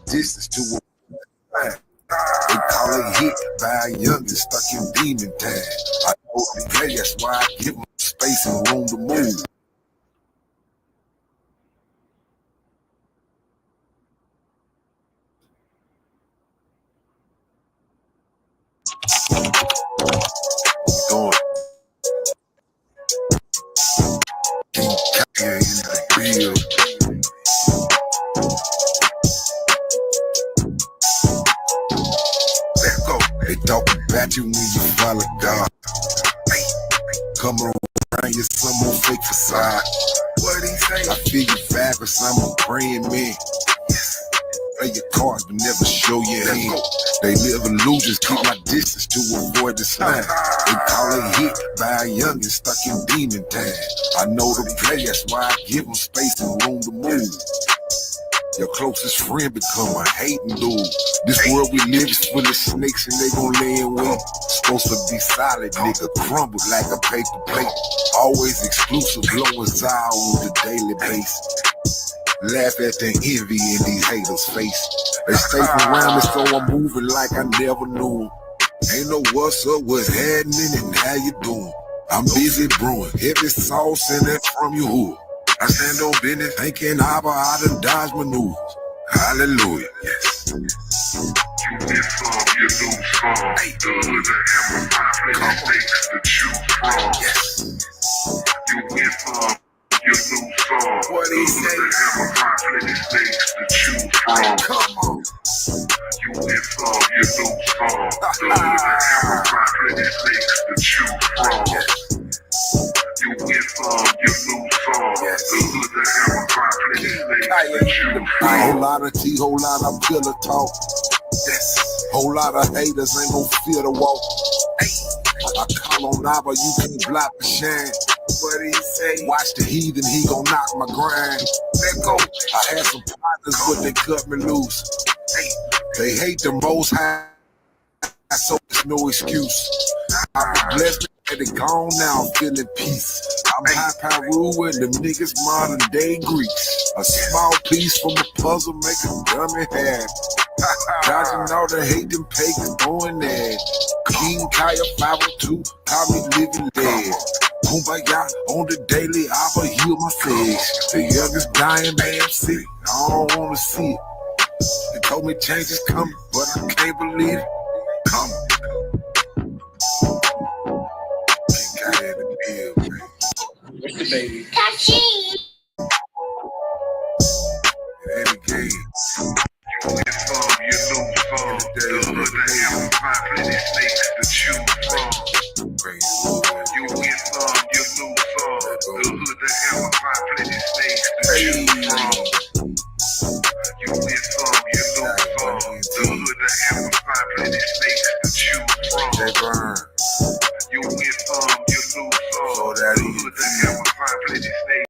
distance to a they call it hit by a youngin' stuck in demon time. I know the play, that's why I give them space and room to move. Going in the field. Let go. They talk about you when you follow God. Hey, come around, you're some more fake facade. What he say? I feel you vibe, cause I'm a praying man. Play your cards, but never show your hand. They live illusions, keep my distance to avoid the slime. They call it hit by a youngin' stuck in demon time. I know the play, that's why I give them space and room to move. Your closest friend become a hating dude. This world we live is full of snakes and they gon' lay in wait. Supposed to be solid, nigga, crumble like a paper plate. Always exclusive, blowing sour on the daily basis. Laugh at the envy in these haters' face. They stay around me, so I'm moving like I never knew 'em. Ain't no what's up, what's happening, and how you doing. I'm busy brewing, heavy sauce in that from your hood. I stand on business, thinking I done dodge maneuvers. Hallelujah, yes. You win some, you lose some. The amplified mistakes to choose from. Yes. You win some, you lose some. What he say? The amplified mistakes to choose from. Come on. You win some, you lose some. The amplified mistakes to choose from. Yes. You win some, you lose some. Yes. The amplified mistakes to choose from. Whole lot of tea, whole lot of pillar talk. Yes. Whole lot of haters ain't gon' fear to walk. Hey. I call on Abba, you can't block the shine. What he say? Watch the heathen, he gon' knock my grind. Let go. I had some partners, but they cut me loose. Hey. They hate the most high, so there's no excuse. I'm blessed that it gone now, I'm feeling peace. I'm high Peru and them niggas modern day Greeks. A small piece from a puzzle make a dummy hair. Dodging all the hate them pagans going there. King Kaya 502, call me living dead. Kumbaya on the daily, I'll heal my face. The youngest dying man sick, I don't wanna see it. They told me change is coming, but I can't believe it. Come on. Got in the bill, man. What's the baby? And again. You win some, you lose some. The amplified mistakes to choose from. You win some, you lose some. The amplified mistakes to choose from. You win some, you lose some. The amplified mistakes to choose from. They burn. You win some, you lose some. So that The amplified mistakes.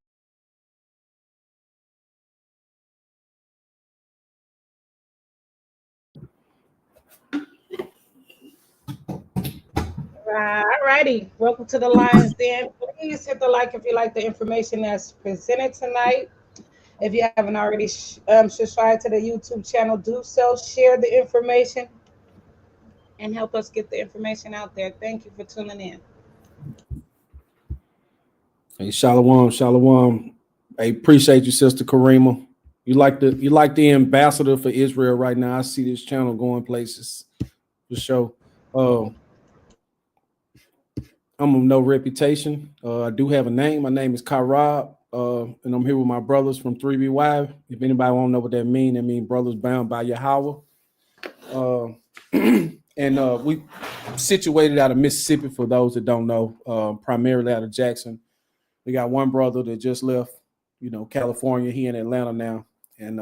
All righty. Welcome to the Lions Den. Please hit the like if you like the information that's presented tonight. If you haven't already subscribed to the YouTube channel, do so. Share the information and help us get the information out there. Thank you for tuning in. Hey, Shalom, Shalom. I appreciate you, Sister Karima. You like the ambassador for Israel right now. I see this channel going places for sure. I'm of no reputation. I do have a name. My name is Karab, and I'm here with my brothers from 3BY. If anybody want to know what that means brothers bound by Yahweh. And we situated out of Mississippi, for those that don't know, primarily out of Jackson. We got one brother that just left, California. He in Atlanta now. And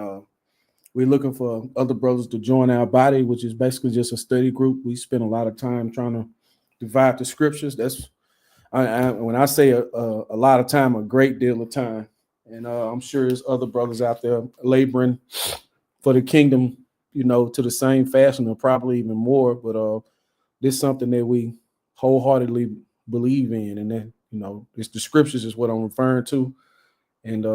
we're looking for other brothers to join our body, which is basically just a study group. We spend a lot of time trying to divide the scriptures. That's when I say a lot of time, a great deal of time. And I'm sure there's other brothers out there laboring for the kingdom, to the same fashion or probably even more. But this is something that we wholeheartedly believe in. And that, it's the scriptures is what I'm referring to. And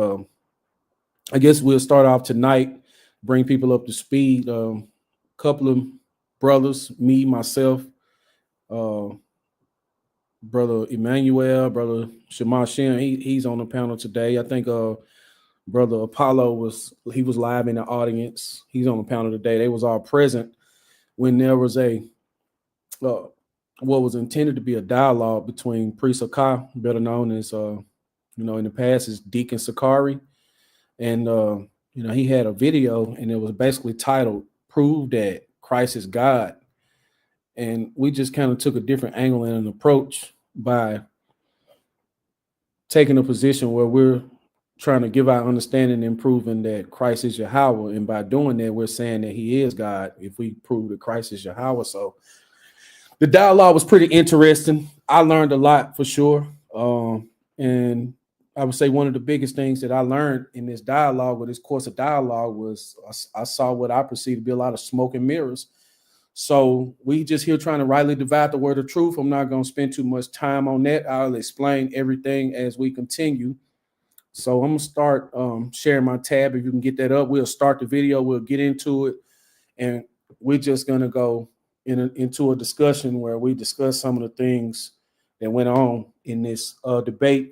I guess we'll start off tonight. bring people up to speed. Couple of brothers, me, myself, uh, brother Emmanuel, brother Shema Shem, he's on the panel today. I think brother Apollo was live in the audience. He's on the panel today. They was all present when there was a what was intended to be a dialogue between Priest Hakah, better known as in the past as Deacon Sakari, and he had a video and it was basically titled "Prove That Christ is God." And we just kind of took a different angle and an approach by taking a position where we're trying to give our understanding and proving that Christ is Yahweh. And by doing that, we're saying that he is God if we prove that Christ is Yahweh. So the dialogue was pretty interesting. I learned a lot for sure. And I would say one of the biggest things that I learned in this dialogue, or this course of dialogue, was I saw what I perceive to be a lot of smoke and mirrors. So we just here trying to rightly divide the word of truth. I'm not going to spend too much time on that. I'll explain everything as we continue. So I'm going to start sharing my tab. If you can get that up, we'll start the video. We'll get into it. And we're just going to go into a discussion where we discuss some of the things that went on in this debate.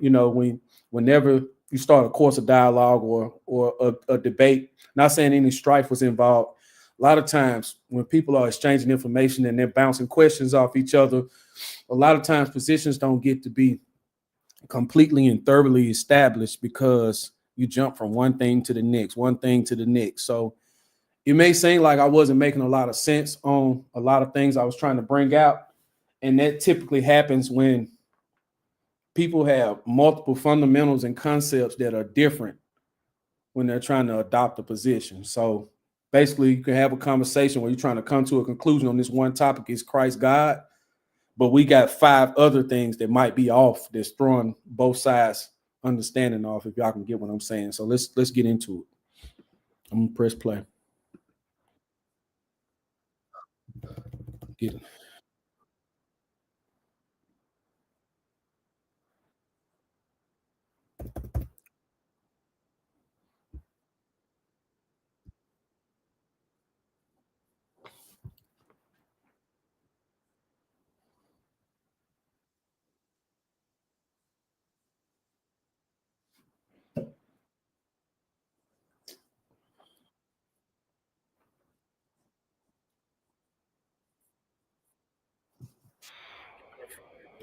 Whenever you start a course of dialogue or a debate, not saying any strife was involved, a lot of times when people are exchanging information and they're bouncing questions off each other, a lot of times positions don't get to be completely and thoroughly established because you jump from one thing to the next. So it may seem like I wasn't making a lot of sense on a lot of things I was trying to bring out. And that typically happens when people have multiple fundamentals and concepts that are different when they're trying to adopt a position. So basically, you can have a conversation where you're trying to come to a conclusion on this one topic: is Christ God? But we got 5 other things that might be off that's throwing both sides understanding off, if y'all can get what I'm saying. So let's get into it. I'm gonna press play. Get it.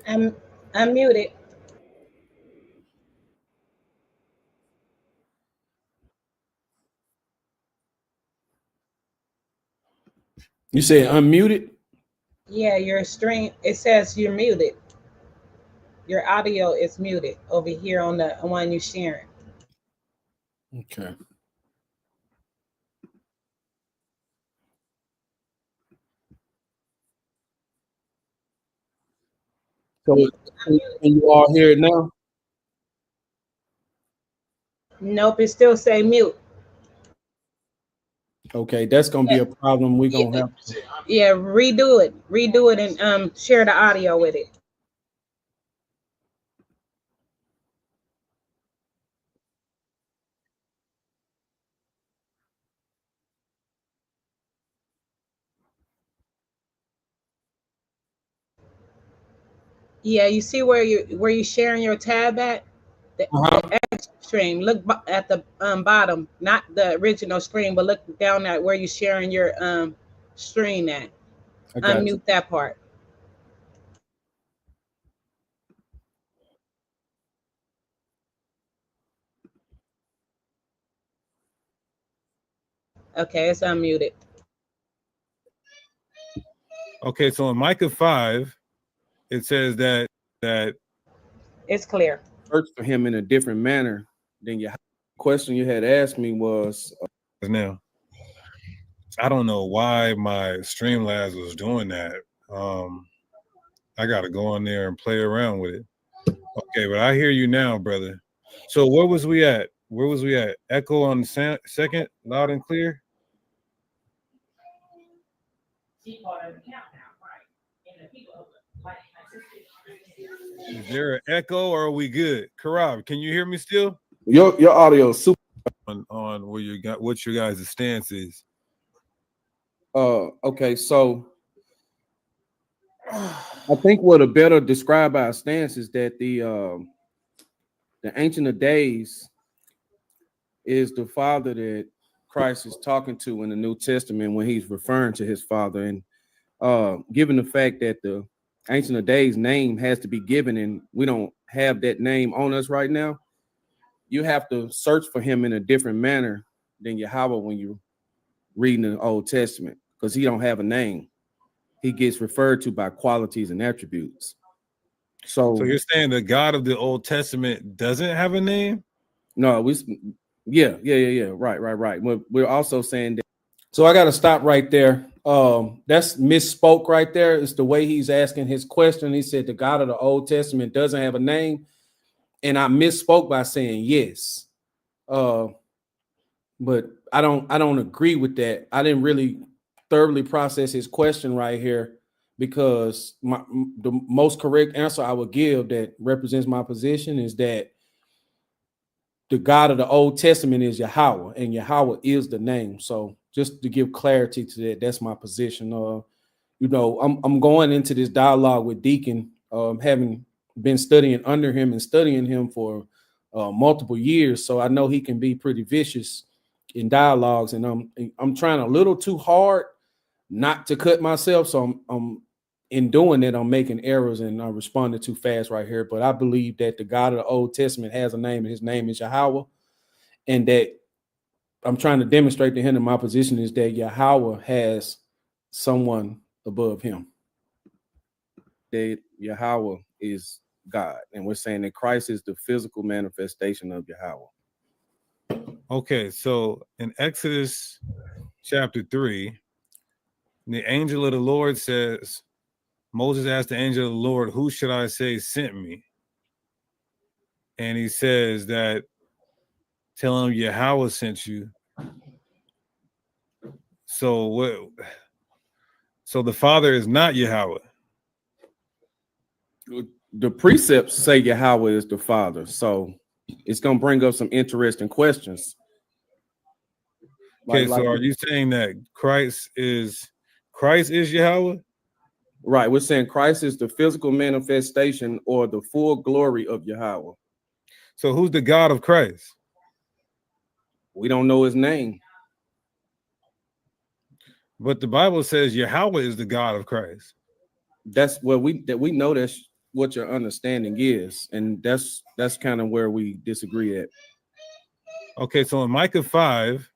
I'm muted. You said unmuted? Yeah, your stream, it says you're muted. Your audio is muted over here on the one you sharing. Okay. So can you all hear it now? Nope, it still say mute. Okay, that's gonna be a problem. We're Yeah, gonna have to. yeah, redo it, and share the audio with it. Yeah, you see where you sharing your tab at? The extra stream. Look at the bottom, not the original screen, but look down at where you sharing your screen at. I got you. Unmute that part. Okay, it's unmuted. Okay, so in Micah 5, it says that It's clear. Search for him in a different manner than your question you had asked me was. Now, I don't know why my Streamlabs was doing that. I got to go on there and play around with it. Okay, but I hear you now, brother. So where was we at? Echo on the second, loud and clear? Is there an echo or are we good? Karab, can you hear me still? Your audio is super. on where you got what your guys' stance is. Okay, so I think what a better describe our stance is that the Ancient of Days is the Father that Christ is talking to in the New Testament when he's referring to his Father, and given the fact that the Ancient of Days name has to be given, and we don't have that name on us right now, you have to search for him in a different manner than Yahweh when you're reading the Old Testament, because he don't have a name. He gets referred to by qualities and attributes. So you're saying the God of the Old Testament doesn't have a name? no, yeah. Right. We're also saying that. So I got to stop right there. That's misspoke right there. It's the way he's asking his question. He said the God of the Old Testament doesn't have a name, and I misspoke by saying yes. But I don't agree with that. I didn't really thoroughly process his question right here, because the most correct answer I would give that represents my position is that the God of the Old Testament is Yahweh, and Yahweh is the name. So just to give clarity to that, that's my position. I'm going into this dialogue with Deacon, having been studying under him and studying him for multiple years, so I know he can be pretty vicious in dialogues, and I'm trying a little too hard not to cut myself. So I'm in doing that, I'm making errors and I'm responding too fast right here. But I believe that the God of the Old Testament has a name, and his name is Yahweh, and that I'm trying to demonstrate to him that my position is that Yahweh has someone above him. That Yahweh is God, and we're saying that Christ is the physical manifestation of Yahweh. Okay, so in Exodus chapter 3, the angel of the Lord says, Moses asked the angel of the Lord, who should I say sent me? And he says that, tell him Yahweh sent you. So what? So the Father is not Yahweh. The precepts say Yahweh is the Father, so it's going to bring up some interesting questions. Okay, so are you saying that Christ is Yahweh? Right, we're saying Christ is the physical manifestation or the full glory of Yahweh. So who's the God of Christ? We don't know his name. But the Bible says Yahweh is the God of Christ. That's what we know. That's what your understanding is, and that's kind of where we disagree at. Okay, so in Micah 5,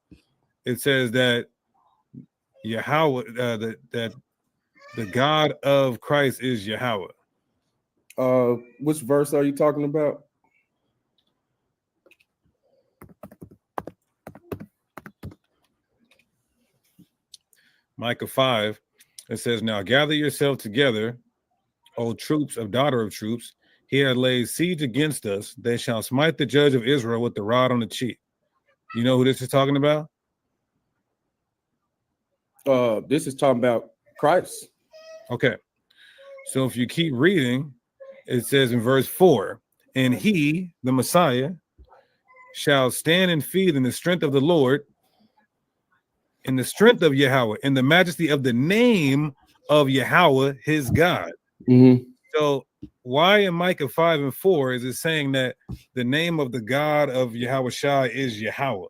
it says that Yahweh, that the God of Christ is Yahweh. Which verse are you talking about? Micah 5, it says, now gather yourself together, O troops of daughter of troops. He had laid siege against us. They shall smite the judge of Israel with the rod on the cheek. You know who this is talking about? This is talking about Christ. Okay. So if you keep reading, it says in verse 4, and he, the Messiah, shall stand and feed in the strength of the Lord, in the strength of Yahweh, in the majesty of the name of Yahweh, his God. Mm-hmm. So why in Micah 5 and 4 is it saying that the name of the God of Yahweh Shai is Yahweh?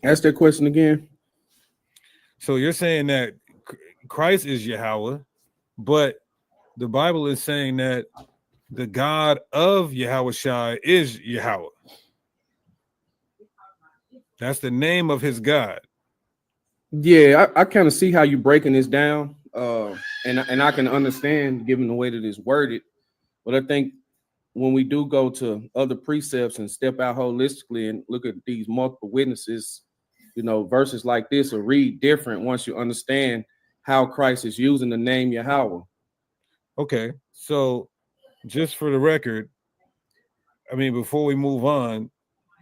Ask that question again. So you're saying that Christ is Yahweh, but the Bible is saying that the God of Yahweh Shai is Yahweh. That's the name of his God. Yeah, I kind of see how you're breaking this down, and I can understand given the way that it's worded. But I think when we do go to other precepts and step out holistically and look at these multiple witnesses, verses like this will read different once you understand how Christ is using the name Yahweh. Okay, so just for the record, I mean, before we move on,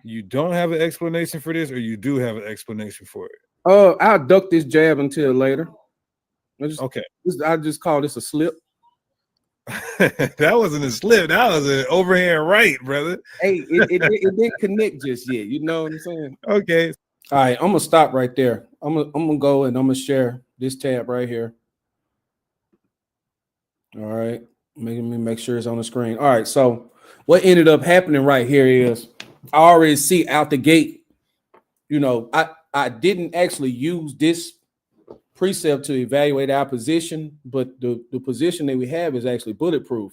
you don't have an explanation for this, or you do have an explanation for it? I'll duck this jab until later. I just call this a slip. That wasn't a slip. That was an overhand right, brother. Hey, it didn't connect just yet. You know what I'm saying? Okay. All right, I'm gonna stop right there. I'm gonna go and I'm gonna share this tab right here. All right, making me make sure it's on the screen. All right, so what ended up happening right here is I already see out the gate. You know, I didn't actually use this precept to evaluate our position, but the position that we have is actually bulletproof.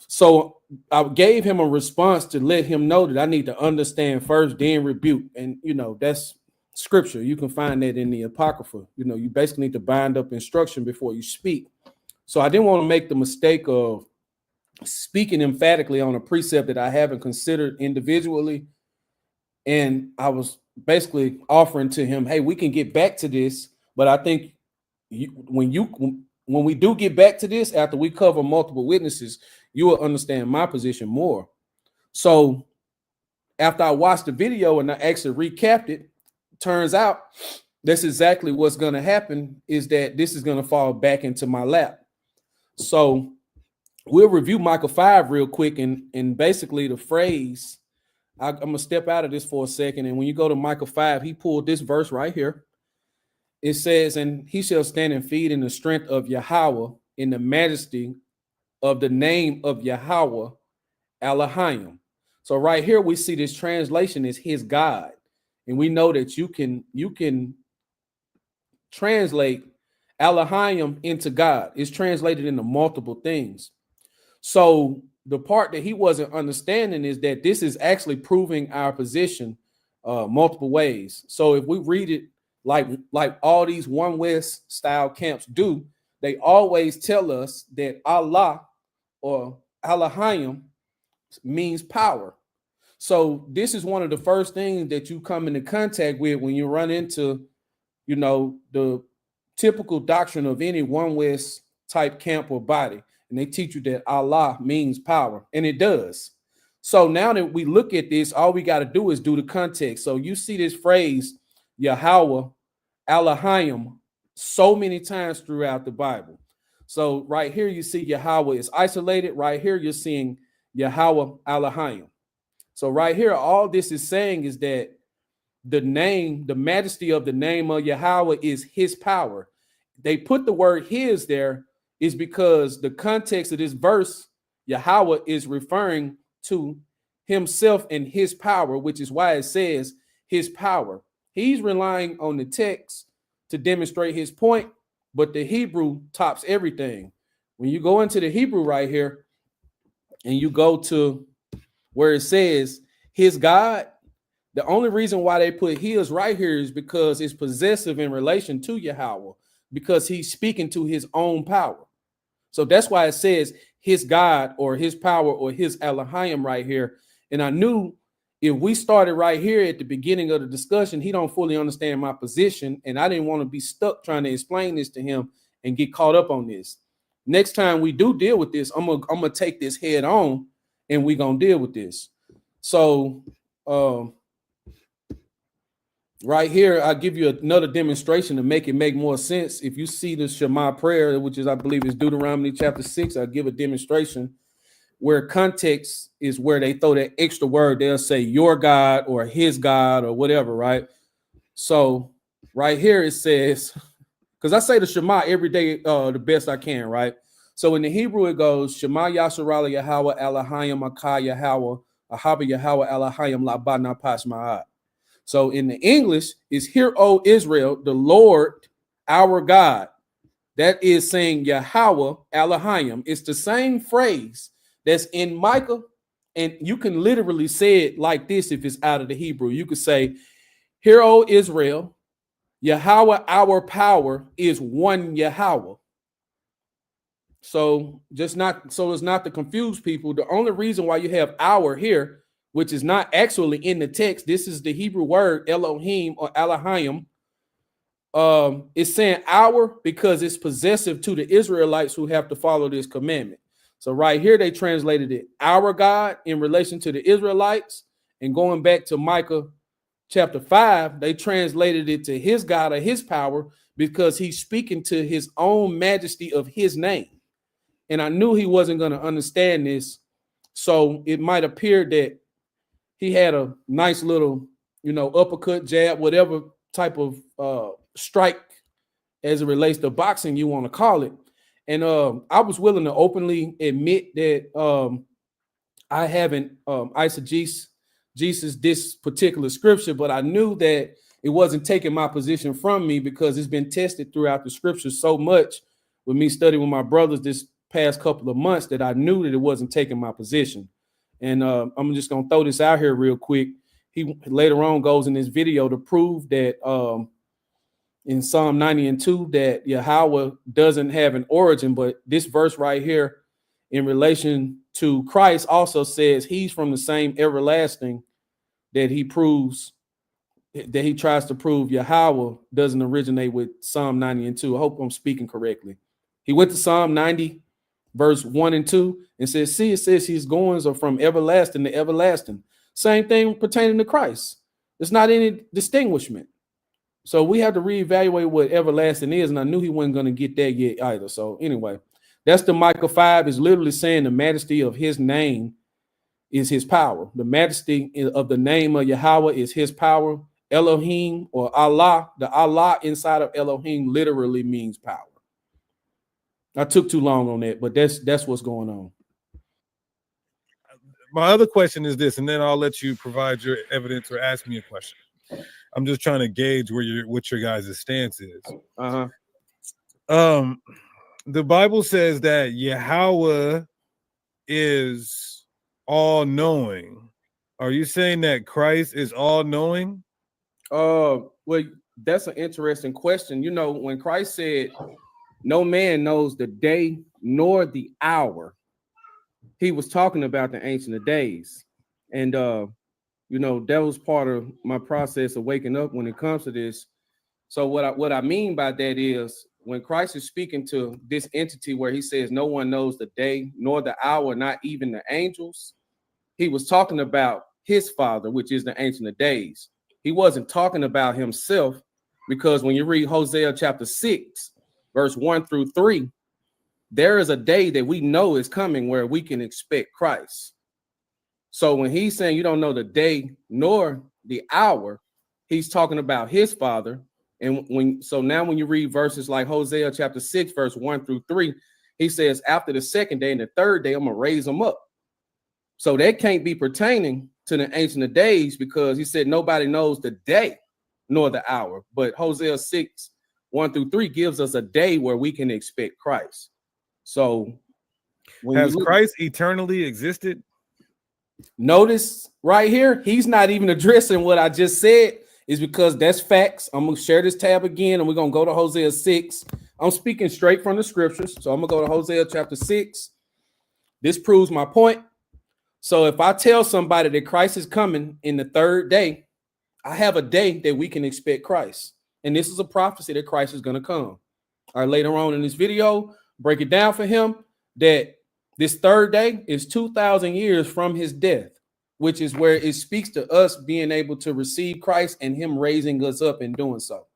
So I gave him a response to let him know that I need to understand first, then rebuke. And, you know, that's scripture. You can find that in the Apocrypha. You know, you basically need to bind up instruction before you speak. So I didn't want to make the mistake of speaking emphatically on a precept that I haven't considered individually. And I was basically offering to him, hey, we can get back to this. But I think when we do get back to this, after we cover multiple witnesses, you will understand my position more. So after I watched the video and I actually recapped it, turns out that's exactly what's going to happen, is that this is going to fall back into my lap. So we'll review Micah 5 real quick. And basically the phrase, I'm going to step out of this for a second. And when you go to Micah 5, he pulled this verse right here. It says, and he shall stand and feed in the strength of Yahweh, in the majesty of the name of Yahweh, Elohim. So right here, we see this translation is his God. And we know that you can translate Elohim into God. It's translated into multiple things. So the part that he wasn't understanding is that this is actually proving our position multiple ways. So if we read it like all these One West style camps do, they always tell us that Allah or Elohim means power. So this is one of the first things that you come into contact with when you run into, you know, the typical doctrine of any One West type camp or body. And they teach you that Allah means power, and it does. So now that we look at this, all we got to do is do the context. So you see this phrase, Yahweh, Elohim, so many times throughout the Bible. So right here, you see Yahweh is isolated. Right here, you're seeing Yahweh, Elohim. So right here, all this is saying is that the name, the majesty of the name of Yahweh is his power. They put the word his there is because the context of this verse, Yahweh is referring to himself and his power, which is why it says his power. He's relying on the text to demonstrate his point, but the Hebrew tops everything. When you go into the Hebrew right here and you go to where it says his God, the only reason why they put his right here is because it's possessive in relation to Yahweh, because he's speaking to his own power. So that's why it says his God or his power or his Elohim right here. And I knew if we started right here at the beginning of the discussion, he don't fully understand my position. And I didn't want to be stuck trying to explain this to him and get caught up on this. Next time we do deal with this, I'm gonna take this head on and we're gonna deal with this. So right here, I'll give you another demonstration to make it make more sense. If you see the Shema prayer, which is, I believe, is Deuteronomy chapter 6, I'll give a demonstration where context is where they throw that extra word. They'll say your God or his God or whatever, right? So right here it says, because I say the Shema every day the best I can, right? So in the Hebrew it goes, Shema Yasharala Yahweh Elohim Hakah Yahweh Ahaba Yahweh Elohim Labba Napas Ma'at. So in the English is hear, O Israel, the Lord our God. That is saying Yahweh Elohim. It's the same phrase that's in Micah, and you can literally say it like this if it's out of the Hebrew. You could say, hear, O Israel, Yahweh our power is one Yahweh. So it's not to confuse people. The only reason why you have our here, which is not actually in the text, this is the Hebrew word Elohim or Elohim. It's saying our because it's possessive to the Israelites who have to follow this commandment. So right here, they translated it our God in relation to the Israelites. And going back to Micah chapter 5, they translated it to his God or his power because he's speaking to his own majesty of his name. And I knew he wasn't going to understand this. So it might appear that he had a nice little, uppercut, jab, whatever type of strike as it relates to boxing, you want to call it. And I was willing to openly admit that I haven't eisegesis this particular scripture, but I knew that it wasn't taking my position from me because it's been tested throughout the scriptures so much with me studying with my brothers this past couple of months that I knew that it wasn't taking my position. And I'm just going to throw this out here real quick. He later on goes in this video to prove that in Psalm 90 and 2 that Yahweh doesn't have an origin, but this verse right here in relation to Christ also says he's from the same everlasting that he proves, that he tries to prove Yahweh doesn't originate with Psalm 90 and 2. I hope I'm speaking correctly. He went to Psalm 90, verse 1 and 2, and says, see, it says his goings are from everlasting to everlasting. Same thing pertaining to Christ. There's not any distinguishment. So we have to reevaluate what everlasting is, and I knew he wasn't going to get that yet either. So anyway, that's the Micah 5 is literally saying the majesty of his name is his power. The majesty of the name of Yahweh is his power. Elohim or Allah, the Allah inside of Elohim literally means power. I took too long on that, but that's what's going on. My other question is this, and then I'll let you provide your evidence or ask me a question. I'm just trying to gauge what your guys' stance is. The Bible says that Yahweh is all-knowing. Are you saying that Christ is all-knowing? Well, that's an interesting question. When Christ said, no man knows the day nor the hour, he was talking about the Ancient of Days. And, that was part of my process of waking up when it comes to this. So what I mean by that is when Christ is speaking to this entity where he says no one knows the day nor the hour, not even the angels, he was talking about his Father, which is the Ancient of Days. He wasn't talking about himself, because when you read Hosea chapter 6, verse 1 through 3, there is a day that we know is coming where we can expect Christ. So when he's saying you don't know the day nor the hour, he's talking about his Father. And now when you read verses like Hosea chapter 6, verse 1 through 3, he says, after the second day and the third day, I'm going to raise them up. So that can't be pertaining to the Ancient of Days, because he said nobody knows the day nor the hour. But Hosea 6, 1 through 3 gives us a day where we can expect Christ. So has Christ eternally existed? Notice right here, he's not even addressing what I just said, is because that's facts. I'm going to share this tab again, and we're going to go to Hosea 6. I'm speaking straight from the scriptures. So I'm going to go to Hosea chapter 6. This proves my point. So if I tell somebody that Christ is coming in the third day, I have a day that we can expect Christ. And this is a prophecy that Christ is going to come. All right, later on in this video, break it down for him that this third day is 2,000 years from his death, which is where it speaks to us being able to receive Christ and him raising us up and doing so.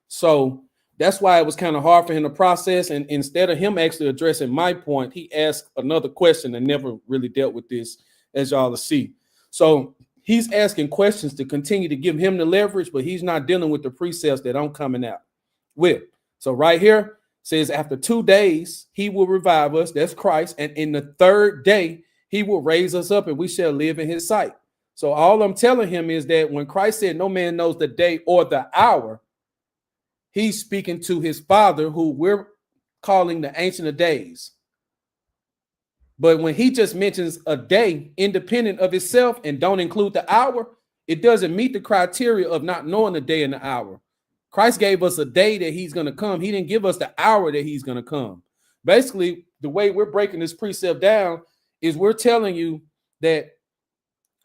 So that's why it was kind of hard for him to process. And instead of him actually addressing my point, he asked another question and never really dealt with this, as y'all will see. So he's asking questions to continue to give him the leverage, but he's not dealing with the precepts that I'm coming out with. So right here says, after 2 days, he will revive us. That's Christ. And in the third day, he will raise us up and we shall live in his sight. So all I'm telling him is that when Christ said no man knows the day or the hour, he's speaking to his Father, who we're calling the Ancient of Days. But when he just mentions a day independent of itself and don't include the hour, it doesn't meet the criteria of not knowing the day and the hour. Christ gave us a day that he's going to come. He didn't give us the hour that he's going to come. Basically, the way we're breaking this precept down is we're telling you that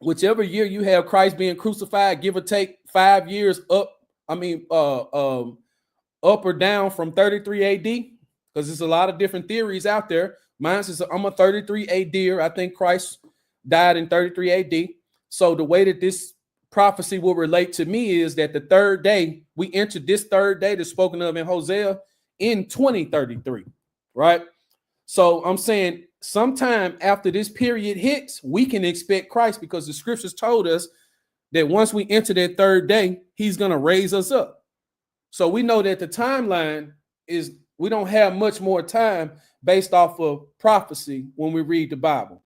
whichever year you have Christ being crucified, give or take 5 years up, up or down from 33 AD, because there's a lot of different theories out there. Mine says I'm a 33 AD. I think Christ died in 33 AD. So the way that this prophecy will relate to me is that the third day, we entered this third day that's spoken of in Hosea in 2033, right? So I'm saying sometime after this period hits, we can expect Christ, because the scriptures told us that once we enter that third day, he's going to raise us up. So we know that the timeline is, we don't have much more time based off of prophecy when we read the Bible.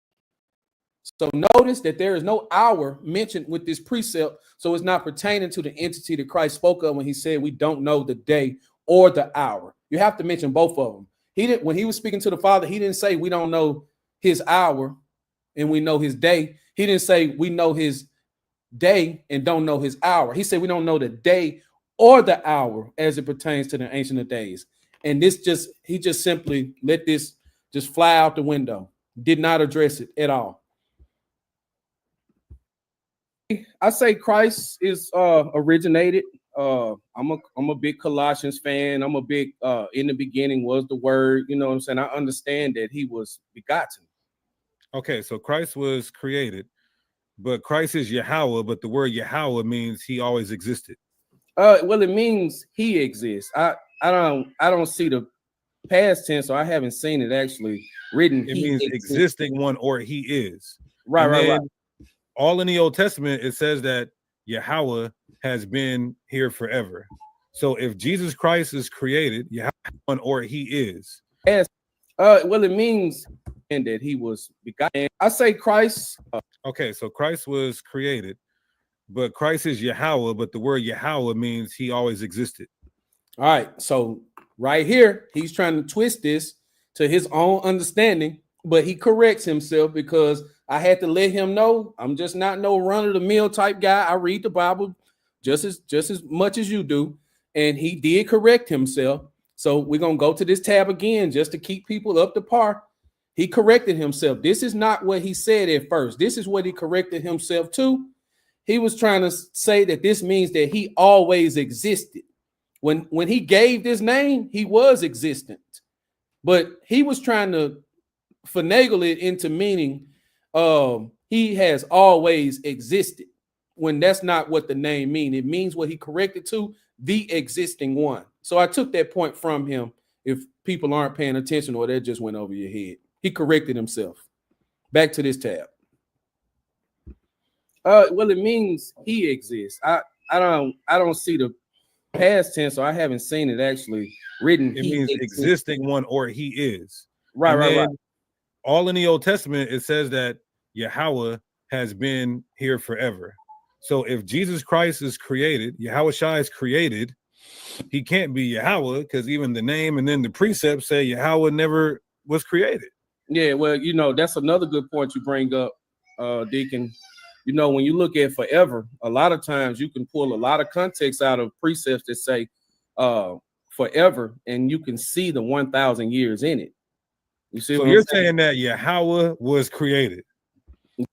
So notice that there is no hour mentioned with this precept. So it's not pertaining to the entity that Christ spoke of when he said we don't know the day or the hour. You have to mention both of them. He didn't, when he was speaking to the Father, he didn't say we don't know his hour and we know his day. He didn't say we know his day and don't know his hour. He said we don't know the day or the hour as it pertains to the Ancient of Days. And he just simply let this just fly out the window. Did not address it at all. I say Christ is originated. I'm a big Colossians fan. I'm a big in the beginning was the word. You know what I'm saying? I understand that he was begotten. Okay, so Christ was created, but Christ is Yahweh, but the word Yahweh means he always existed. Well, it means he exists. I don't see the past tense, so I haven't seen it actually written. It means existing one, or he is. Right. All in the Old Testament, it says that Yahweh has been here forever. So if Jesus Christ is created, Yahweh one, or he is. Yes. Well, it means and that he was begotten. I say Christ. Okay, so Christ was created, but Christ is Yahweh, but the word Yahweh means he always existed. All right, so right here, he's trying to twist this to his own understanding, but he corrects himself because I had to let him know I'm just not no run-of-the-mill type guy. I read the Bible just as much as you do, and he did correct himself. So we're gonna go to this tab again just to keep people up to par. He corrected himself. This is not what he said at first. This is what he corrected himself to. He was trying to say that this means that he always existed. When he gave this name, he was existent, but he was trying to finagle it into meaning he has always existed, when that's not what the name means. It means what he corrected to, the existing one. So I took that point from him. If people aren't paying attention or that just went over your head, he corrected himself. Back to this tab. Well, it means he exists. I don't see the past tense, so I haven't seen it actually written. It means existing one, or he is. Right. All in the Old Testament, it says that Yahweh has been here forever. So if Jesus Christ is created, Yahweh Shai is created, he can't be Yahweh, because even the name and then the precepts say Yahweh never was created. Yeah, well, that's another good point you bring up, Deacon. When you look at forever, a lot of times you can pull a lot of context out of precepts that say forever, and you can see the 1,000 years in it. You see, so you're saying that Yahweh was created.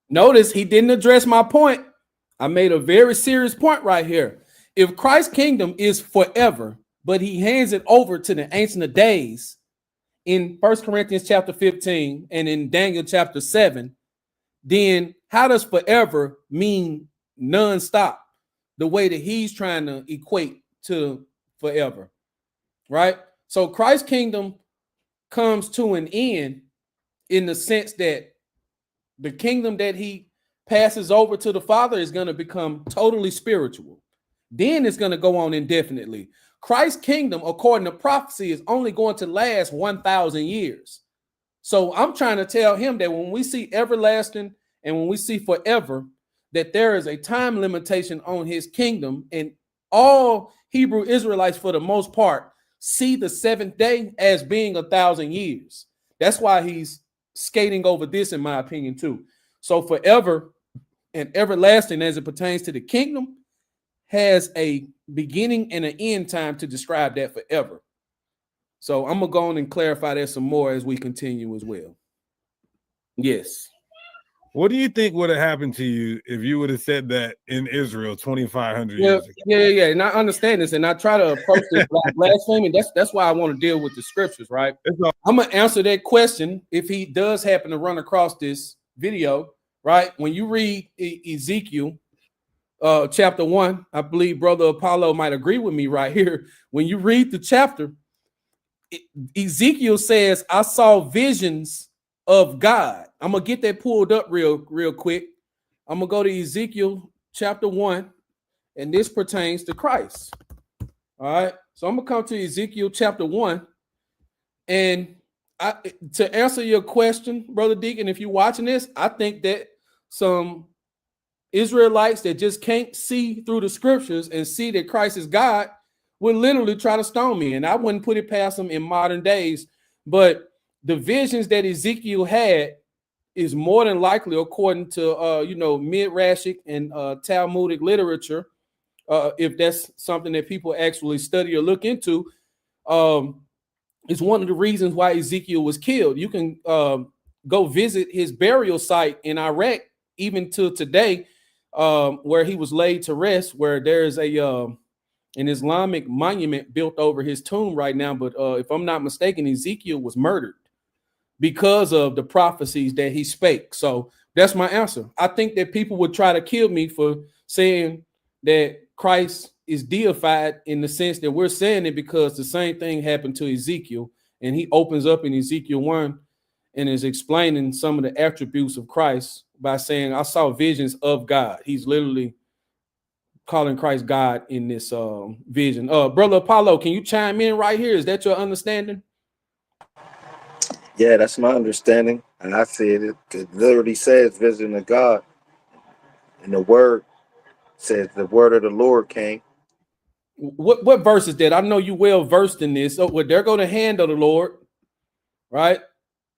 Notice he didn't address my point. I made a very serious point right here. If Christ's kingdom is forever, but he hands it over to the Ancient of Days in 1 Corinthians chapter 15 and in Daniel chapter 7, then how does forever mean nonstop, the way that he's trying to equate to forever, right? So Christ's kingdom comes to an end in the sense that the kingdom that he passes over to the Father is going to become totally spiritual. Then it's going to go on indefinitely. Christ's kingdom, according to prophecy, is only going to last 1,000 years. So I'm trying to tell him that when we see everlasting and when we see forever, that there is a time limitation on his kingdom, and all Hebrew Israelites, for the most part, see the seventh day as being 1,000 years. That's why he's skating over this, in my opinion, too. So forever and everlasting, as it pertains to the kingdom, has a beginning and an end time to describe that forever. So I'm gonna go on and clarify that some more as we continue as well. Yes. What do you think would have happened to you if you would have said that in Israel 2,500 years ago? Yeah. And I understand this, and I try to approach this like blasphemy. That's why I want to deal with the scriptures, right? I'm gonna answer that question if he does happen to run across this video, right? When you read Ezekiel chapter 1, I believe Brother Apollo might agree with me right here. When you read the chapter, Ezekiel says, I saw visions of God. I'm gonna get that pulled up real quick. I'm gonna go to Ezekiel chapter 1, and this pertains to Christ. All right, so I'm gonna come to Ezekiel chapter 1, and to answer your question, Brother Deacon, if you're watching this, I think that some Israelites that just can't see through the scriptures and see that Christ is God would literally try to stone me, and I wouldn't put it past them in modern days. But the visions that Ezekiel had is more than likely, according to Midrashic and Talmudic literature, if that's something that people actually study or look into, it's one of the reasons why Ezekiel was killed. You can go visit his burial site in Iraq, even to today, where he was laid to rest, where there is an Islamic monument built over his tomb right now. But if I'm not mistaken, Ezekiel was murdered because of the prophecies that he spake. So that's my answer. I think that people would try to kill me for saying that Christ is deified in the sense that we're saying it, because the same thing happened to Ezekiel, and he opens up in Ezekiel 1 and is explaining some of the attributes of Christ by saying, I saw visions of God. He's literally calling Christ God in this vision. Brother Apollo, can you chime in right here? Is that your understanding? Yeah, that's my understanding. And I said it literally says vision of God. And the word says the word of the Lord came. What verse is that? I know you well versed in this. So there go the hand of the Lord, right?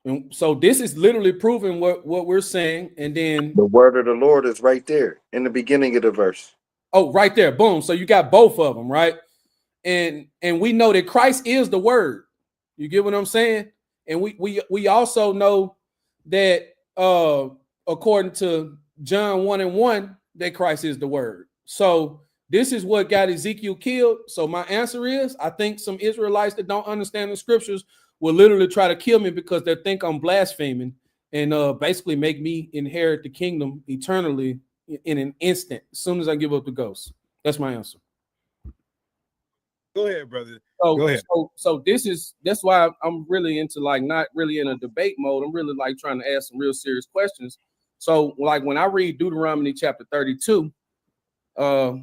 And so this is literally proving what we're saying. And then The word of the Lord is right there in the beginning of the verse. oh, right there, boom. So you got both of them, right? And we know that Christ is the word. You get what I'm saying? And we also know that according to John 1:1, that Christ is the word. So this is what got Ezekiel killed. So my answer is, I think some Israelites that don't understand the scriptures will literally try to kill me because they think I'm blaspheming and basically make me inherit the kingdom eternally in an instant as soon as I give up the ghost. That's my answer. Go ahead, brother. So, Go ahead. So that's why I'm really into not really in a debate mode. I'm really trying to ask some real serious questions. So when I read Deuteronomy chapter 32,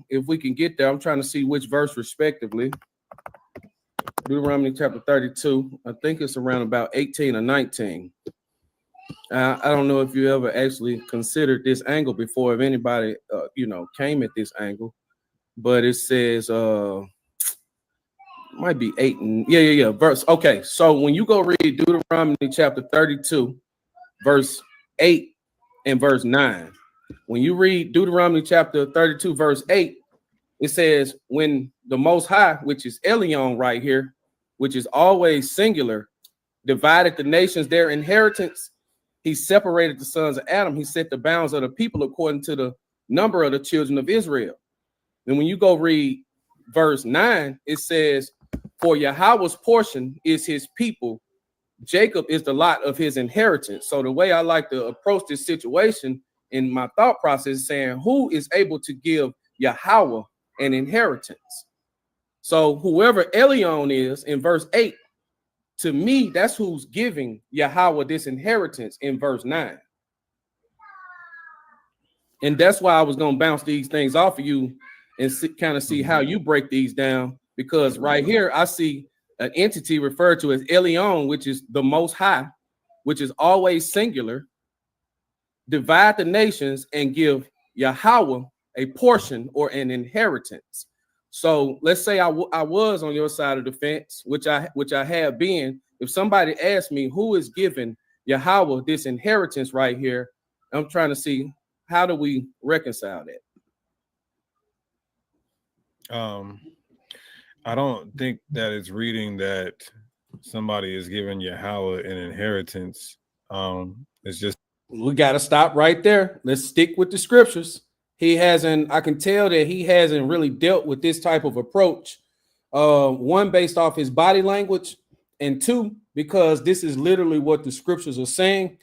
if we can get there, I'm trying to see which verse respectively. Deuteronomy chapter 32, I think it's around about 18 or 19. I don't know if you ever actually considered this angle before, if anybody came at this angle, but it says might be 8 and verse. Okay, so when you go read Deuteronomy chapter 32, verse 8 and verse 9, when you read Deuteronomy chapter 32, verse 8, it says, when the Most High, which is Elion right here, which is always singular, divided the nations their inheritance, he separated the sons of Adam. He set the bounds of the people according to the number of the children of Israel. And when you go read verse 9, it says, for Yahweh's portion is his people. Jacob is the lot of his inheritance. So the way I like to approach this situation in my thought process is saying, who is able to give Yahweh an inheritance? So whoever Elion is in verse 8, to me, that's who's giving Yahweh this inheritance in verse 9. And that's why I was going to bounce these things off of you and kind of see how you break these down. Because right here, I see an entity referred to as Elion, which is the Most High, which is always singular, divide the nations and give Yahweh a portion or an inheritance. So let's say I was on your side of the fence, which I have been. If somebody asked me who is giving Yahweh this inheritance right here, I'm trying to see, how do we reconcile that? I don't think that it's reading that somebody is giving Yahweh an inheritance. It's just, we got to stop right there. Let's stick with the scriptures. I can tell that he hasn't really dealt with this type of approach. One, based off his body language, and two, because this is literally what the scriptures are saying.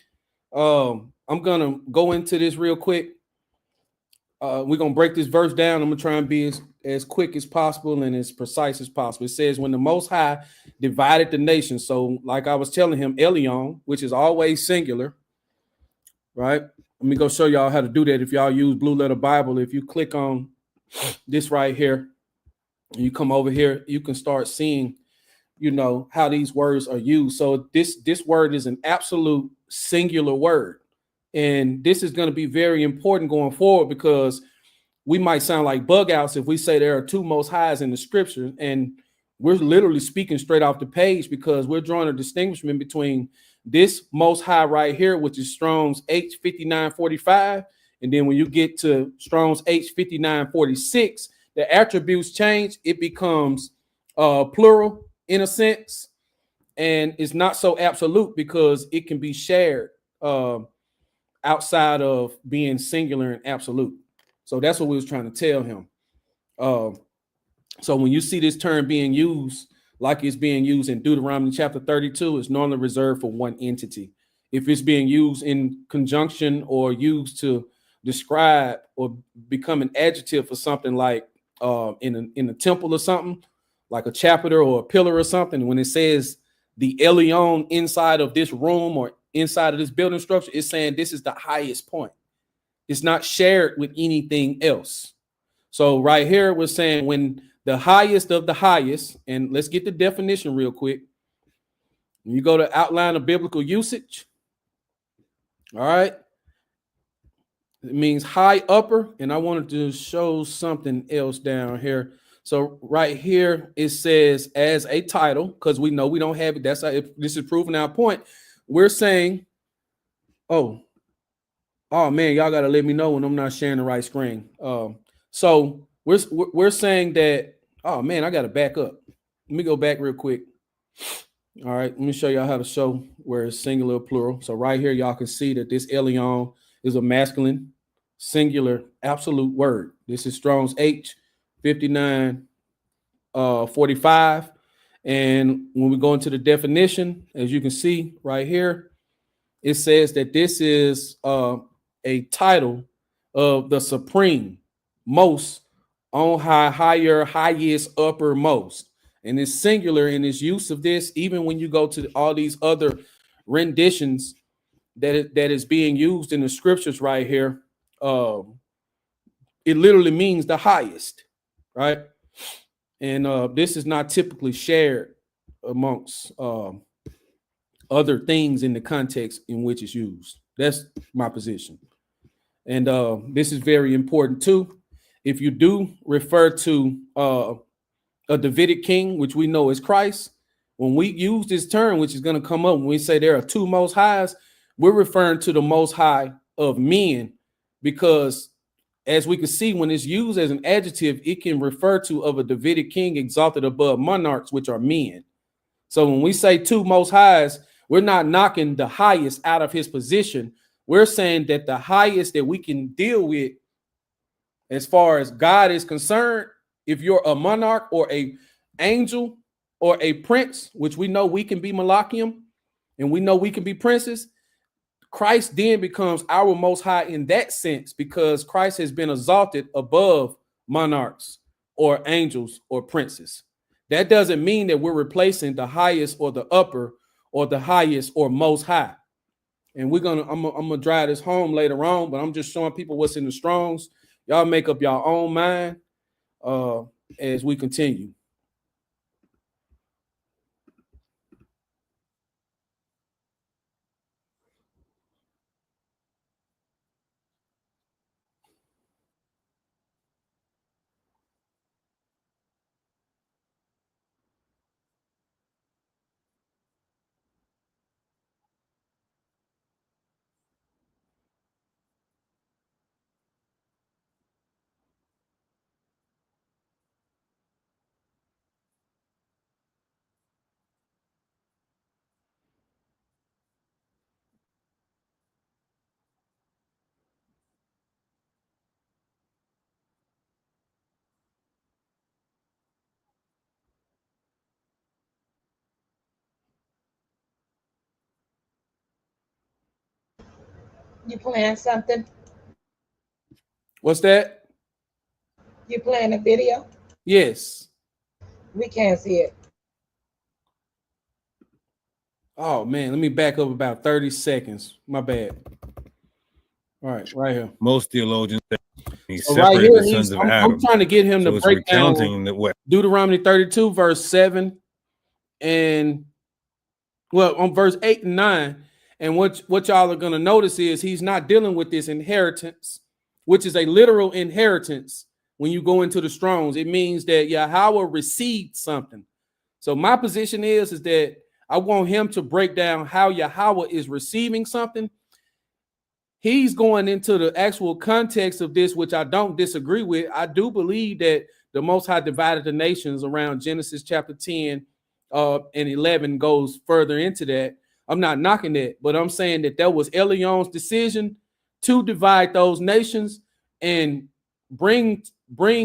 I'm going to go into this real quick. We're gonna break this verse down. I'm gonna try and be as quick as possible and as precise as possible. It says, when the Most High divided the nation. So, like I was telling him, Elion, which is always singular, right? Let me go show y'all how to do that. If y'all use Blue Letter Bible, if you click on this right here, and you come over here, you can start seeing, how these words are used. So this word is an absolute singular word, and this is going to be very important going forward, because we might sound like bug outs if we say there are two most highs in the scripture, and we're literally speaking straight off the page, because we're drawing a distinction between this most high right here, which is Strong's H5945, and then when you get to Strong's H5946, the attributes change. It becomes plural in a sense, and it's not so absolute because it can be shared outside of being singular and absolute. So that's what we was trying to tell him. So when you see this term being used like it's being used in Deuteronomy chapter 32, it's normally reserved for one entity. If it's being used in conjunction or used to describe or become an adjective for something like in a temple or something, like a chapiter or a pillar or something, when it says the Elion inside of this room or inside of this building structure, it's saying this is the highest point. It's not shared with anything else. So right here, we're saying when the highest of the highest, and let's get the definition real quick. When you go to outline of biblical usage, all right, it means high upper, and I wanted to show something else down here. So right here, it says as a title, because we know we don't have it. That's how, if this is proving our point. We're saying, oh man, y'all got to let me know when I'm not sharing the right screen. So we're saying that, oh man, I got to back up. Let me go back real quick. All right, let me show y'all how to show where it's singular or plural. So right here, y'all can see that this Elion is a masculine, singular, absolute word. This is Strong's H5945. And when we go into the definition, as you can see right here, it says that this is a title of the supreme, most, on high, higher, highest, uppermost. And it's singular in its use of this, even when you go to all these other renditions that is being used in the scriptures right here. It literally means the highest, right? And this is not typically shared amongst other things in the context in which it's used. That's my position. And this is very important too. If you do refer to a Davidic king, which we know is Christ, when we use this term, which is going to come up when we say there are two most highs, we're referring to the most high of men, because as we can see, when it's used as an adjective, it can refer to of a Davidic king exalted above monarchs, which are men. So when we say two most highs, we're not knocking the highest out of his position. We're saying that the highest that we can deal with as far as God is concerned, if you're a monarch or a angel or a prince, which we know we can be Malachium and we know we can be princes, Christ then becomes our most high in that sense, because Christ has been exalted above monarchs or angels or princes. That doesn't mean that we're replacing the highest or the upper or the highest or most high. And I'm gonna drive this home later on, but I'm just showing people what's in the Strongs. Y'all make up your own mind as we continue. You playing something? What's that? You playing the video? Yes. We can't see it. Oh man, let me back up about 30 seconds. My bad. All right, right here. Most theologians say he So right separated here, the sons of I'm Adam. trying to get him So to it's break down recounting that what Deuteronomy 32, verse 7, and well, on verse 8 and 9. And what y'all are gonna notice is he's not dealing with this inheritance, which is a literal inheritance. When you go into the Strongs, it means that Yahweh received something. So my position is that I want him to break down how Yahweh is receiving something. He's going into the actual context of this, which I don't disagree with. I do believe that the Most High divided the nations around Genesis chapter 10 and 11 goes further into that. I'm not knocking that, but I'm saying that was Elion's decision to divide those nations and bring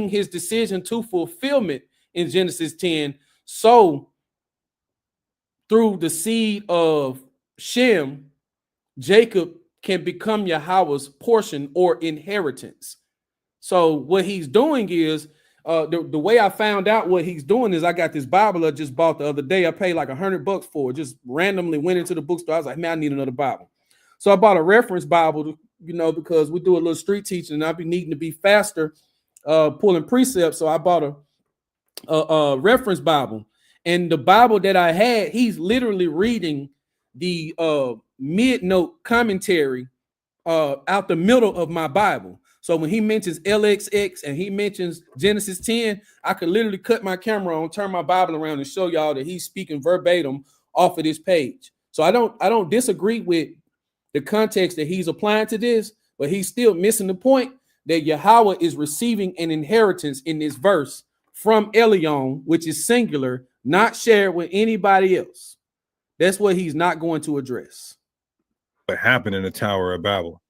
his decision to fulfillment in Genesis 10. So through the seed of Shem, Jacob can become Yahweh's portion or inheritance. So what he's doing is the way I found out what he's doing is I got this Bible I just bought the other day. I paid like $100 for it. Just randomly went into the bookstore. I was like, man, I need another Bible. So I bought a reference Bible, because we do a little street teaching and I'll be needing to be faster pulling precepts. So I bought a reference Bible. And the Bible that I had, he's literally reading the mid-note commentary out the middle of my Bible. So when he mentions LXX and he mentions Genesis 10, I could literally cut my camera on, turn my Bible around, and show y'all that he's speaking verbatim off of this page. So I don't disagree with the context that he's applying to this, but he's still missing the point that Yahweh is receiving an inheritance in this verse from Elion, which is singular, not shared with anybody else. That's what he's not going to address. what happened in the Tower of Babel.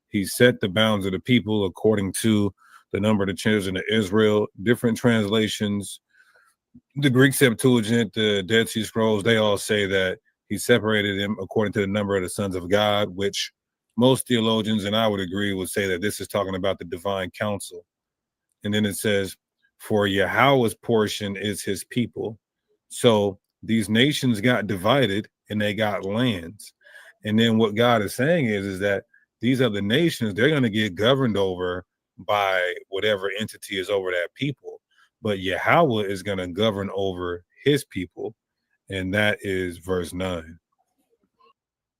He set the bounds of the people according to the number of the children of Israel. Different translations, the Greek Septuagint, the Dead Sea Scrolls, they all say that he separated them according to the number of the sons of God, which most theologians, and I would agree, would say that this is talking about the divine council. And then it says, for Yahweh's portion is his people. So these nations got divided and they got lands. And then what God is saying is that these other nations, they're going to get governed over by whatever entity is over that people. But Yahweh is going to govern over his people. And that is verse 9.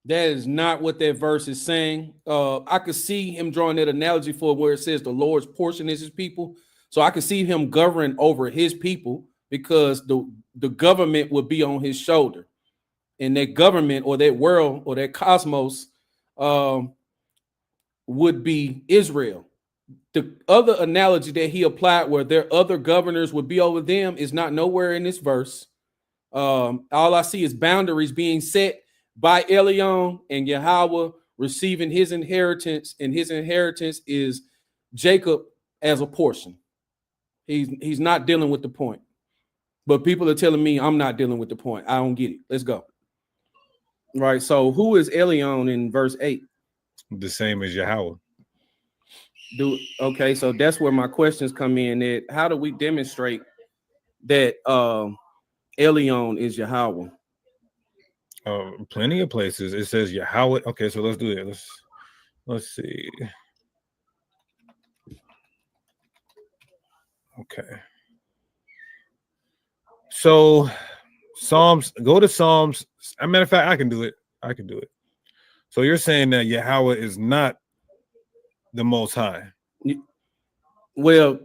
That is not what that verse is saying. I could see him drawing that analogy for where it says the Lord's portion is his people. So I could see him governing over his people because the government would be on his shoulder. And that government or that world or that cosmos would be Israel. The other analogy that he applied where their other governors would be over them is not nowhere in this verse. All I see is boundaries being set by Elion and Yahweh receiving his inheritance, and his inheritance is Jacob as a portion. He's not dealing with the point. But people are telling me I'm not dealing with the point. I don't get it. Let's go. Right. So who is Elion in verse 8? The same as Yahweh. Okay, so that's where my questions come in. That how do we demonstrate that Elion is Yahweh? Plenty of places it says Yahweh. Okay, so let's do it. Let's see. Okay. So Psalms, go to Psalms. As a matter of fact, I can do it. So you're saying that Yahweh is not the Most High? Well,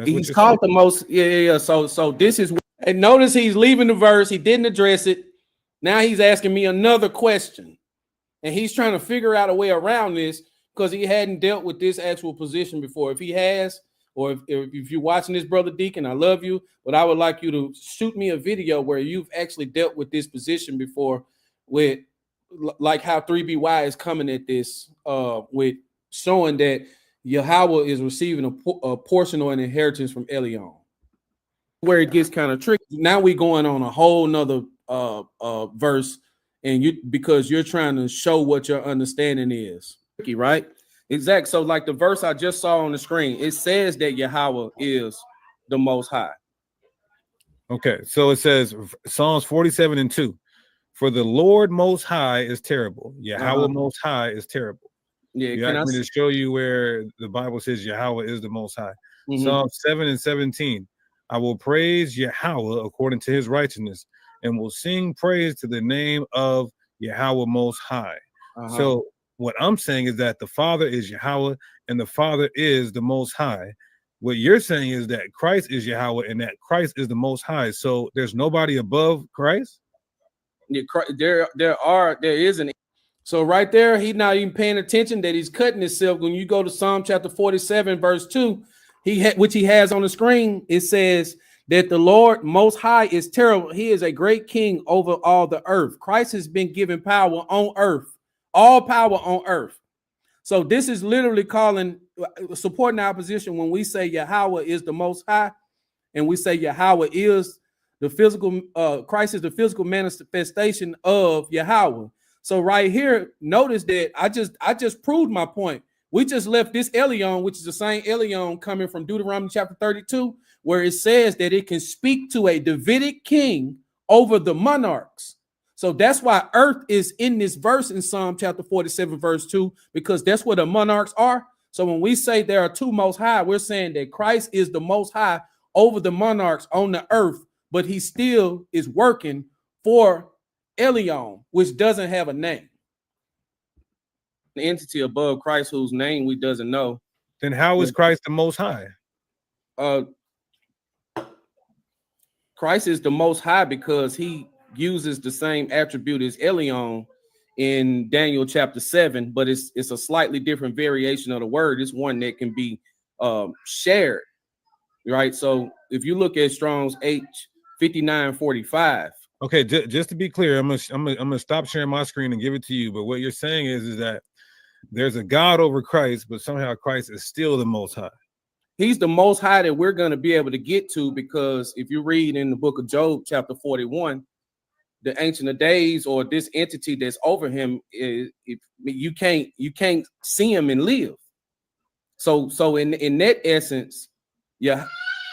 he's called the most. Yeah. So this is, and notice he's leaving the verse. He didn't address it. Now he's asking me another question, and he's trying to figure out a way around this because he hadn't dealt with this actual position before. If he has, or if you're watching this, Brother Deacon, I love you, but I would like you to shoot me a video where you've actually dealt with this position before, with like how 3BY is coming at this with showing that Yahweh is receiving a portion or an inheritance from Elion. Where it gets kind of tricky. Now we're going on a whole nother verse, and because you're trying to show what your understanding is, right? Exact. So, like the verse I just saw on the screen, it says that Yahweh is the Most High. Okay, so it says Psalms 47:2. For the Lord Most High is terrible. Yahweh Most High is terrible. Yeah, You can asked I? me to show you where the Bible says Yahweh is the Most High. Psalm 7:17. I will praise Yahweh according to his righteousness and will sing praise to the name of Yahweh Most High. So what I'm saying is that the Father is Yahweh and the Father is the Most High. What you're saying is that Christ is Yahweh and that Christ is the Most High. So there's nobody above Christ? Yeah, there is an. So right there, he's not even paying attention that he's cutting himself. When you go to Psalm chapter 47, verse 2, which he has on the screen, it says that the Lord Most High is terrible. He is a great king over all the earth. Christ has been given power on earth, all power on earth. So this is literally supporting our position when we say Yahweh is the Most High, and we say Yahweh is the physical, Christ is the physical manifestation of Yahweh. So right here, notice that I just proved my point. We just left this Elion, which is the same Elion coming from Deuteronomy chapter 32, where it says that it can speak to a Davidic king over the monarchs. So that's why earth is in this verse in Psalm chapter 47, verse 2, because that's where the monarchs are. So when we say there are two Most High, we're saying that Christ is the Most High over the monarchs on the earth, but he still is working for Elion, which doesn't have a name. An entity above Christ whose name we doesn't know. Then how is Christ the Most High? Christ is the Most High because he uses the same attribute as Elion in Daniel chapter 7, but it's a slightly different variation of the word. It's one that can be shared, right? So if you look at Strong's H5945. Okay, just to be clear, I'm gonna stop sharing my screen and give it to you. But what you're saying is that there's a God over Christ, but somehow Christ is still the Most High. He's the Most High that we're going to be able to get to, because if you read in the book of Job, chapter 41, the Ancient of Days, or this entity that's over him, is you can't see him and live. So in that essence, yeah,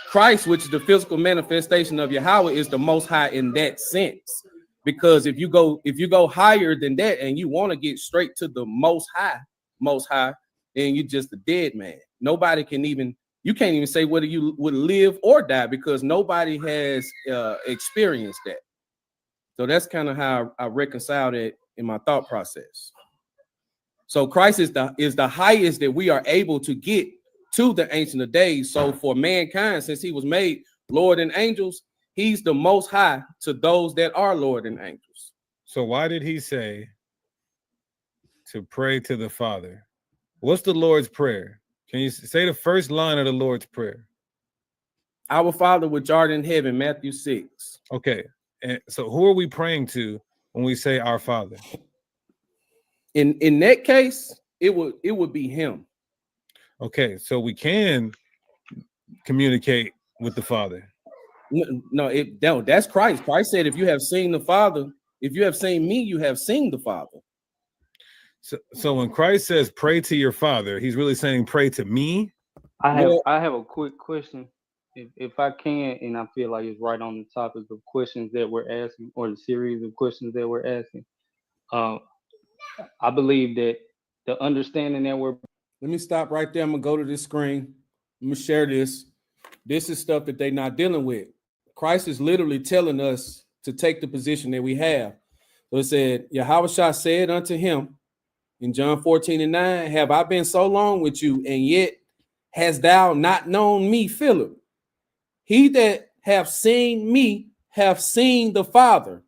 Christ, which is the physical manifestation of Yahweh, is the Most High in that sense. Because if you go higher than that and you want to get straight to the Most High, then you're just a dead man. Nobody can even. You can't even say whether you would live or die, because nobody has experienced that. So that's kind of how I reconciled it in my thought process. So Christ is the highest that we are able to get to the Ancient of Days. So for mankind, since he was made Lord and angels, he's the Most High to those that are Lord and angels. So why did he say to pray to the Father? What's the Lord's Prayer? Can you say the first line of the Lord's Prayer? Our Father which art in heaven, Matthew 6. Okay. And so who are we praying to when we say our Father? In that case, it would be him. Okay, so we can communicate with the Father. No, that's Christ. Christ said, if you have seen the Father, if you have seen me, you have seen the Father. So when Christ says pray to your Father, he's really saying pray to me. I have a quick question, if I can, and I feel like it's right on the topic of questions that we're asking, or the series of questions that we're asking. I believe that the understanding that we're. Let me stop right there. I'm gonna go to this screen. I'm gonna share this. This is stuff that they're not dealing with. Christ is literally telling us to take the position that we have. So it said, Yahweh said unto him in John 14:9, have I been so long with you, and yet hast thou not known me, Philip? He that have seen me have seen the Father.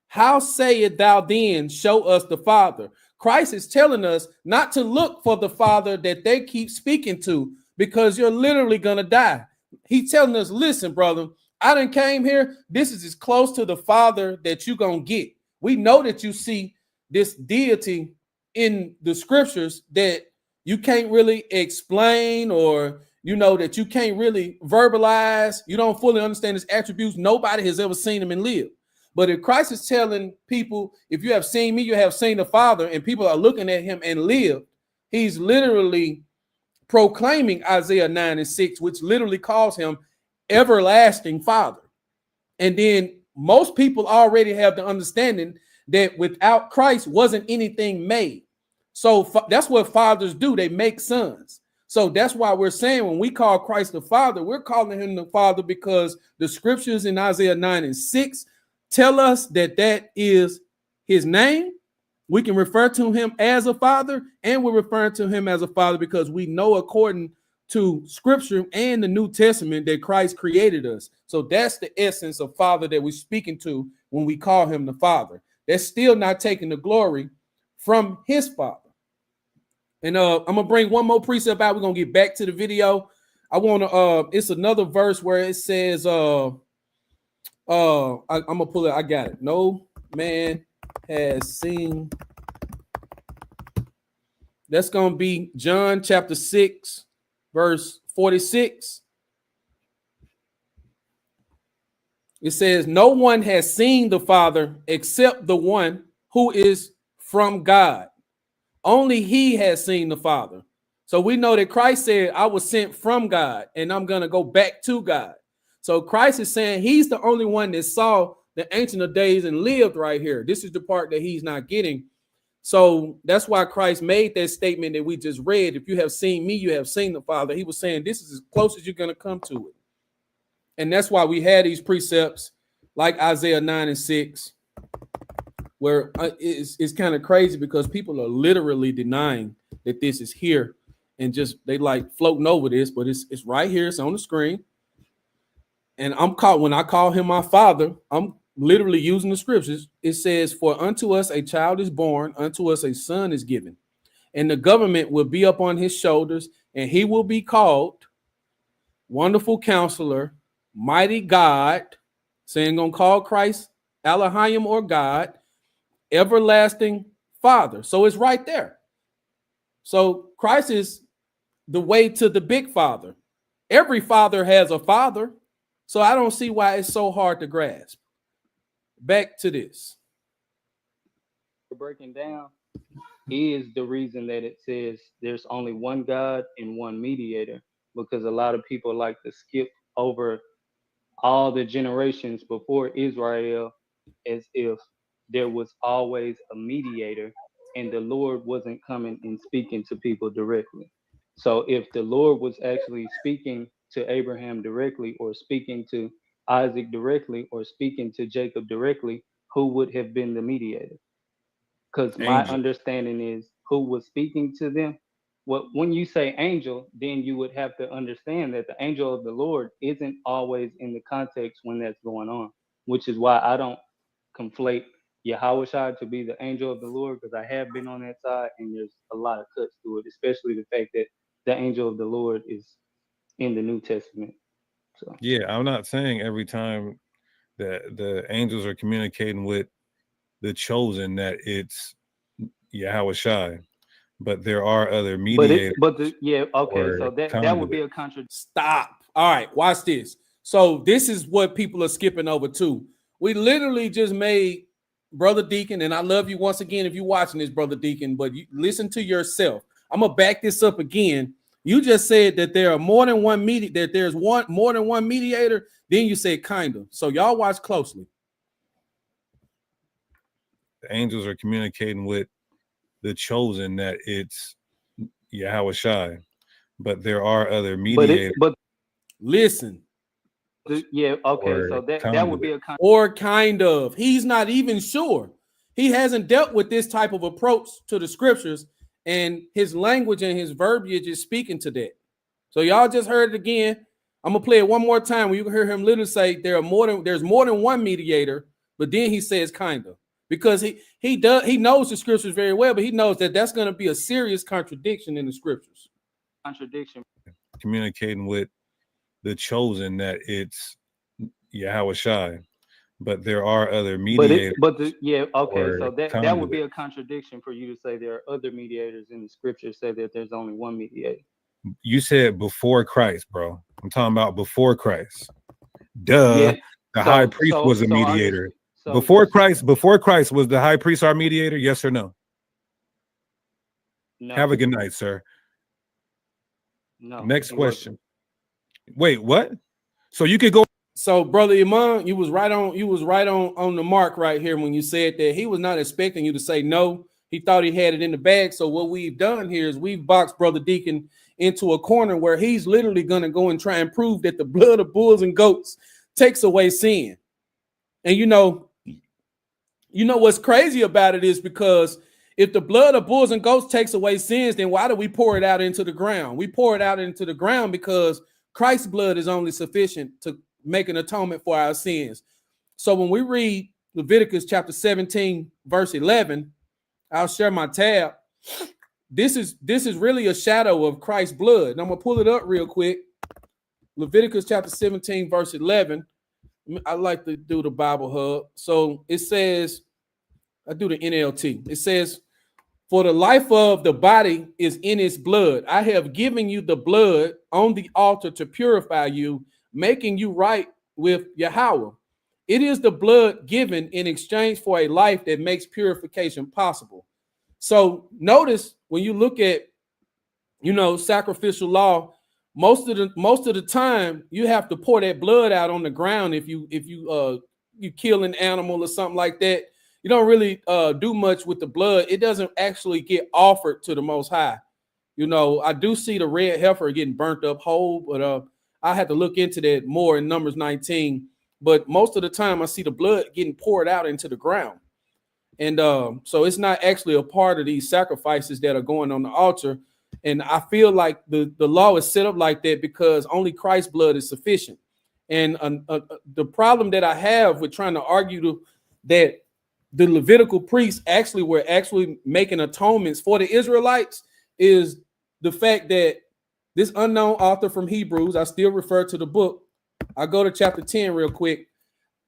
How sayest thou then, show us the Father? Christ is telling us not to look for the Father that they keep speaking to, because you're literally going to die. He's telling us, listen, brother, I done came here. This is as close to the Father that you're going to get. We know that you see this deity in the scriptures that you can't really explain, or you know that you can't really verbalize. You don't fully understand his attributes. Nobody has ever seen him and lived. But if Christ is telling people, if you have seen me, you have seen the Father, and people are looking at him and live, He's literally proclaiming Isaiah 9:6, which literally calls him everlasting Father. And then most people already have the understanding that without Christ wasn't anything made. So that's what fathers do. They make sons. So that's why we're saying when we call Christ the Father, we're calling him the Father because the scriptures in Isaiah 9:6 tell us that that is his name. We can refer to him as a father, and we're referring to him as a father because we know according to scripture and the New Testament that Christ created us. So that's the essence of father that we're speaking to when we call him the Father. That's still not taking the glory from his Father. And I'm gonna bring one more precept out. We're gonna get back to the video. I want to it's another verse where it says I'm gonna pull it. I got it. No man has seen. That's gonna be John chapter 6, verse 46. It says, no one has seen the Father except the one who is from God. Only he has seen the Father. So we know that Christ said, I was sent from God and I'm going to go back to God. So Christ is saying he's the only one that saw the Ancient of Days and lived right here. This is the part that he's not getting. So that's why Christ made that statement that we just read. If you have seen me, you have seen the Father. He was saying this is as close as you're going to come to it. And that's why we had these precepts like Isaiah 9:6, where it's kind of crazy because people are literally denying that this is here and just they like floating over this, but it's right here. It's on the screen. And when I call him my Father, I'm literally using the scriptures. It says, for unto us a child is born, unto us a son is given, and the government will be upon his shoulders, and he will be called Wonderful Counselor, Mighty God, saying gonna call Christ Elohim or God, Everlasting Father. So it's right there. So Christ is the way to the big Father. Every father has a father. So I don't see why it's so hard to grasp. Back to this. Breaking down is the reason that it says there's only one God and one mediator, because a lot of people like to skip over all the generations before Israel as if there was always a mediator and the Lord wasn't coming and speaking to people directly. So if the Lord was actually speaking to Abraham directly, or speaking to Isaac directly, or speaking to Jacob directly, who would have been the mediator? Because my Angel. understanding is who was speaking to them. Well, when you say angel, then you would have to understand that the angel of the Lord isn't always in the context when that's going on, which is why I don't conflate Yahweh to be the angel of the Lord, because I have been on that side and there's a lot of cuts to it, especially the fact that the angel of the Lord is in the New Testament. So Yeah, I'm not saying every time that the angels are communicating with the chosen that it's Yahweh, but there are other mediators. Okay, so that would be a contradiction. Stop. All right, watch this. So this is what people are skipping over too. We literally just made Brother Deacon, and I love you once again if you're watching this, Brother Deacon, but you listen to yourself. I'm gonna back this up again. You just said that there are more than one that there's more than one mediator. Then you said kind of. So y'all watch closely. The angels are communicating with the chosen that it's Yahweh, but there are other mediators. But listen. Yeah, okay, so that would be a or kind of. He's not even sure. He hasn't dealt with this type of approach to the scriptures, and his language and his verbiage is speaking to that. So y'all just heard it again. I'm gonna play it one more time where you can hear him literally say there's more than one mediator, but then he says kind of, because he knows the scriptures very well, but he knows that that's going to be a serious contradiction in the scriptures. Contradiction. Communicating with the chosen that it's Yahweh, but there are other mediators. So that would be a contradiction for you to say there are other mediators in the scriptures, say that there's only one mediator. You said before Christ, bro. I'm talking about before Christ. Duh. Yeah, the high priest was a mediator. Before Christ was the high priest our mediator? Yes or no? No, Have a good night, sir. no. Next he question. Wait, what? So you could go. So, brother Iman, you was right on. You was right on the mark right here when you said that he was not expecting you to say no. He thought he had it in the bag. So what we've done here is we've boxed brother Deacon into a corner where he's literally going to go and try and prove that the blood of bulls and goats takes away sin. And you know what's crazy about it is because if the blood of bulls and goats takes away sins, then why do we pour it out into the ground? We pour it out into the ground because Christ's blood is only sufficient to make an atonement for our sins. So when we read Leviticus chapter 17, verse 11, I'll share my tab. This is really a shadow of Christ's blood. And I'm gonna pull it up real quick. Leviticus chapter 17, verse 11. I like to do the Bible Hub. So it says, I do the NLT. It says, for the life of the body is in its blood. I have given you the blood on the altar to purify you, making you right with Yahweh. It is the blood given in exchange for a life that makes purification possible. So notice when you look at, sacrificial law, most of the time you have to pour that blood out on the ground. If you kill an animal or something like that, you don't really do much with the blood. It doesn't actually get offered to the Most High. I do see the red heifer getting burnt up whole, but I had to look into that more in Numbers 19. But most of the time I see the blood getting poured out into the ground. And so it's not actually a part of these sacrifices that are going on the altar. And I feel like the law is set up like that because only Christ's blood is sufficient. And the problem that I have with trying to argue that the Levitical priests were making atonements for the Israelites is the fact that this unknown author from Hebrews, I still refer to the book. I go to chapter 10 real quick.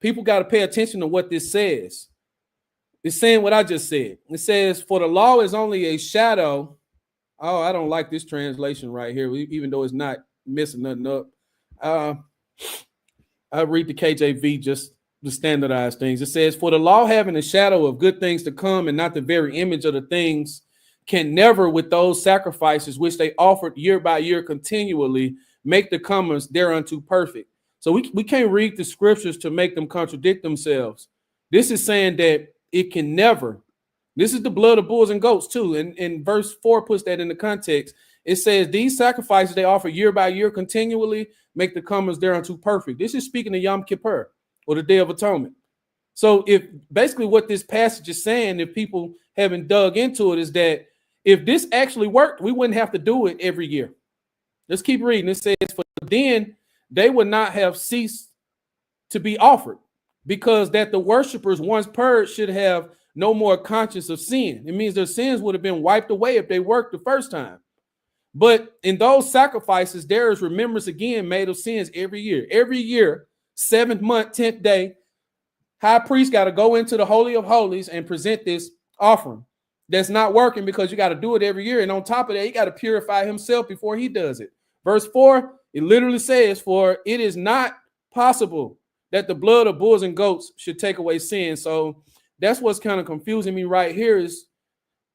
People got to pay attention to what this says. It's saying what I just said. It says, for the law is only a shadow. Oh, I don't like this translation right here, even though it's not messing nothing up. I read the KJV, just the standardized things. It says, for the law having a shadow of good things to come and not the very image of the things can never, with those sacrifices which they offered year by year continually, make the comers thereunto perfect. So we can't read the scriptures to make them contradict themselves. This is saying that it can never. This is the blood of bulls and goats too. And verse 4 puts that in the context. It says these sacrifices they offer year by year continually make the comers thereunto perfect. This is speaking of Yom Kippur or the Day of Atonement. So if basically what this passage is saying, if people haven't dug into it, is that if this actually worked, we wouldn't have to do it every year. Let's keep reading. It says, for then they would not have ceased to be offered, because that the worshipers once purged should have no more conscience of sin. It means their sins would have been wiped away if they worked the first time. But in those sacrifices, there is remembrance again made of sins every year. Every year, 7th month, 10th day, high priest got to go into the Holy of Holies and present this offering. That's not working because you got to do it every year. And on top of that, he got to purify himself before he does it. Verse 4, it literally says, for it is not possible that the blood of bulls and goats should take away sin. So that's what's kind of confusing me right here, is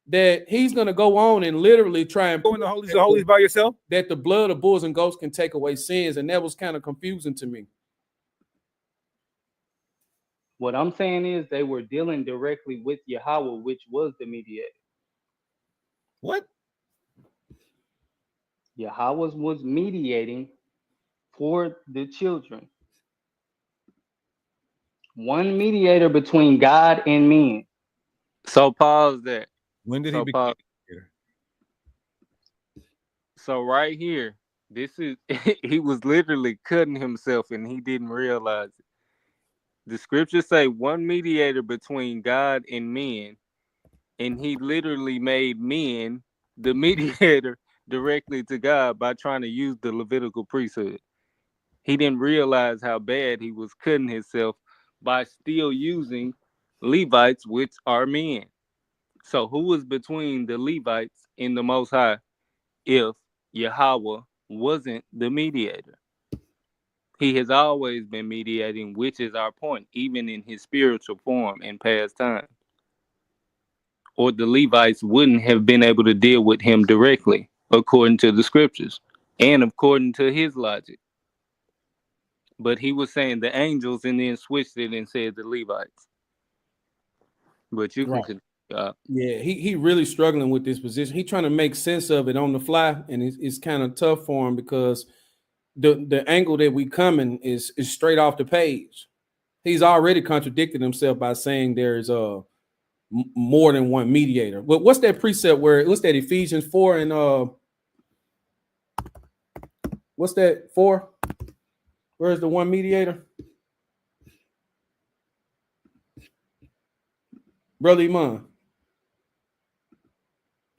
that he's going to go on and literally try and Go in the holies of holies by yourself? That the blood of bulls and goats can take away sins. And that was kind of confusing to me. What I'm saying is they were dealing directly with Yahweh, which was the mediator. What? Yahweh was mediating for the children. One mediator between God and men. So pause that. When did he become here? So right here, this is he was literally cutting himself and he didn't realize it. The scriptures say one mediator between God and men, and he literally made men the mediator directly to God by trying to use the Levitical priesthood. He didn't realize how bad he was cutting himself by still using Levites, which are men. So who was between the Levites and the Most High if Yahweh wasn't the mediator? He has always been mediating, which is our point, even in his spiritual form in past times. or the Levites wouldn't have been able to deal with him directly, according to the scriptures and according to his logic. But he was saying the angels and then switched it and said the Levites. But you can Right. continue. Yeah, he really struggling with this position. He trying to make sense of it on the fly, and it's kind of tough for him because the angle that we coming is straight off the page. He's already contradicted himself by saying there's more than one mediator. But what's that precept where what's that Ephesians 4 and what's that 4? Where's the one mediator? Brother Iman.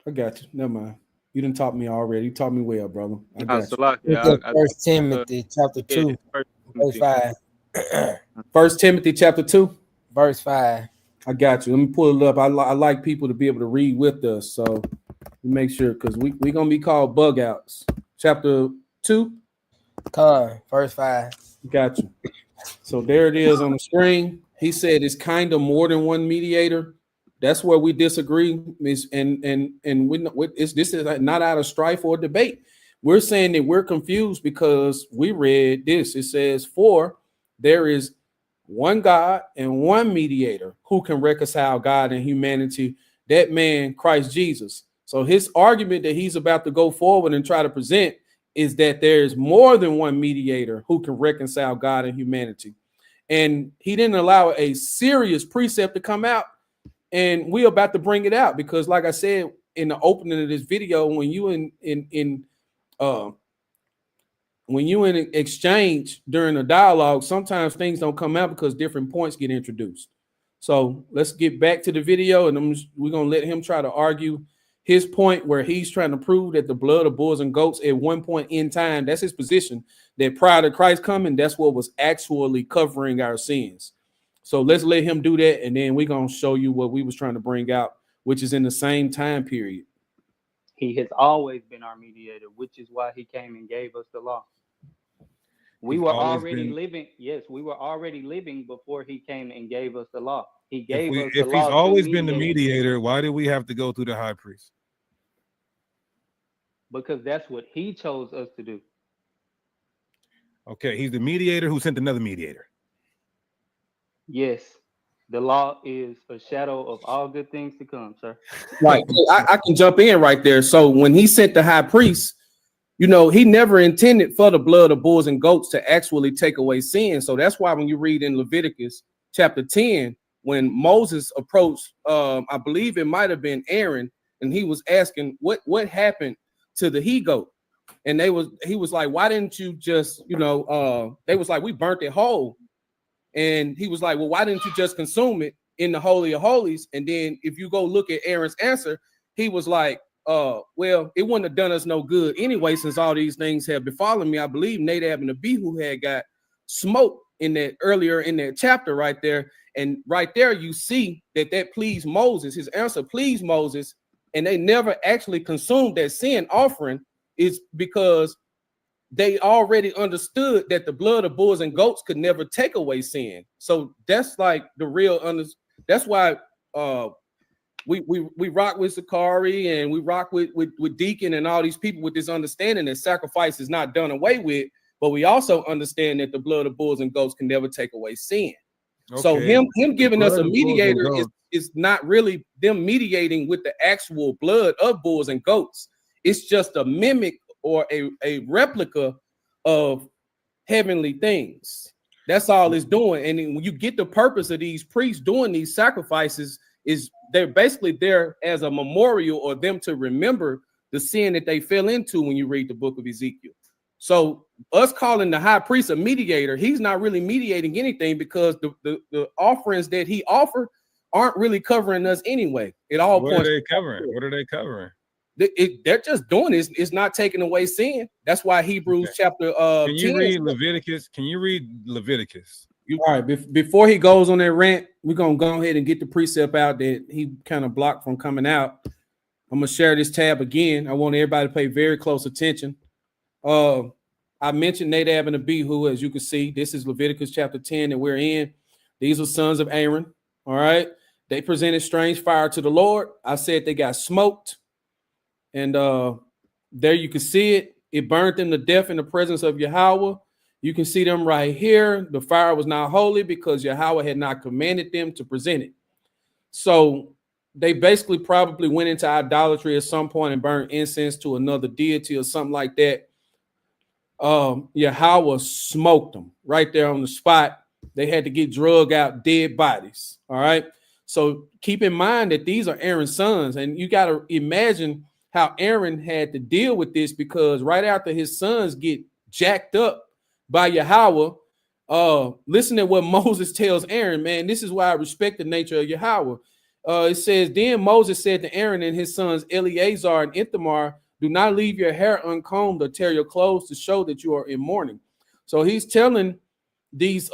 I got you. Never mind. You didn't taught me already. You taught me well, brother. I got you. First Timothy chapter 2, verse 5. First Timothy chapter 2, verse 5. I got you. Let me pull it up. I like people to be able to read with us, so make sure because we're gonna be called bug outs. Chapter 2, verse 5. Got you. So there it is on the screen. He said it's kind of more than one mediator. That's where we disagree. This is not out of strife or debate. We're saying that we're confused because we read this. It says, "For there is one God and one mediator who can reconcile God and humanity, that man, Christ Jesus." So his argument that he's about to go forward and try to present is that there's more than one mediator who can reconcile God and humanity. And he didn't allow a serious precept to come out. And we're about to bring it out because, like I said in the opening of this video, when you in exchange during a dialogue, sometimes things don't come out because different points get introduced. So let's get back to the video, and we're gonna let him try to argue his point where he's trying to prove that the blood of bulls and goats at one point in time, that's his position, that prior to Christ coming, that's what was actually covering our sins. So let's let him do that, and then we're going to show you what we was trying to bring out, which is in the same time period. He has always been our mediator, which is why he came and gave us the law. We were already living. Yes, we were already living before he came and gave us the law. He gave us the law. If he's always been the mediator, why did we have to go through the high priest? Because that's what he chose us to do. Okay, he's the mediator who sent another mediator. Yes, the law is a shadow of all good things to come, sir. Right. I can jump in right there. So when he sent the high priest, he never intended for the blood of bulls and goats to actually take away sin. So that's why when you read in Leviticus chapter 10, when Moses approached, I believe it might have been Aaron, and he was asking what happened to the he-goat. And he was like, why didn't you just, they was like, we burnt it whole. And he was like, well, why didn't you just consume it in the Holy of Holies? And then if you go look at Aaron's answer, he was like, well, it wouldn't have done us no good anyway, since all these things have befallen me. I believe Nadab and Abihu had got smoked in that earlier in that chapter right there. And right there, you see that pleased Moses. His answer pleased Moses, and they never actually consumed that sin offering is because they already understood that the blood of bulls and goats could never take away sin. So that's like the real that's why we rock with Sakari and we rock with Deacon and all these people with this understanding that sacrifice is not done away with, but we also understand that the blood of bulls and goats can never take away sin. Okay. So him giving us a mediator is not really them mediating with the actual blood of bulls and goats. It's just a mimic or a replica of heavenly things. That's all it's doing. And when you get the purpose of these priests doing these sacrifices, is they're basically there as a memorial or them to remember the sin that they fell into when you read the book of Ezekiel. So us calling the high priest a mediator, he's not really mediating anything because the offerings that he offered aren't really covering us anyway. It all What points. are they covering? What are they covering? They're just doing this. It's not taking away sin. That's why Hebrews chapter Can you 10 read Leviticus? Can you read Leviticus? All right. Before he goes on that rant, we're gonna go ahead and get the precept out that he kind of blocked from coming out. I'm gonna share this tab again. I want everybody to pay very close attention. I mentioned Nadab and Abihu, as you can see. This is Leviticus chapter 10 that we're in. These are sons of Aaron. All right. They presented strange fire to the Lord. I said they got smoked. And there you can see it. It burned them to death in the presence of Yahweh. You can see them right here. The fire was not holy because Yahweh had not commanded them to present it. So they basically probably went into idolatry at some point and burned incense to another deity or something like that. Yahweh smoked them right there on the spot. They had to get drug out dead bodies. All right. So keep in mind that these are Aaron's sons, and you got to imagine how Aaron had to deal with this, because right after his sons get jacked up by Yahweh, listen to what Moses tells Aaron, man. This is why I respect the nature of Yahweh. It says, then Moses said to Aaron and his sons Eleazar and Ithamar, do not leave your hair uncombed or tear your clothes to show that you are in mourning. So he's telling these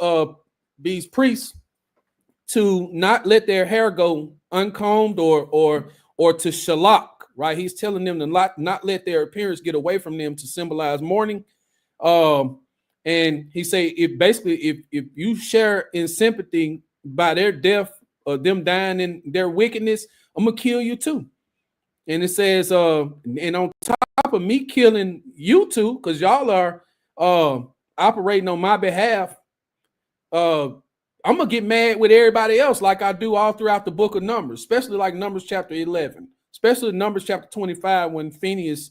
priests to not let their hair go uncombed or to shalak, right? He's telling them to not let their appearance get away from them to symbolize mourning. And he say, if you share in sympathy by their death or them dying in their wickedness, I'm gonna kill you too. And it says, and on top of me killing you two, because y'all are operating on my behalf, I'm gonna get mad with everybody else like I do all throughout the book of Numbers, especially like Numbers chapter 11, especially Numbers chapter 25, when Phinehas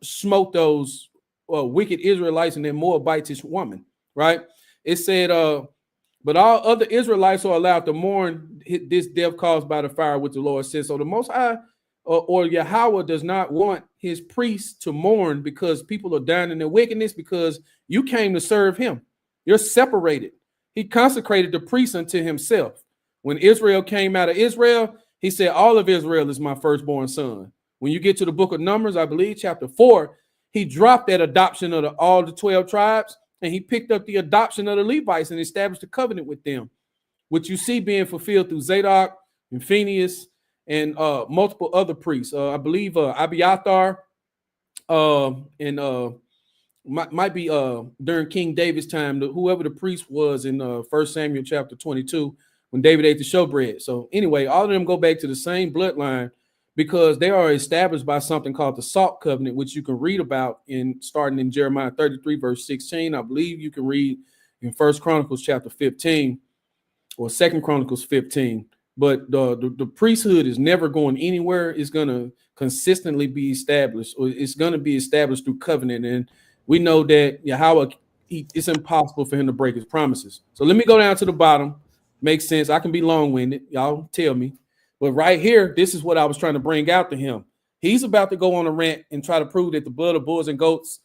smote those wicked Israelites and then Moabitish woman, right? It said, but all other Israelites are allowed to mourn this death caused by the fire, which the Lord says. So the Most High or Yahweh does not want his priests to mourn because people are dying in their wickedness, because you came to serve him. You're separated. He consecrated the priests unto himself. When Israel came out of Israel, he said, all of Israel is my firstborn son. When you get to the book of Numbers, I believe chapter 4, he dropped that adoption of all the 12 tribes, and he picked up the adoption of the Levites and established a covenant with them, which you see being fulfilled through Zadok and Phinehas and multiple other priests. I believe Abiathar and might be during King David's time, whoever the priest was in 1 Samuel chapter 22, when David ate the showbread. So anyway, all of them go back to the same bloodline because they are established by something called the Salt Covenant, which you can read about starting in Jeremiah 33, verse 16. I believe you can read in 1 Chronicles chapter 15 or 2 Chronicles 15. But the priesthood is never going anywhere. It's going to consistently be established, or it's going to be established through covenant. And we know that Yahweh, it's impossible for him to break his promises. So let me go down to the bottom. Makes sense. I can be long-winded. Y'all tell me. But right here, this is what I was trying to bring out to him. He's about to go on a rant and try to prove that the blood of bulls and goats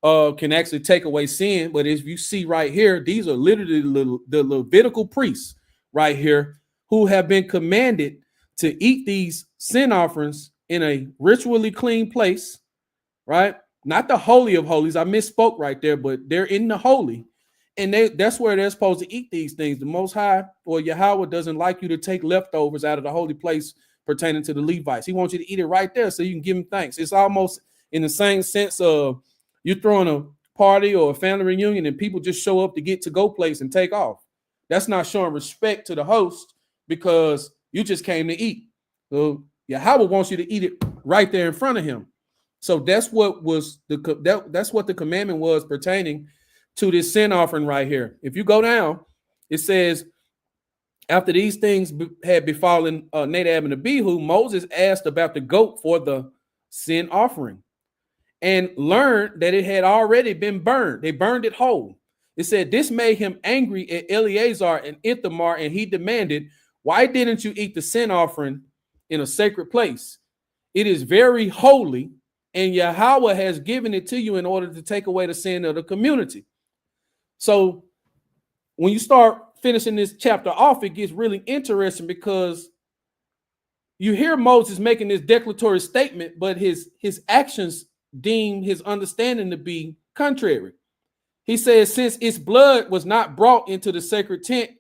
can actually take away sin. But as you see right here, these are literally the Levitical priests right here who have been commanded to eat these sin offerings in a ritually clean place, right? Not the Holy of Holies. I misspoke right there, but they're in the holy. And that's where they're supposed to eat these things. The Most High or Yahweh doesn't like you to take leftovers out of the holy place pertaining to the Levites. He wants you to eat it right there so you can give him thanks. It's almost in the same sense of you throwing a party or a family reunion and people just show up to get to go place and take off. That's not showing respect to the host because you just came to eat. So Yahweh wants you to eat it right there in front of him. So that's what was that's what the commandment was pertaining to this sin offering right here. If you go down, it says, after these things had befallen Nadab and Abihu, Moses asked about the goat for the sin offering and learned that it had already been burned. They burned it whole. It said this made him angry at Eleazar and Ithamar, and he demanded, why didn't you eat the sin offering in a sacred place? It is very holy, and Yahweh has given it to you in order to take away the sin of the community. So when you start finishing this chapter off, it gets really interesting because you hear Moses making this declaratory statement, but his actions deem his understanding to be contrary. He says, since its blood was not brought into the sacred tent,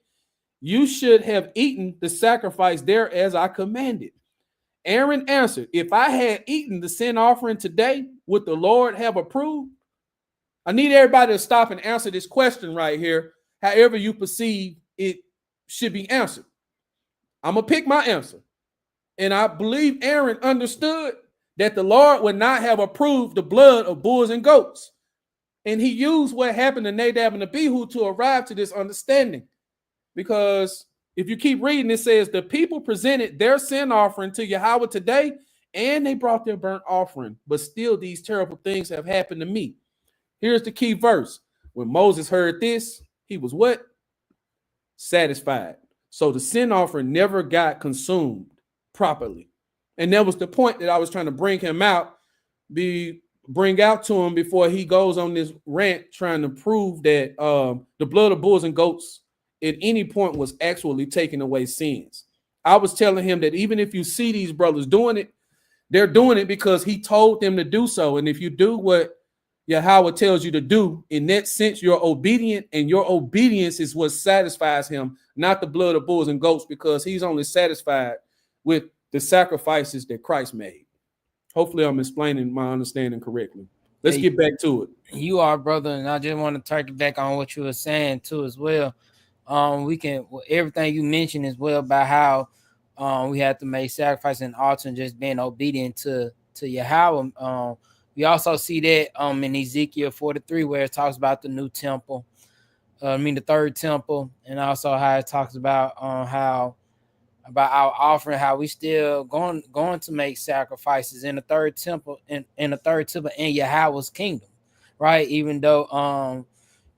you should have eaten the sacrifice there as I commanded. Aaron answered, if I had eaten the sin offering today, would the Lord have approved? I need everybody to stop and answer this question right here, however you perceive it should be answered. I'm gonna pick my answer. And I believe Aaron understood that the Lord would not have approved the blood of bulls and goats. And he used what happened to Nadab and Abihu to arrive to this understanding. Because if you keep reading, it says the people presented their sin offering to Yahweh today, and they brought their burnt offering. But still, these terrible things have happened to me. Here's the key verse. When Moses heard this, he was what? Satisfied. So the sin offering never got consumed properly. And that was the point that I was trying to bring him out, bring out to him before he goes on this rant trying to prove that the blood of bulls and goats at any point was actually taking away sins. I was telling him that even if you see these brothers doing it, they're doing it because he told them to do so. And if you do what Yahweh tells you to do, in that sense, you're obedient, and your obedience is what satisfies him, not the blood of bulls and goats, because he's only satisfied with the sacrifices that Christ made. Hopefully I'm explaining my understanding correctly. Let's get back to it. You are, brother, and I just want to turkey back on what you were saying too as well. We can everything you mentioned as well about how we have to make sacrifice and altar and just being obedient to Yahweh. We also see that in Ezekiel 43 where it talks about the new temple, the third temple, and also how it talks about about our offering, how we still going to make sacrifices in the third temple in the third temple in Yahweh's kingdom, right? Even though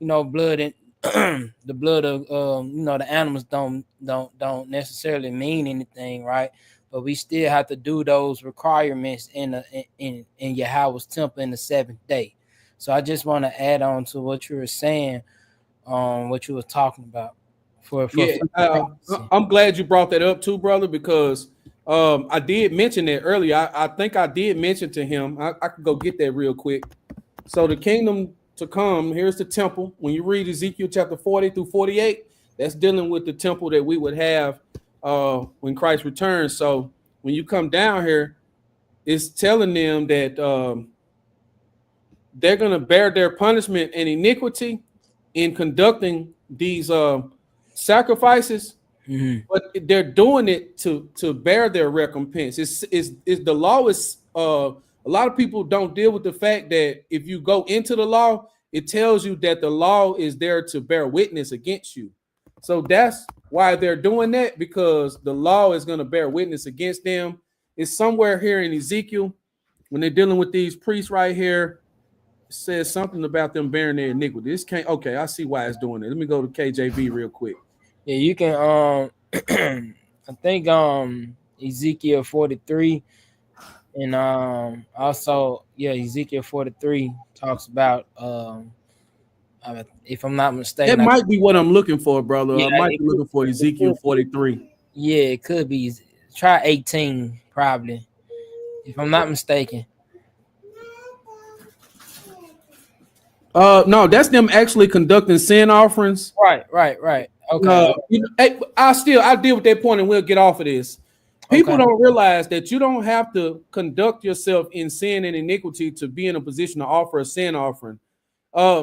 blood and the blood of the animals don't necessarily mean anything, right? But we still have to do those requirements in Yahweh's temple in the seventh day. So I just want to add on to what you were saying, what you were talking about. I'm glad you brought that up too, brother, because I did mention that earlier. I think I did mention to him. I could go get that real quick. So the kingdom to come, here's the temple. When you read Ezekiel chapter 40 through 48, that's dealing with the temple that we would have when Christ returns. So when you come down here, it's telling them that they're going to bear their punishment and iniquity in conducting these sacrifices, but they're doing it to bear their recompense. It's the law is a lot of people don't deal with the fact that if you go into the law, it tells you that the law is there to bear witness against you. So that's why they're doing that, because the law is going to bear witness against them. It's somewhere here in Ezekiel when they're dealing with these priests right here. It says something about them bearing their iniquity. This can't. Okay, I see why it's doing it. Let me go to KJV real quick. Yeah, you can. I think Ezekiel 43, and also Ezekiel 43 talks about if I'm not mistaken, that might be what I'm looking for, brother. I might be looking for Ezekiel 43. Yeah, it could be. Try 18, probably, if I'm not mistaken. No, that's them actually conducting sin offerings. Right. Okay. I deal with that point, and we'll get off of this. People don't realize that you don't have to conduct yourself in sin and iniquity to be in a position to offer a sin offering.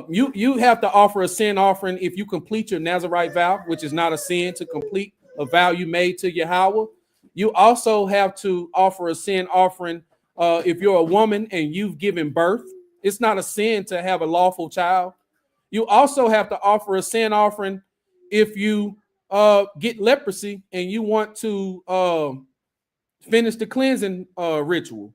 You have to offer a sin offering if you complete your Nazirite vow, which is not a sin to complete a vow you made to Yahweh. You also have to offer a sin offering if you're a woman and you've given birth. It's not a sin to have a lawful child. You also have to offer a sin offering if you get leprosy and you want to finish the cleansing ritual.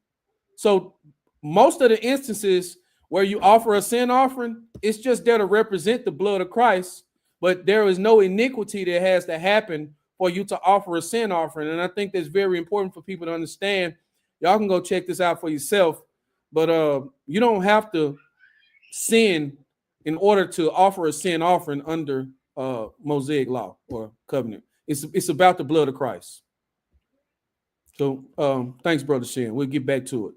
So most of the instances where you offer a sin offering, it's just there to represent the blood of Christ, but there is no iniquity that has to happen for you to offer a sin offering. And I think that's very important for people to understand. Y'all can go check this out for yourself, but you don't have to sin in order to offer a sin offering under Mosaic law or covenant. It's about the blood of Christ. So thanks, Brother Shin. We'll get back to it.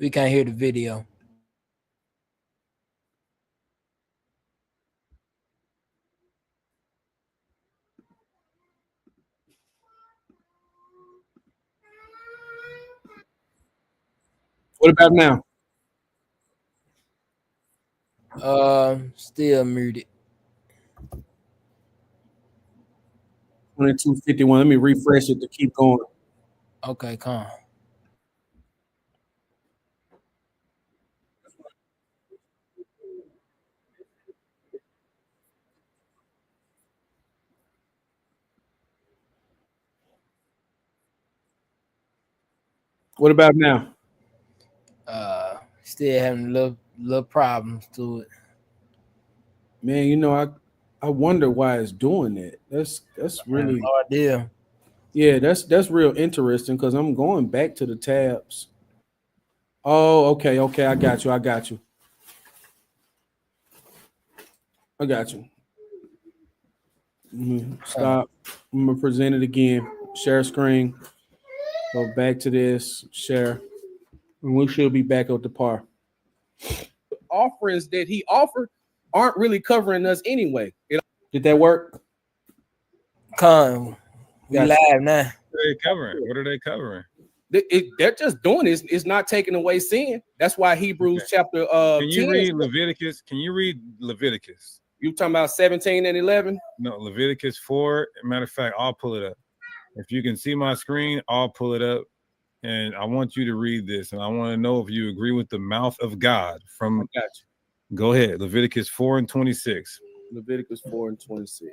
We can't hear the video. What about now? Still muted. 2251. Let me refresh it to keep going. Okay, come. What about now? Still having little problems to it. Man, you know, I wonder why it's doing that. That's really No idea. yeah, that's real interesting because I'm going back to the tabs. Oh, okay, I got you. I got you. I got you. Stop. I'm gonna present it again. Share screen. Go back to this. Share. And we should be back up to par. Offerings that he offered aren't really covering us anyway. Did that work? Come. We Gotcha. live now. What are they covering? What are they covering? They're just doing this. It's not taking away sin. That's why Hebrews chapter Can you 10. read Leviticus? Can you read Leviticus? You talking about 17 and 11? No, Leviticus 4. Matter of fact, I'll pull it up. If you can see my screen, I'll pull it up. And I want you to read this. And I want to know if you agree with the mouth of God from. I got you. Go ahead. Leviticus 4 and 26. Leviticus 4 and 26.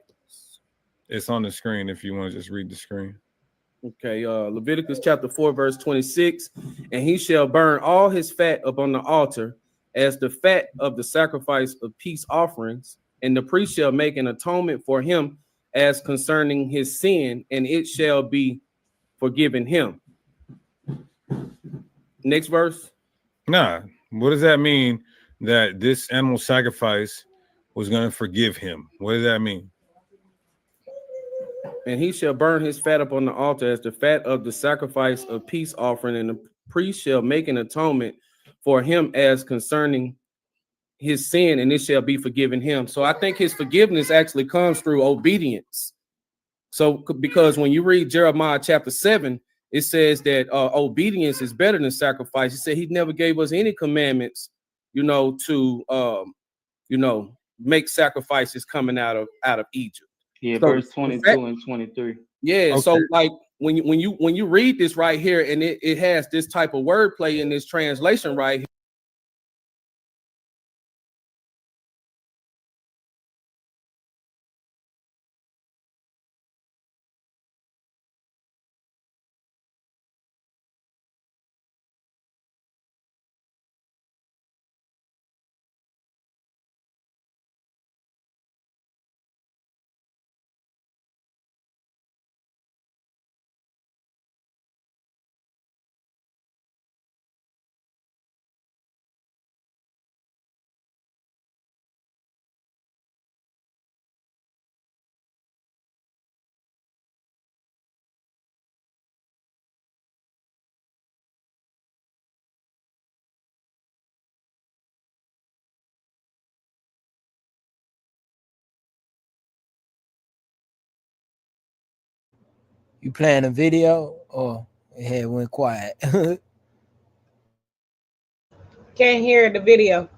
It's on the screen if you want to just read the screen. Okay, Leviticus chapter 4, verse 26. And he shall burn all his fat upon the altar as the fat of the sacrifice of peace offerings, and the priest shall make an atonement for him as concerning his sin, and it shall be forgiven him. Next verse. Nah, what does that mean that this animal sacrifice was going to forgive him? What does that mean? And he shall burn his fat upon the altar as the fat of the sacrifice of peace offering, and the priest shall make an atonement for him as concerning his sin, and it shall be forgiven him. So I think his forgiveness actually comes through obedience. So because when you read Jeremiah chapter 7, it says that obedience is better than sacrifice. He said he never gave us any commandments, to make sacrifices coming out of Egypt. Yeah, So verse 22 and 23. yeah, Okay. so like when you read this right here, and it has this type of wordplay in this translation right here. You playing a video or it had went quiet? Can't hear the video.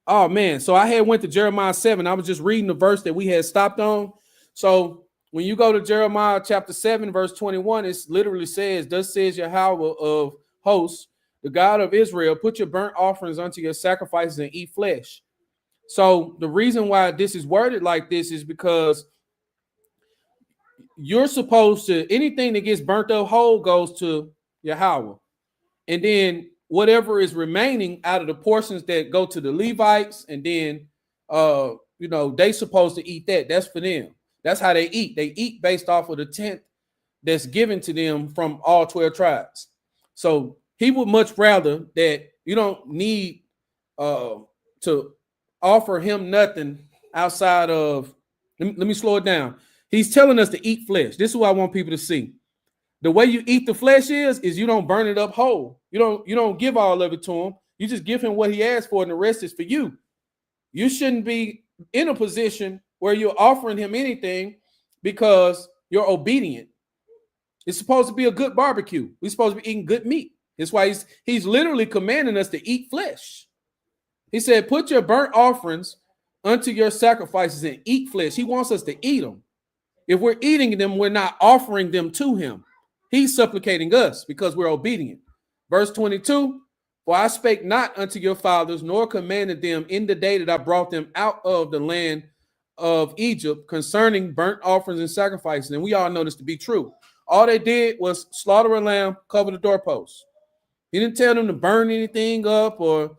Oh man, so I had went to Jeremiah 7. I was just reading the verse that we had stopped on. So when you go to Jeremiah chapter 7, verse 21, it literally says, "Thus says Yahweh of hosts, the God of Israel, put your burnt offerings unto your sacrifices and eat flesh." So the reason why this is worded like this is because you're supposed to, anything that gets burnt up whole goes to Yahweh. And then whatever is remaining out of the portions that go to the Levites, and then they supposed to eat that. That's for them. That's how they eat. They eat based off of the tenth that's given to them from all 12 tribes. So he would much rather that you don't need to offer him nothing outside of. Let me slow it down. He's telling us to eat flesh. This is what I want people to see. The way you eat the flesh is you don't burn it up whole. You don't give all of it to him. You just give him what he asked for, and the rest is for you. You shouldn't be in a position where you're offering him anything because you're obedient. It's supposed to be a good barbecue. We're supposed to be eating good meat. That's why he's literally commanding us to eat flesh. He said, put your burnt offerings unto your sacrifices and eat flesh. He wants us to eat them. If we're eating them, we're not offering them to him. He's supplicating us because we're obedient. Verse 22, for I spake not unto your fathers, nor commanded them in the day that I brought them out of the land of Egypt concerning burnt offerings and sacrifices. And we all know this to be true. All they did was slaughter a lamb, cover the doorposts. He didn't tell them to burn anything up or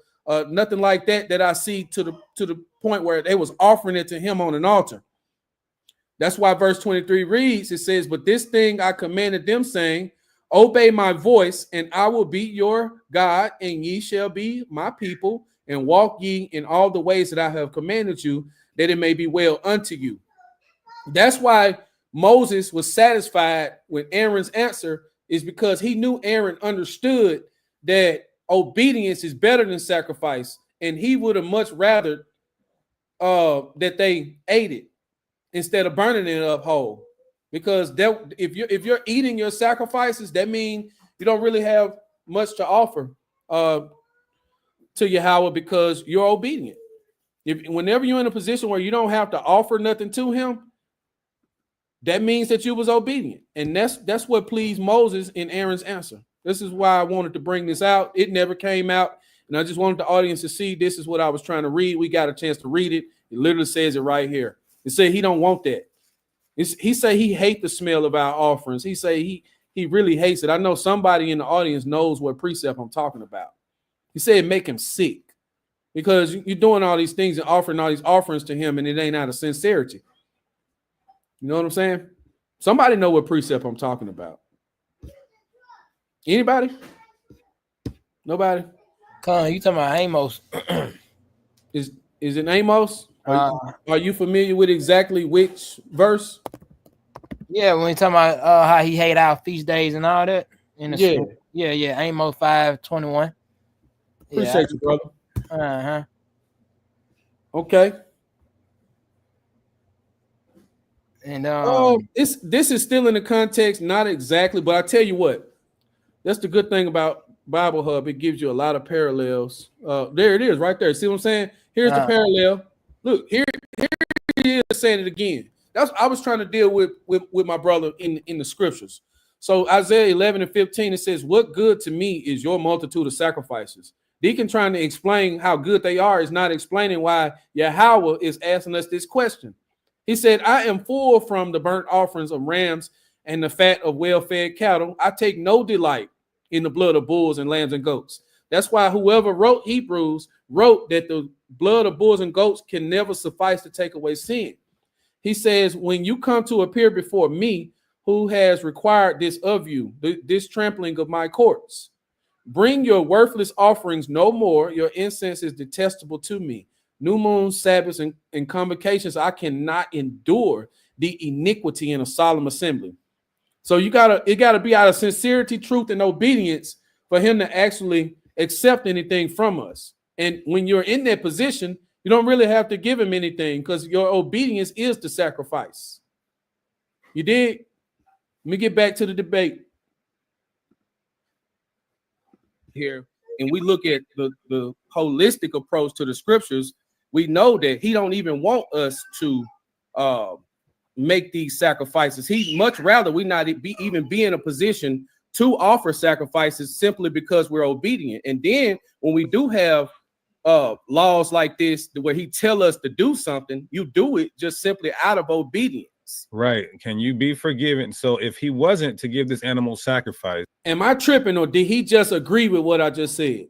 nothing like that I see to the point where they was offering it to him on an altar. That's why verse 23 reads, it says, but this thing I commanded them, saying, obey my voice, and I will be your God, and ye shall be my people, and walk ye in all the ways that I have commanded you, that it may be well unto you. That's why Moses was satisfied with Aaron's answer, is because he knew Aaron understood that obedience is better than sacrifice, and he would have much rather that they ate it instead of burning it up whole. Because that, if you're eating your sacrifices, that means you don't really have much to offer to Yahweh because you're obedient. Whenever you're in a position where you don't have to offer nothing to him, that means that you was obedient. And that's what pleased Moses in Aaron's answer. This is why I wanted to bring this out. It never came out, and I just wanted the audience to see this is what I was trying to read. We got a chance to read it. It literally says it right here. It said he don't want that. He say he hate the smell of our offerings. He say he really hates it. I know somebody in the audience knows what precept I'm talking about. He said it make him sick because you're doing all these things and offering all these offerings to him, and it ain't out of sincerity. You know what I'm saying? Somebody know what precept I'm talking about. Anybody? Nobody? Con, you talking about Amos? Is it Amos? Are you familiar with exactly which verse? Yeah, when you talking about how he hate our feast days and all that. Yeah. Amos 5:21. Appreciate you, brother. Uh-huh. Okay. And this is still in the context, not exactly, but I tell you what, that's the good thing about Bible Hub. It gives you a lot of parallels. There it is, right there. See what I'm saying? Here's the parallel. Look, here he is saying it again. That's I was trying to deal with my brother in the scriptures. So Isaiah 11:15, it says, "What good to me is your multitude of sacrifices?" Deacon trying to explain how good they are is not explaining why Yahweh is asking us this question. He said, I am full from the burnt offerings of rams and the fat of well-fed cattle. I take no delight in the blood of bulls and lambs and goats. That's why whoever wrote Hebrews wrote that the blood of bulls and goats can never suffice to take away sin. He says, when you come to appear before me, who has required this of you, this trampling of my courts? Bring your worthless offerings no more. Your incense is detestable to me. New moons, Sabbaths, and convocations, I cannot endure the iniquity in a solemn assembly. So it gotta be out of sincerity, truth, and obedience for him to actually accept anything from us. And when you're in that position, you don't really have to give him anything because your obedience is the sacrifice. You did. Let me get back to the debate here. And we look at the holistic approach to the scriptures, we know that he don't even want us to make these sacrifices. He'd much rather we not even be in a position to offer sacrifices simply because we're obedient. And then when we do have laws like this where he tell us to do something, you do it just simply out of obedience. Right. Can you be forgiven? So if he wasn't to give this animal sacrifice, am I tripping, or did he just agree with what I just said?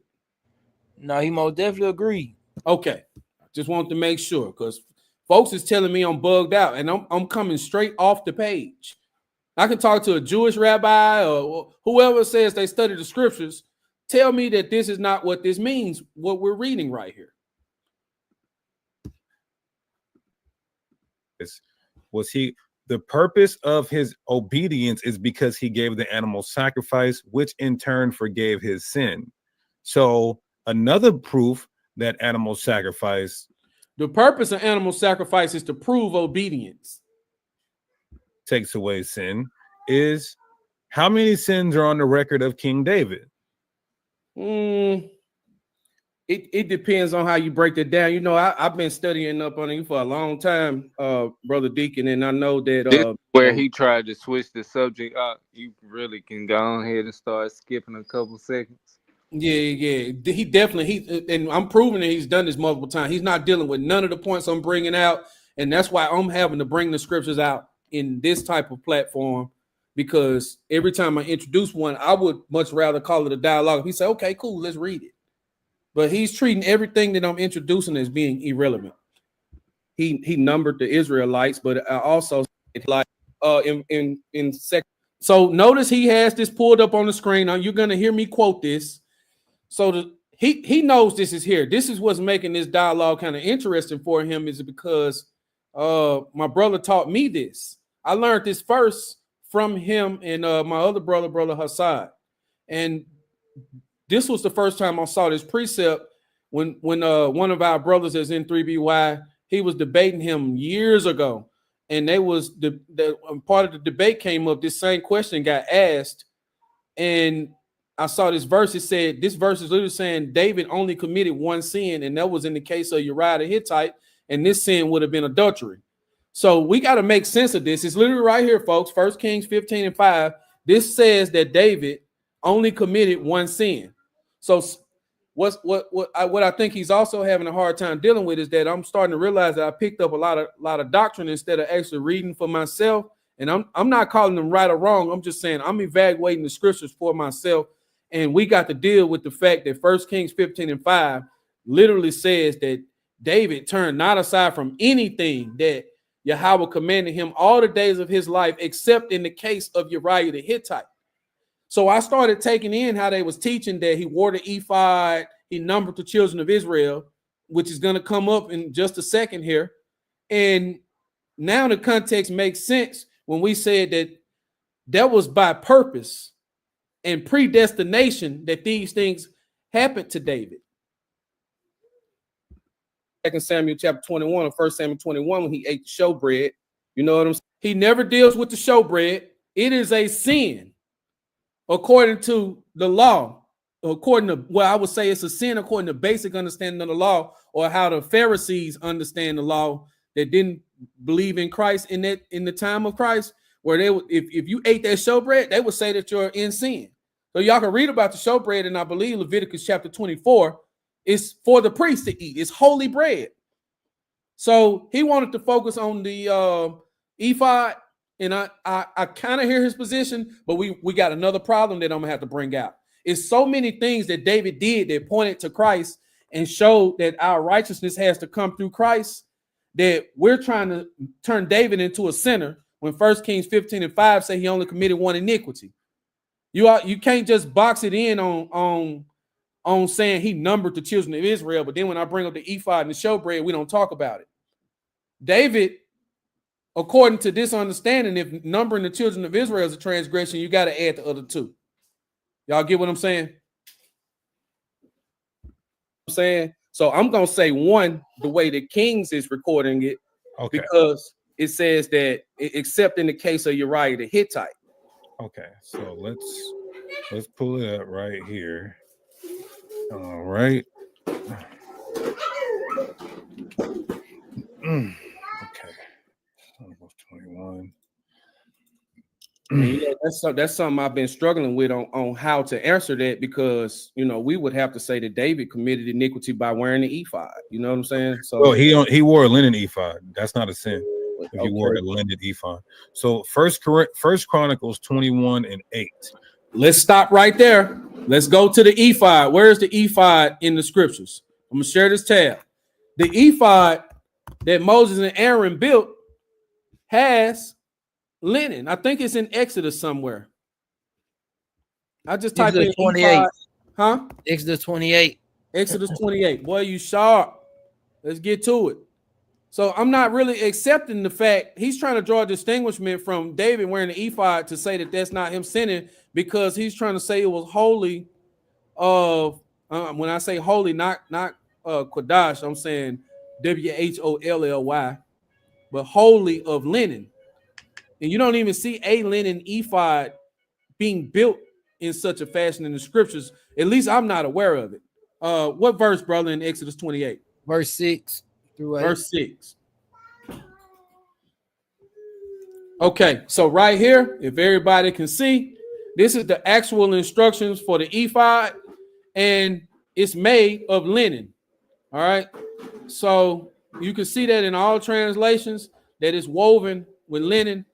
No, he most definitely agreed. Okay. I just wanted to make sure because folks is telling me I'm bugged out and I'm coming straight off the page. I can talk to a Jewish rabbi or whoever says they study the scriptures. Tell me that this is not what this means, what we're reading right here. was the purpose of his obedience is because he gave the animal sacrifice, which in turn forgave his sin. So another proof that animal sacrifice, the purpose of animal sacrifice is to prove obedience, takes away sin, is how many sins are on the record of King David? It depends on how you break that down. You know, I've been studying up on you for a long time, brother Deacon, and I know that This is you where know, he tried to switch the subject up. You really can go ahead and start skipping a couple seconds. yeah. He definitely and I'm proving that he's done this multiple times. He's not dealing with none of the points I'm bringing out, and that's why I'm having to bring the scriptures out in this type of platform. Because every time I introduce one, I would much rather call it a dialogue. If he said, "Okay, cool, let's read it," but he's treating everything that I'm introducing as being irrelevant. He numbered the Israelites, but I also like in second. So notice he has this pulled up on the screen. Now you're gonna hear me quote this. So he knows this is here. This is what's making this dialogue kind of interesting for him, is because my brother taught me this. I learned this first from him and my other brother Hassan. And this was the first time I saw this precept when one of our brothers is in 3BY, he was debating him years ago. And they was the part of the debate came up, this same question got asked, and I saw this verse. It said, this verse is literally saying David only committed one sin, and that was in the case of Uriah the Hittite, and this sin would have been adultery. So we got to make sense of this. It's literally right here, folks. 1 Kings 15:5. This says that David only committed one sin. So what I think he's also having a hard time dealing with is that I'm starting to realize that I picked up a lot of doctrine instead of actually reading for myself. And I'm not calling them right or wrong. I'm just saying I'm evaluating the scriptures for myself. And we got to deal with the fact that 1 Kings 15:5 literally says that David turned not aside from anything that Yahweh commanded him all the days of his life, except in the case of Uriah the Hittite. So I started taking in how they was teaching that he wore the ephod, he numbered the children of Israel, which is going to come up in just a second here. And now the context makes sense when we said that was by purpose and predestination that these things happened to David. 2 Samuel chapter 21 or 1 Samuel 21 when he ate the showbread. You know what I'm saying? He never deals with the showbread. It is a sin according to the law. According to, well, I would say it's a sin according to basic understanding of the law, or how the Pharisees understand the law that didn't believe in Christ in the time of Christ, where they would, if you ate that showbread, they would say that you're in sin. So y'all can read about the showbread, and I believe Leviticus chapter 24 is for the priest to eat. It's holy bread. So he wanted to focus on the ephod, and I kind of hear his position, but we got another problem that I'm gonna have to bring out. It's so many things that David did that pointed to Christ and showed that our righteousness has to come through Christ, that we're trying to turn David into a sinner when 1 Kings 15:5 say he only committed one iniquity. You can't just box it in on saying he numbered the children of Israel, but then when I bring up the ephod and the showbread, we don't talk about it. David, according to this understanding, if numbering the children of Israel is a transgression, you got to add the other two. Y'all get what I'm saying? So I'm gonna say one the way the Kings is recording it, okay, because it says that except in the case of Uriah the Hittite. Okay, so let's pull it up right here. All right. Okay. 21. Yeah, that's something I've been struggling with on how to answer that, because we would have to say that David committed iniquity by wearing the ephod. You know what I'm saying? So well, he wore a linen ephod. That's not a sin if he wore a linen ephod. So First Chronicles 21:8. Let's stop right there. Let's go to the ephod. Where's the ephod in the scriptures? I'm gonna share this tab. The ephod that Moses and Aaron built has linen. I think it's in Exodus somewhere. I just typed in 28. ephod. Huh? Exodus 28. Exodus 28. Boy, you sharp. Let's get to it. So I'm not really accepting the fact he's trying to draw a distinguishment from David wearing the ephod to say that that's not him sinning, because he's trying to say it was holy of when I say holy, not Kodash, I'm saying WHOLLY, but holy of linen. And you don't even see a linen ephod being built in such a fashion in the scriptures. At least I'm not aware of it. What verse, brother, in Exodus 28? Verse 6 through 8. Verse 6. Okay, so right here, if everybody can see, this is the actual instructions for the ephod, and it's made of linen. All right, so you can see that in all translations that it's woven with linen.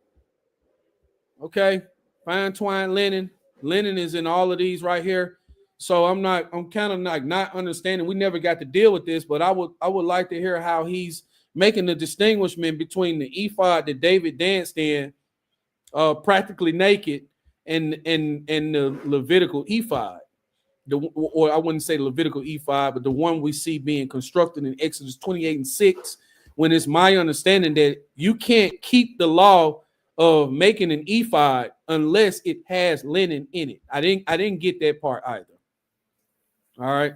Okay, fine twine linen. Linen is in all of these right here. So I'm kind of not understanding. We never got to deal with this, but I would like to hear how he's making the distinguishment between the ephod that David danced in, practically naked, and the Levitical ephod. Or I wouldn't say the Levitical ephod, but the one we see being constructed in Exodus 28 and 6, when it's my understanding that you can't keep the law of making an ephod unless it has linen in it. I didn't get that part either. All right.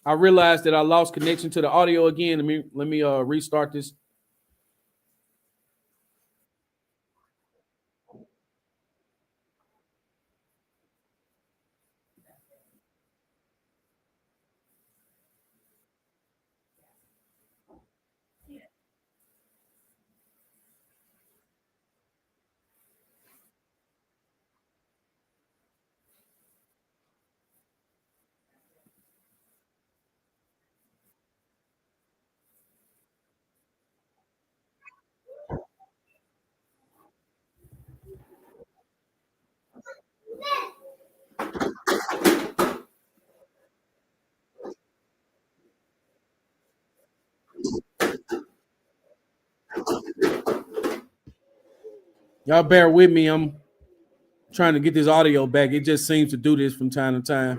I realized that I lost connection to the audio again. Let me restart this. Y'all bear with me. I'm trying to get this audio back. It just seems to do this from time to time.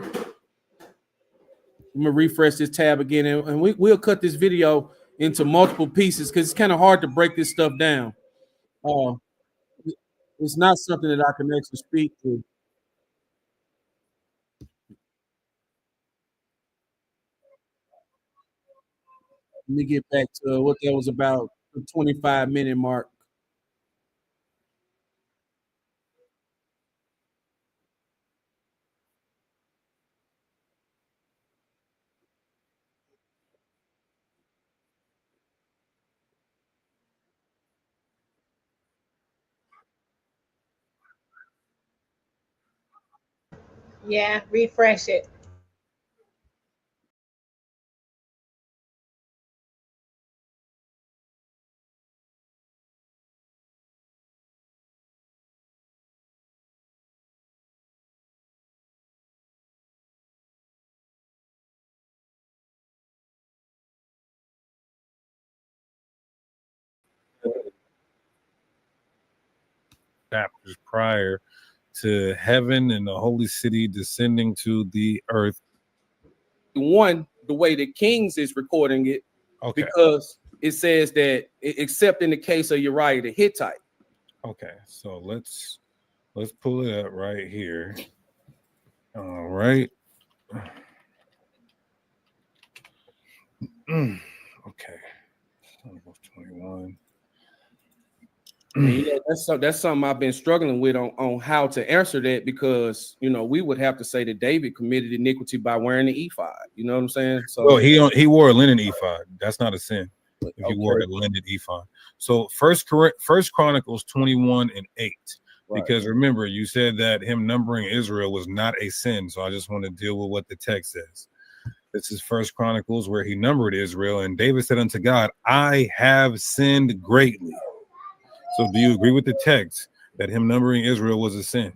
I'm gonna refresh this tab again, and we'll cut this video into multiple pieces because it's kind of hard to break this stuff down. Uh, it's not something that I can actually speak to. Let me get back to what that was about, the 25-minute mark. Yeah, refresh it. Chapters prior to heaven and the holy city descending to the earth. One, the way the Kings is recording it, Okay. because it says that except in the case of Uriah the Hittite. Okay, so let's pull it up right here. All right. Okay. 21. Yeah, that's something I've been struggling with on how to answer that, because we would have to say that David committed iniquity by wearing the ephod. You know what I'm saying? So well, he wore a linen ephod. That's not a sin if you wore okay. a linen ephod. So First Chronicles 21 and 8. Right. Because remember, you said that him numbering Israel was not a sin. So I just want to deal with what the text says. This is First Chronicles where he numbered Israel, and David said unto God, I have sinned greatly. So do you agree with the text that him numbering Israel was a sin?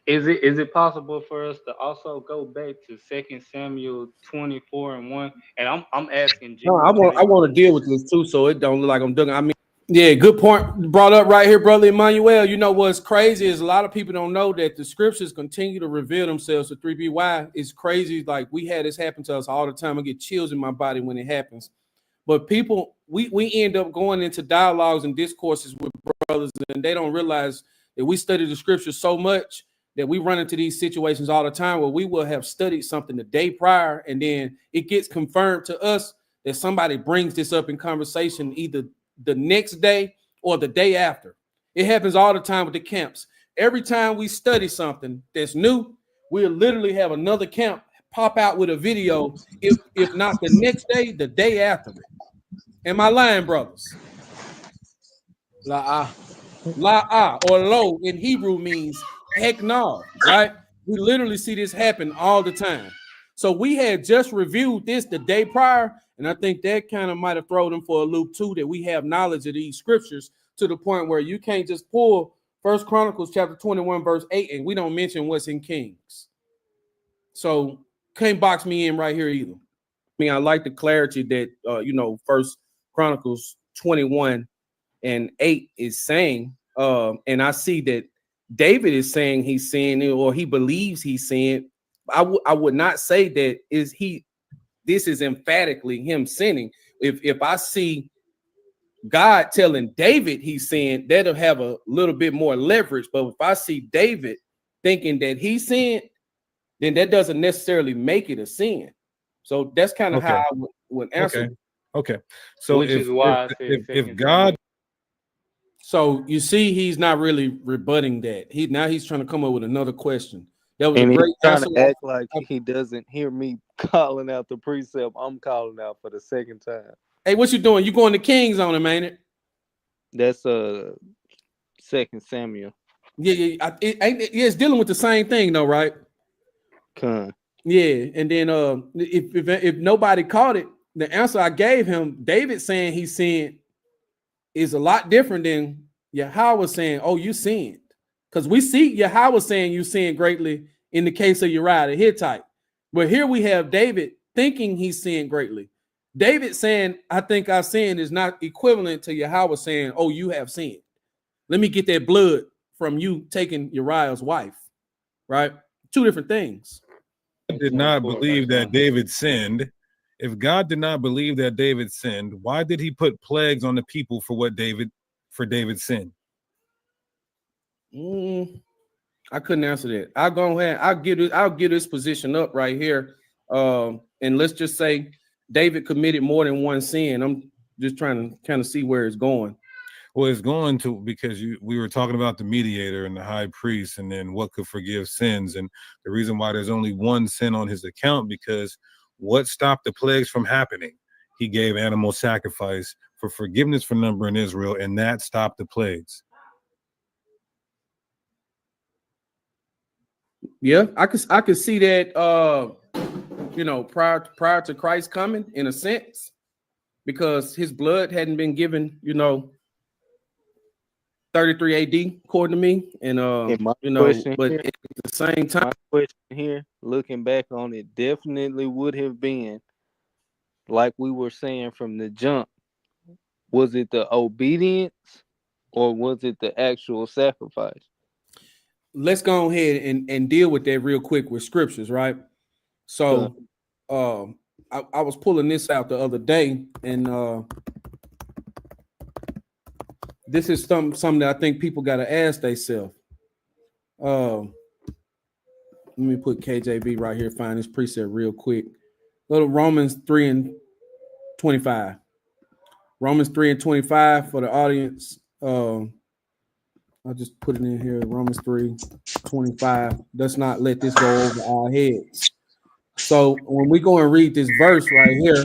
Is it possible for us to also go back to 2 Samuel 24 and 1? And I'm asking No, genuinely. I want to deal with this too, so it don't look like I'm doing. I mean, yeah, good point brought up right here, brother Emmanuel. You know what's crazy is a lot of people don't know that the scriptures continue to reveal themselves to 3BY. It's crazy. Like, we had this happen to us all the time. I get chills in my body when it happens. But people, we end up going into dialogues and discourses with brothers, and they don't realize that we study the scriptures so much that we run into these situations all the time where we will have studied something the day prior, and then it gets confirmed to us that somebody brings this up in conversation either the next day or the day after. It happens all the time with the camps. Every time we study something that's new, we'll literally have another camp pop out with a video, if not the next day, the day after it. Am I lying, brothers? La La'ah or lo in Hebrew means heck no, right? We literally see this happen all the time. So we had just reviewed this the day prior, and I think that kind of might have thrown them for a loop too, that we have knowledge of these scriptures to the point where you can't just pull First Chronicles chapter 21, verse 8, and we don't mention what's in Kings. So can't box me in right here either. I mean, I like the clarity that First Chronicles 21 and 8 is saying, and I see that David is saying he's saying it, or he believes he's saying. I would not say that this is emphatically him sinning. If I see God telling David he's saying, that'll have a little bit more leverage. But if I see David thinking that he's sinned, then that doesn't necessarily make it a sin. So that's kind of how I would answer. Okay. So Which is why I said if God, so you see, he's not really rebutting that. He's trying to come up with another question. That was And a he's great trying answer. to act like he doesn't hear me calling out the precept. I'm calling out for the second time. Hey, what you doing? You going to Kings on him, ain't it? That's 2 Samuel. Yeah. It's dealing with the same thing though, right? Con. Yeah, and then if nobody caught it, the answer I gave him, David saying he sinned, is a lot different than Yahweh saying, "Oh, you sinned," because we see Yahweh saying you sinned greatly in the case of Uriah the Hittite, but here we have David thinking he sinned greatly. David saying, "I think I sinned," is not equivalent to Yahweh saying, "Oh, you have sinned. Let me get that blood from you taking Uriah's wife." Right? Two different things. did not believe that David sinned, if God did not believe that David sinned, why did he put plagues on the people for David's sin? I couldn't answer that. I'll go ahead. I'll give this position up right here. And let's just say David committed more than one sin. I'm just trying to kind of see where it's going. Well, it's going to, because we were talking about the mediator and the high priest, and then what could forgive sins. And the reason why there's only one sin on his account, because what stopped the plagues from happening? He gave animal sacrifice for forgiveness for number in Israel, and that stopped the plagues. Yeah, I could see that prior to Christ coming, in a sense, because his blood hadn't been given, 33 AD, according to me. And but at the same time, my question here, looking back on it, definitely would have been, like we were saying from the jump, was it the obedience or was it the actual sacrifice? let's go ahead and deal with that real quick with scriptures, right? So I was pulling this out the other day, and this is something that I think people got to ask themselves. Let me put KJV right here, find this precept real quick. Go to Romans 3 and 25. Romans 3 and 25 for the audience. I'll just put it in here. Romans 3, 25. Let's not let this go over our heads. So when we go and read this verse right here,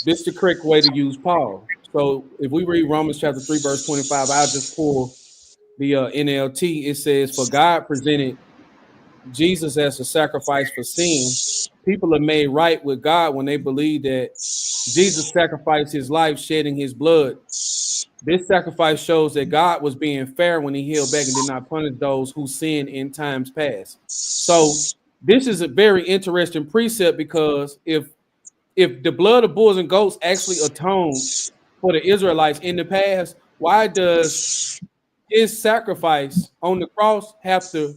this is the correct way to use Paul. So if we read Romans chapter 3, verse 25, I'll just pull the NLT. It says, "For God presented Jesus as a sacrifice for sin. People are made right with God when they believe that Jesus sacrificed his life, shedding his blood. This sacrifice shows that God was being fair when he held back and did not punish those who sinned in times past." So this is a very interesting precept, because if the blood of bulls and goats actually atoned for the Israelites in the past, why does his sacrifice on the cross have to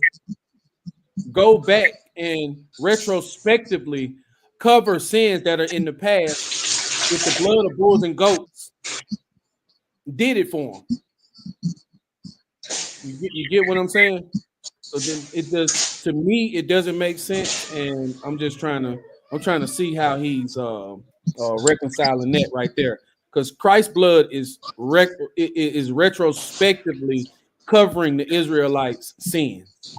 go back and retrospectively cover sins that are in the past if the blood of bulls and goats did it for them? You get what I'm saying? So then it does, to me, it doesn't make sense, and I'm trying to see how he's reconciling that right there, because Christ's blood is retrospectively covering the Israelites' sins.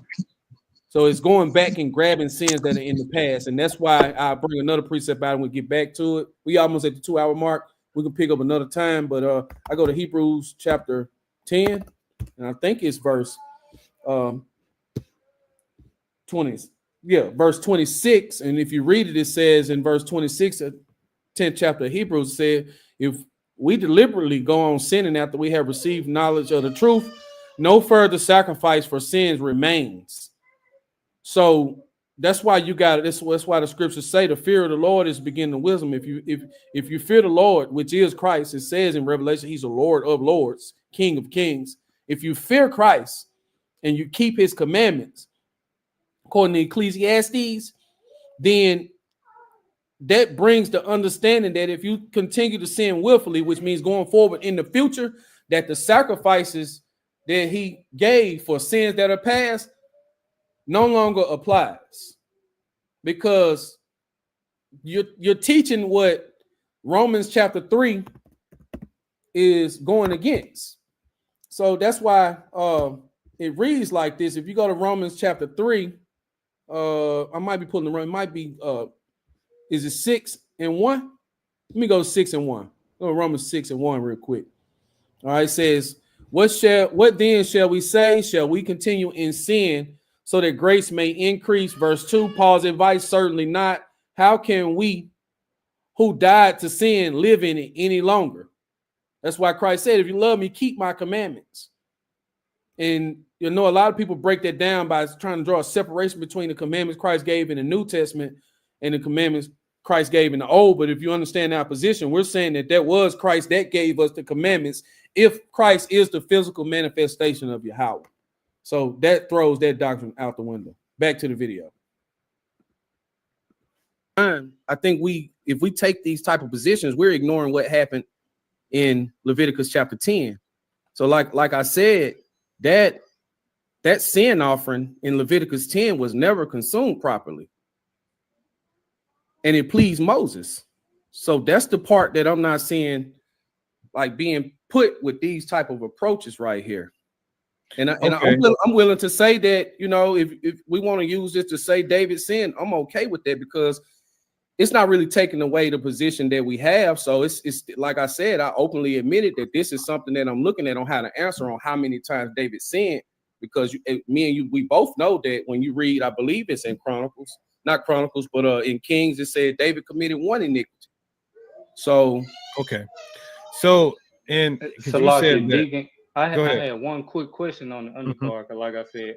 So it's going back and grabbing sins that are in the past, and that's why I bring another precept out and we get back to it. We almost at the 2-hour mark. We can pick up another time, but I go to Hebrews chapter 10, and I think it's verse 20. Yeah, verse 26. And if you read it, it says in verse 26, 10th chapter of Hebrews said, if we deliberately go on sinning after we have received knowledge of the truth, no further sacrifice for sins remains. So that's why you got it. That's why the scriptures say the fear of the Lord is beginning of wisdom. If you fear the Lord, which is Christ, it says in Revelation, he's the Lord of lords, King of kings. If you fear Christ and you keep his commandments, according to Ecclesiastes, then that brings the understanding that if you continue to sin willfully, which means going forward in the future, that the sacrifices that he gave for sins that are past no longer applies, because you're teaching what Romans chapter 3 is going against. So that's why it reads like this. If you go to Romans chapter 3, I might be pulling the run. It might be is it 6 and 1? Let me go 6 and 1. Go to Romans 6 and 1 real quick. All right, it says, what then shall we say? Shall we continue in sin so that grace may increase? Verse 2, Paul's advice, certainly not. How can we who died to sin live in it any longer? That's why Christ said, if you love me, keep my commandments. And you know, a lot of people break that down by trying to draw a separation between the commandments Christ gave in the New Testament and the commandments Christ gave in the Old. But if you understand our position, we're saying that was Christ that gave us the commandments, if Christ is the physical manifestation of Yahweh. So that throws that doctrine out the window. Back to the video. I think if we take these type of positions, we're ignoring what happened in Leviticus chapter 10. So like I said, that sin offering in Leviticus 10 was never consumed properly, and it pleased Moses. So that's the part that I'm not seeing like being put with these type of approaches right here. And I'm willing to say that, you know, if we want to use this to say David sinned, I'm okay with that, because it's not really taking away the position that we have. So it's like I said, I openly admitted that this is something that I'm looking at on how to answer on how many times David sinned, because me and you, we both know that when you read, I believe it's in Chronicles, not Chronicles, but in Kings, it said David committed one iniquity. So okay, so and because you said that, Deacon, I had one quick question on the undercard. Because like I said,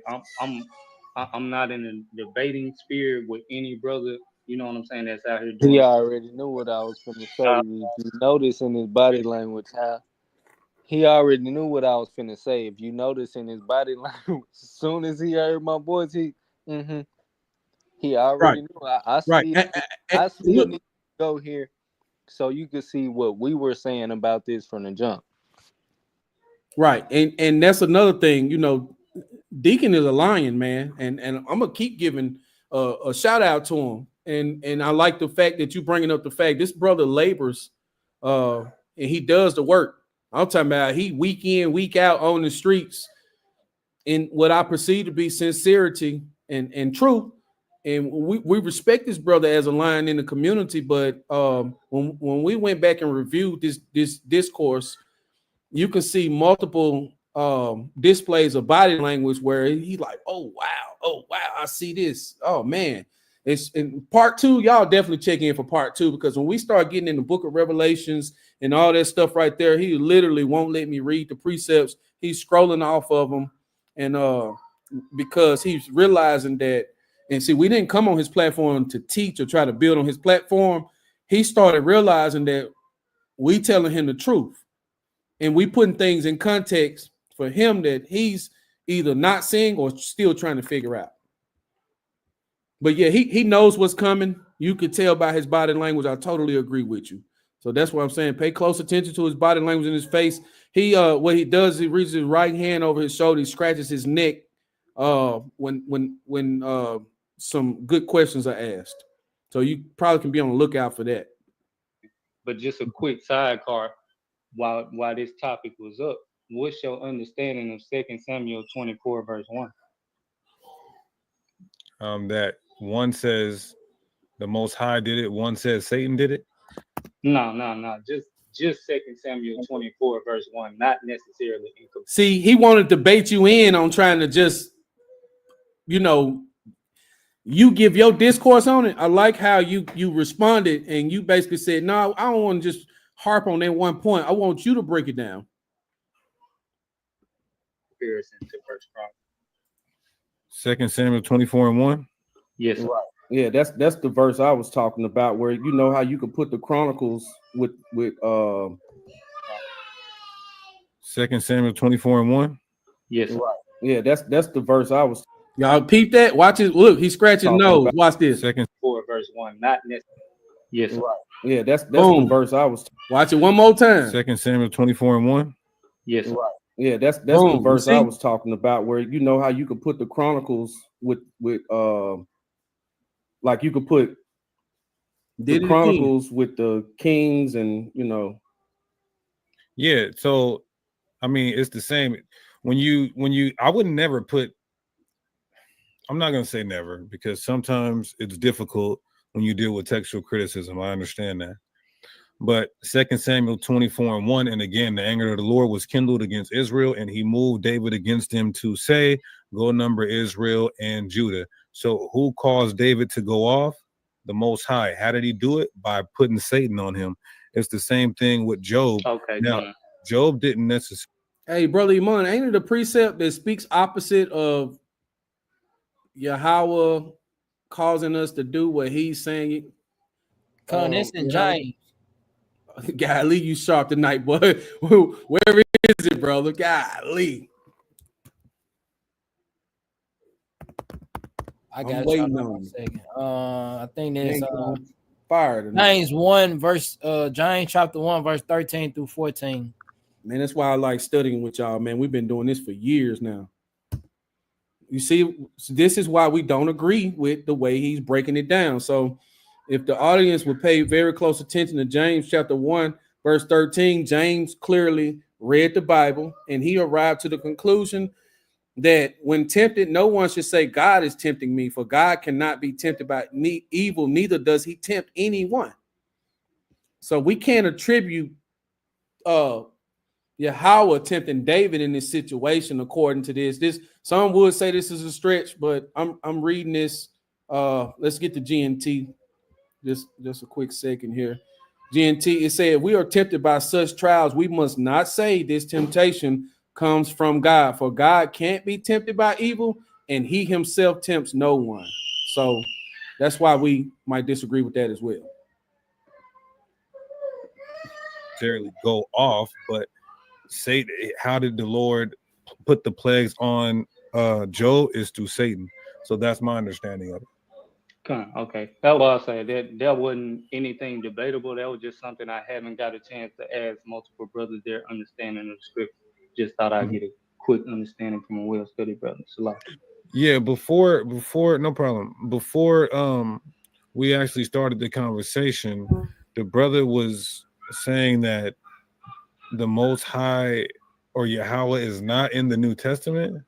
I'm not in a debating spirit with any brother. You know what I'm saying? That's out here doing. He already knew what I was finna say. If you notice in his body language, how he already knew what I was finna say. If you notice in his body language, as soon as he heard my voice, he already knew. I still need to go here so you can see what we were saying about this from the jump. Right, and that's another thing. You know, Deacon is a lion, man, and I'm gonna keep giving a shout out to him. And I like the fact that you bringing up the fact this brother labors, and he does the work. I'm talking about he week in, week out on the streets in what I perceive to be sincerity and truth. And we respect this brother as a lion in the community. But when we went back and reviewed this discourse, you can see multiple displays of body language where he's like, oh wow, I see this. Oh man. It's in part 2. Y'all definitely check in for part 2, because when we start getting in the book of Revelations and all that stuff right there, he literally won't let me read the precepts. He's scrolling off of them, and because he's realizing that, and see, we didn't come on his platform to teach or try to build on his platform. He started realizing that we telling him the truth, and we putting things in context for him that he's either not seeing or still trying to figure out. But yeah, he knows what's coming. You could tell by his body language. I totally agree with you. So that's what I'm saying. Pay close attention to his body language in his face. He what he does, he reaches his right hand over his shoulder, he scratches his neck when some good questions are asked. So you probably can be on the lookout for that. But just a quick sidecar while this topic was up. What's your understanding of 2 Samuel 24 verse 1? That one says the Most High did it. One says Satan did it. No. Just 2 Samuel 24 verse 1, not necessarily incomplete. See, he wanted to bait you in on trying to just, you know, you give your discourse on it. I like how you responded and you basically said, no, I don't want to just harp on that one point. I want you to break it down. Comparison to First Second Chronicles. Samuel 24:1. Yes, sir. Right. Yeah, that's the verse I was talking about, where you know how you could put the Chronicles with 2 Samuel 24:1. Yes, sir. right. Yeah, that's the verse I was. Y'all peep that? Watch it. Look, he's scratching his nose. About. Watch this. Second 4 verse 1, not necessarily. Yes, sir. Right. Yeah, that's Boom. the verse I was. Watch it one more time. 2 Samuel 24:1. Yes, sir. Right. Yeah, that's Boom. the verse I was talking about, where you know how you could put the Chronicles with like you could put the Chronicles with the Kings, and you know. Yeah, so I mean it's the same. When you I would never put, I'm not gonna say never, because sometimes it's difficult when you deal with textual criticism. I understand that. But 2 Samuel 24:1, and again, the anger of the Lord was kindled against Israel, and he moved David against him to say, go number Israel and Judah. So who caused David to go off? The Most High. How did he do it? By putting Satan on him. It's the same thing with Job. Okay, now, Job didn't necessarily. Hey, brother Iman, ain't it a precept that speaks opposite of Yahweh causing us to do what he's saying? It's in James. Golly, you sharp tonight, boy. Where is it, brother? Golly. I got waiting you on a second. I think there's fire James 1 verse James chapter 1 verse 13 through 14. Man, that's why I like studying with y'all, man. We've been doing this for years now. You see, this is why we don't agree with the way he's breaking it down. So if the audience would pay very close attention to James chapter 1 verse 13, James clearly read the Bible and he arrived to the conclusion that when tempted, no one should say God is tempting me, for God cannot be tempted by evil, neither does he tempt anyone. So we can't attribute Yahweh tempting David in this situation according to this. Some would say this is a stretch, but I'm reading this. Let's get to GNT. Just a quick second here. GNT, it said, we are tempted by such trials. We must not say this temptation comes from God, for God can't be tempted by evil, and he himself tempts no one. So that's why we might disagree with that as well. Go off, but say, how did the Lord put the plagues on Job? Is through Satan. So that's my understanding of it. Okay, that's what I say. That wasn't anything debatable. That was just something I haven't got a chance to ask multiple brothers their understanding of scripture. Just thought I'd get a quick understanding from a well-studied brother. Salaki. Yeah, before no problem. Before we actually started the conversation, the brother was saying that the Most High or Yahweh is not in the New Testament.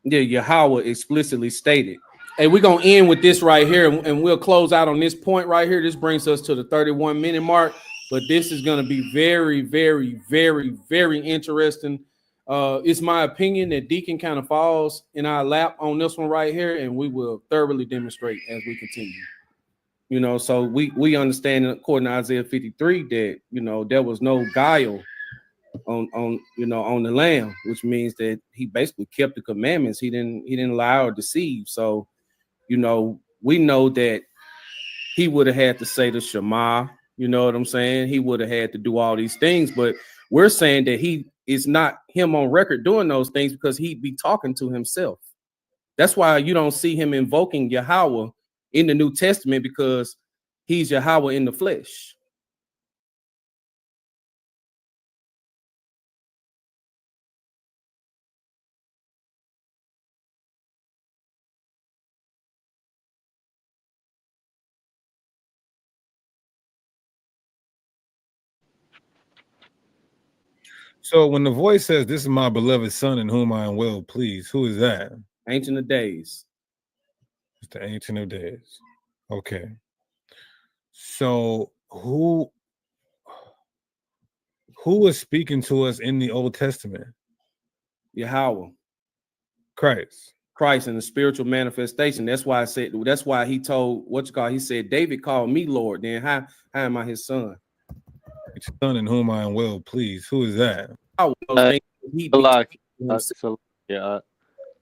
Yeah, Yahweh explicitly stated. Hey, we're gonna end with this right here, and we'll close out on this point right here. This brings us to the 31-minute mark, but this is gonna be very, very, very, very interesting. It's my opinion that Deacon kind of falls in our lap on this one right here, and we will thoroughly demonstrate as we continue. You know, so we understand according to Isaiah 53 that there was no guile on the lamb, which means that he basically kept the commandments. He didn't lie or deceive. So we know that he would have had to say the Shema. You know what I'm saying? He would have had to do all these things, but we're saying that he is not him on record doing those things because he'd be talking to himself. That's why you don't see him invoking Yahweh in the New Testament, because he's Yahweh in the flesh. So when the voice says, "This is my beloved son in whom I am well pleased," who is that? Ancient of Days. It's the Ancient of Days. Okay. So who was speaking to us in the Old Testament? Yahweh. Christ. Christ in the spiritual manifestation. That's why I said. That's why he told he said, David called me Lord. Then how am I his son? Son in whom I am well pleased. Who is that? Like, so yeah,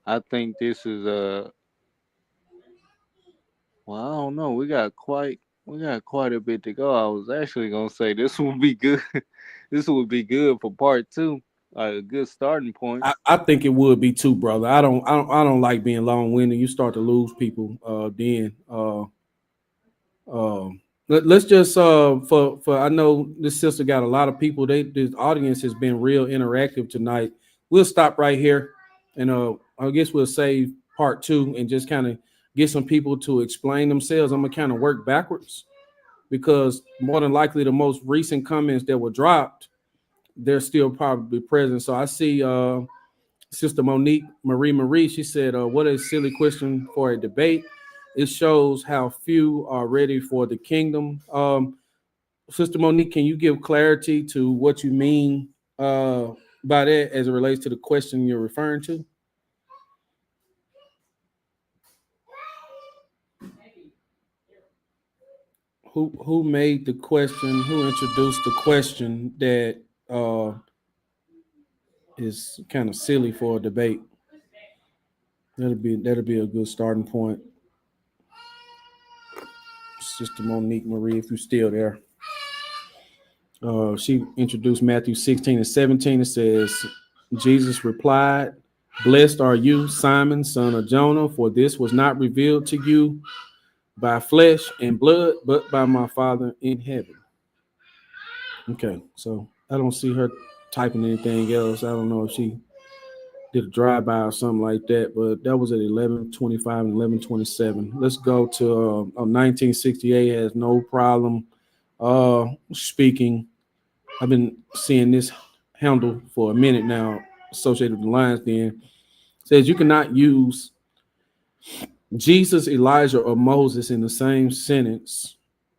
I think this is well, I don't know. We got quite a bit to go. I was actually gonna say this would be good. This would be good for part 2. Like a good starting point. I think it would be too, brother. I don't like being long winded. You start to lose people. Let's just for I know this sister got a lot of people. This audience has been real interactive tonight. We'll stop right here, and I guess we'll save part 2 and just kind of get some people to explain themselves. I'm gonna kind of work backwards because more than likely the most recent comments that were dropped, they're still probably present. So I see Sister Monique Marie, she said, what a silly question for a debate. It shows how few are ready for the kingdom. Sister Monique, can you give clarity to what you mean by that as it relates to the question you're referring to? Who made the question? Who introduced the question that is kind of silly for a debate? That'll be a good starting point. Sister Monique Marie, if you're still there. She introduced Matthew 16 and 17. It says, Jesus replied, "Blessed are you, Simon, son of Jonah, for this was not revealed to you by flesh and blood, but by my Father in heaven." Okay, so I don't see her typing anything else. I don't know if she did a drive-by or something like that, but that was at 11:25 and 11:27. Let's go to 1968 has no problem speaking. I've been seeing this handle for a minute now, associated with the Lions Den. Says you cannot use Jesus, Elijah, or Moses in the same sentence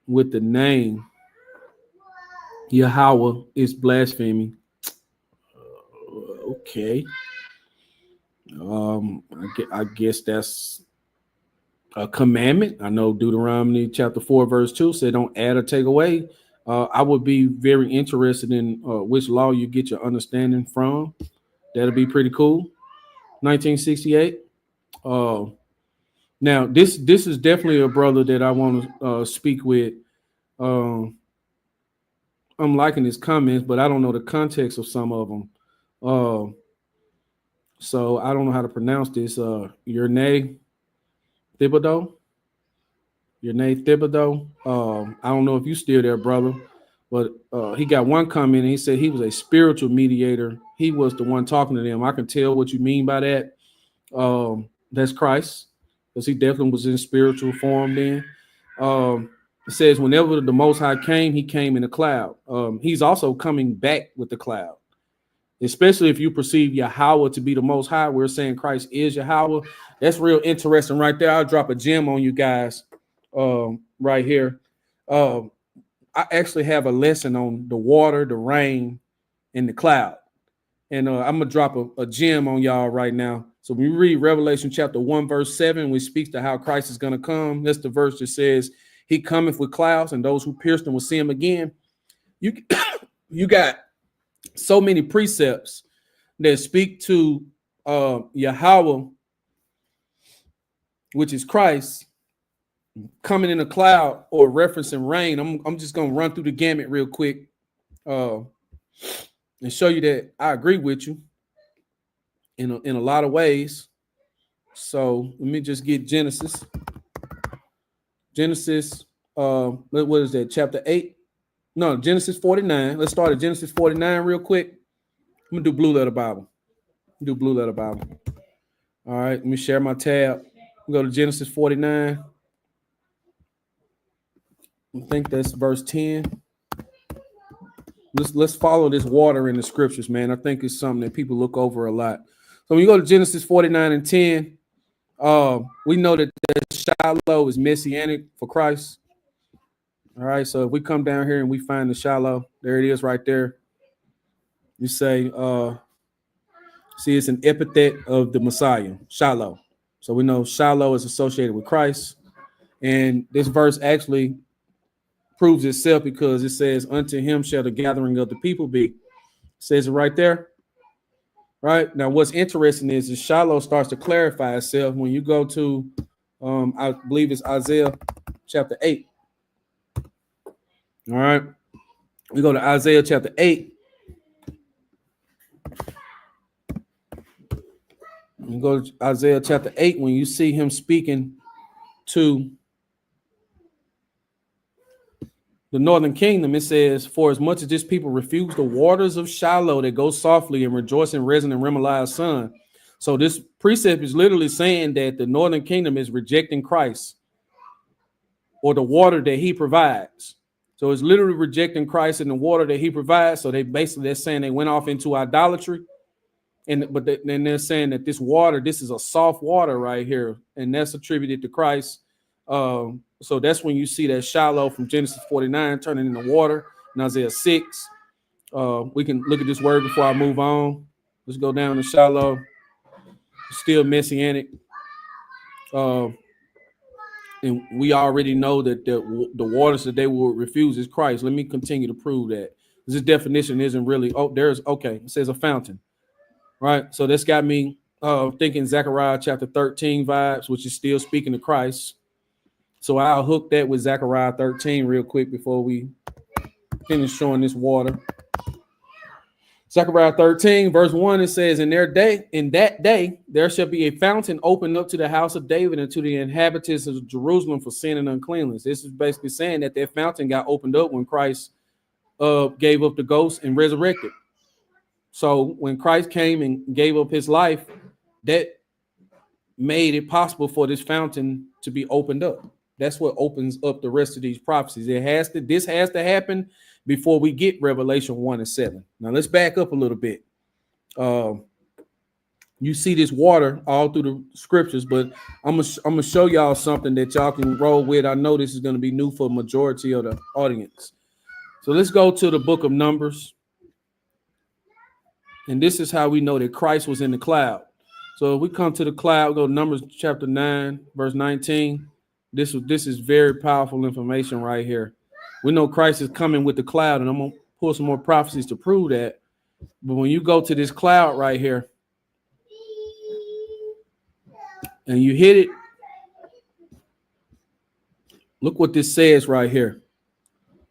with the name Yahweh is blasphemy. Okay. I guess that's a commandment. I know Deuteronomy chapter 4, verse 2 said don't add or take away. I would be very interested in which law you get your understanding from. That'll be pretty cool. 1968. Now this is definitely a brother that I want to speak with. I'm liking his comments, but I don't know the context of some of them. So I don't know how to pronounce this. Your name Thibodeau. Your name Thibodeau. I don't know if you still there, brother, but he got one comment and he said he was a spiritual mediator. He was the one talking to them. I can tell what you mean by that. That's Christ, because he definitely was in spiritual form then. It says whenever the Most High came, he came in a cloud. He's also coming back with the cloud. Especially if you perceive Yahweh to be the Most High, we're saying Christ is Yahweh. That's real interesting right there. I'll drop a gem on you guys right here. I actually have a lesson on the water, the rain, and the cloud. And I'm going to drop a gem on y'all right now. So when we read Revelation chapter 1, verse 7, which speaks to how Christ is going to come, that's the verse that says, he cometh with clouds, and those who pierced him will see him again. You got so many precepts that speak to Yahweh, which is Christ, coming in a cloud or referencing rain. I'm just going to run through the gamut real quick and show you that I agree with you in a lot of ways. So let me just get Genesis. What is that? Chapter 8? No, Genesis 49. Let's start at Genesis 49 real quick. I'm gonna do Blue Letter Bible. All right, let me share my tab. We'll go to Genesis 49. I think that's verse 10. let's follow this water in the scriptures, man. I think it's something that people look over a lot. So when you go to Genesis 49 and 10, we know that Shiloh is messianic for Christ. All right, so if we come down here and we find the Shiloh, there it is right there. You say, see, it's an epithet of the Messiah, Shiloh. So we know Shiloh is associated with Christ. And this verse actually proves itself because it says, unto him shall the gathering of the people be. It says it right there. Right now, what's interesting is Shiloh starts to clarify itself when you go to, I believe it's Isaiah chapter 8. All right, we go to Isaiah chapter 8. You go to Isaiah chapter 8 when you see him speaking to the northern kingdom. It says, for as much as this people refuse the waters of Shiloh that go softly and rejoice in Rezin and Remaliah's son. So this precept is literally saying that the northern kingdom is rejecting Christ or the water that he provides. So it's literally rejecting Christ and the water that he provides. So they're saying they went off into idolatry. But then they're saying that this water, this is a soft water right here, and that's attributed to Christ. So that's when you see that Shiloh from Genesis 49 turning into water in Isaiah 6. We can look at this word before I move on. Let's go down to Shiloh. Still messianic. And we already know that the waters that they will refuse is Christ. Let me continue to prove that. This definition isn't really, it says a fountain. Right, so that's got me thinking Zechariah chapter 13 vibes, which is still speaking to Christ. So I'll hook that with Zechariah 13 real quick before we finish showing this water. Zechariah 13, verse 1, it says, in that day, there shall be a fountain opened up to the house of David and to the inhabitants of Jerusalem for sin and uncleanness. This is basically saying that fountain got opened up when Christ gave up the ghost and resurrected. So when Christ came and gave up his life, that made it possible for this fountain to be opened up. That's what opens up the rest of these prophecies. This has to happen before we get Revelation 1 and 7. Now let's back up a little bit. You see this water all through the scriptures, but I'm gonna show y'all something that y'all can roll with. I know this is going to be new for a majority of the audience. So let's go to the book of Numbers. And this is how we know that Christ was in the cloud. So if we come to the cloud, go to Numbers chapter 9, verse 19. This is very powerful information right here. We know Christ is coming with the cloud, and I'm going to pull some more prophecies to prove that. But when you go to this cloud right here, and you hit it, look what this says right here.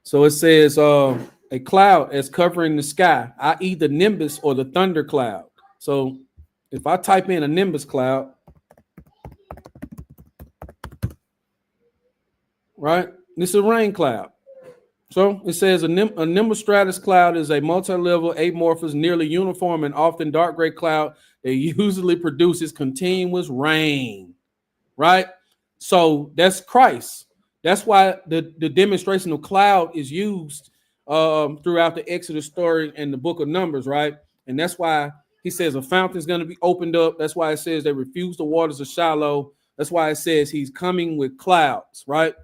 So it says, a cloud as covering the sky, i.e. the nimbus or the thunder cloud. So if I type in a nimbus cloud, right, this is a rain cloud. So it says a nimbostratus cloud is a multi-level, amorphous, nearly uniform, and often dark gray cloud that usually produces continuous rain, right? So that's Christ. That's why the demonstration of cloud is used throughout the Exodus story and the book of Numbers, right? And that's why he says a fountain is going to be opened up. That's why it says they refuse the waters of Shiloh. That's why it says he's coming with clouds, right?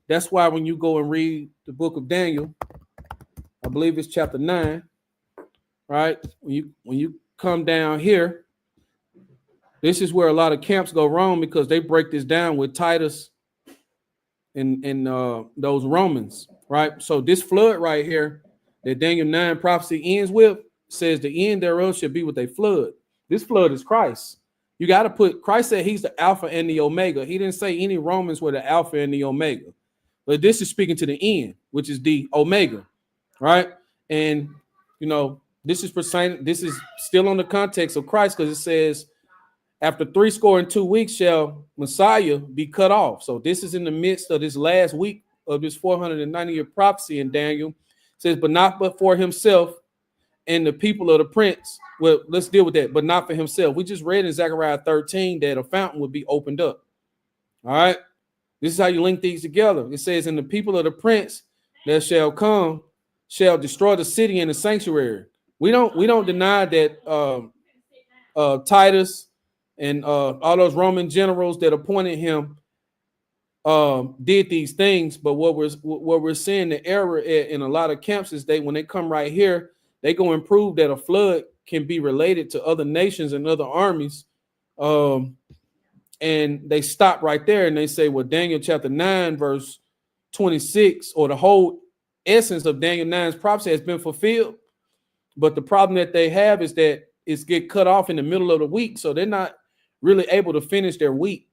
That's why when you go and read the book of Daniel, I believe it's chapter 9, right? When you come down here, this is where a lot of camps go wrong because they break this down with Titus and those Romans, right? So this flood right here that Daniel 9 prophecy ends with says the end thereof should be with a flood. This flood is Christ. You got to put, Christ said he's the Alpha and the Omega. He didn't say any Romans were the Alpha and the Omega. But this is speaking to the end, which is the Omega, right? And, you know, this is still on the context of Christ because it says, after 62 weeks shall Messiah be cut off. So this is in the midst of this last week of this 490-year prophecy in Daniel. It says, but not but for himself and the people of the prince. Well, let's deal with that, but not for himself. We just read in Zechariah 13 that a fountain would be opened up. All right. This is how you link these together. It says, and the people of the prince that shall come shall destroy the city and the sanctuary. We don't deny that Titus and all those Roman generals that appointed him did these things. But what we're seeing the error in a lot of camps is when they come right here, they go and prove that a flood can be related to other nations and other armies. And they stop right there and they say, well, Daniel chapter 9, verse 26, or the whole essence of Daniel 9's prophecy has been fulfilled. But the problem that they have is that it's get cut off in the middle of the week, so they're not really able to finish their week.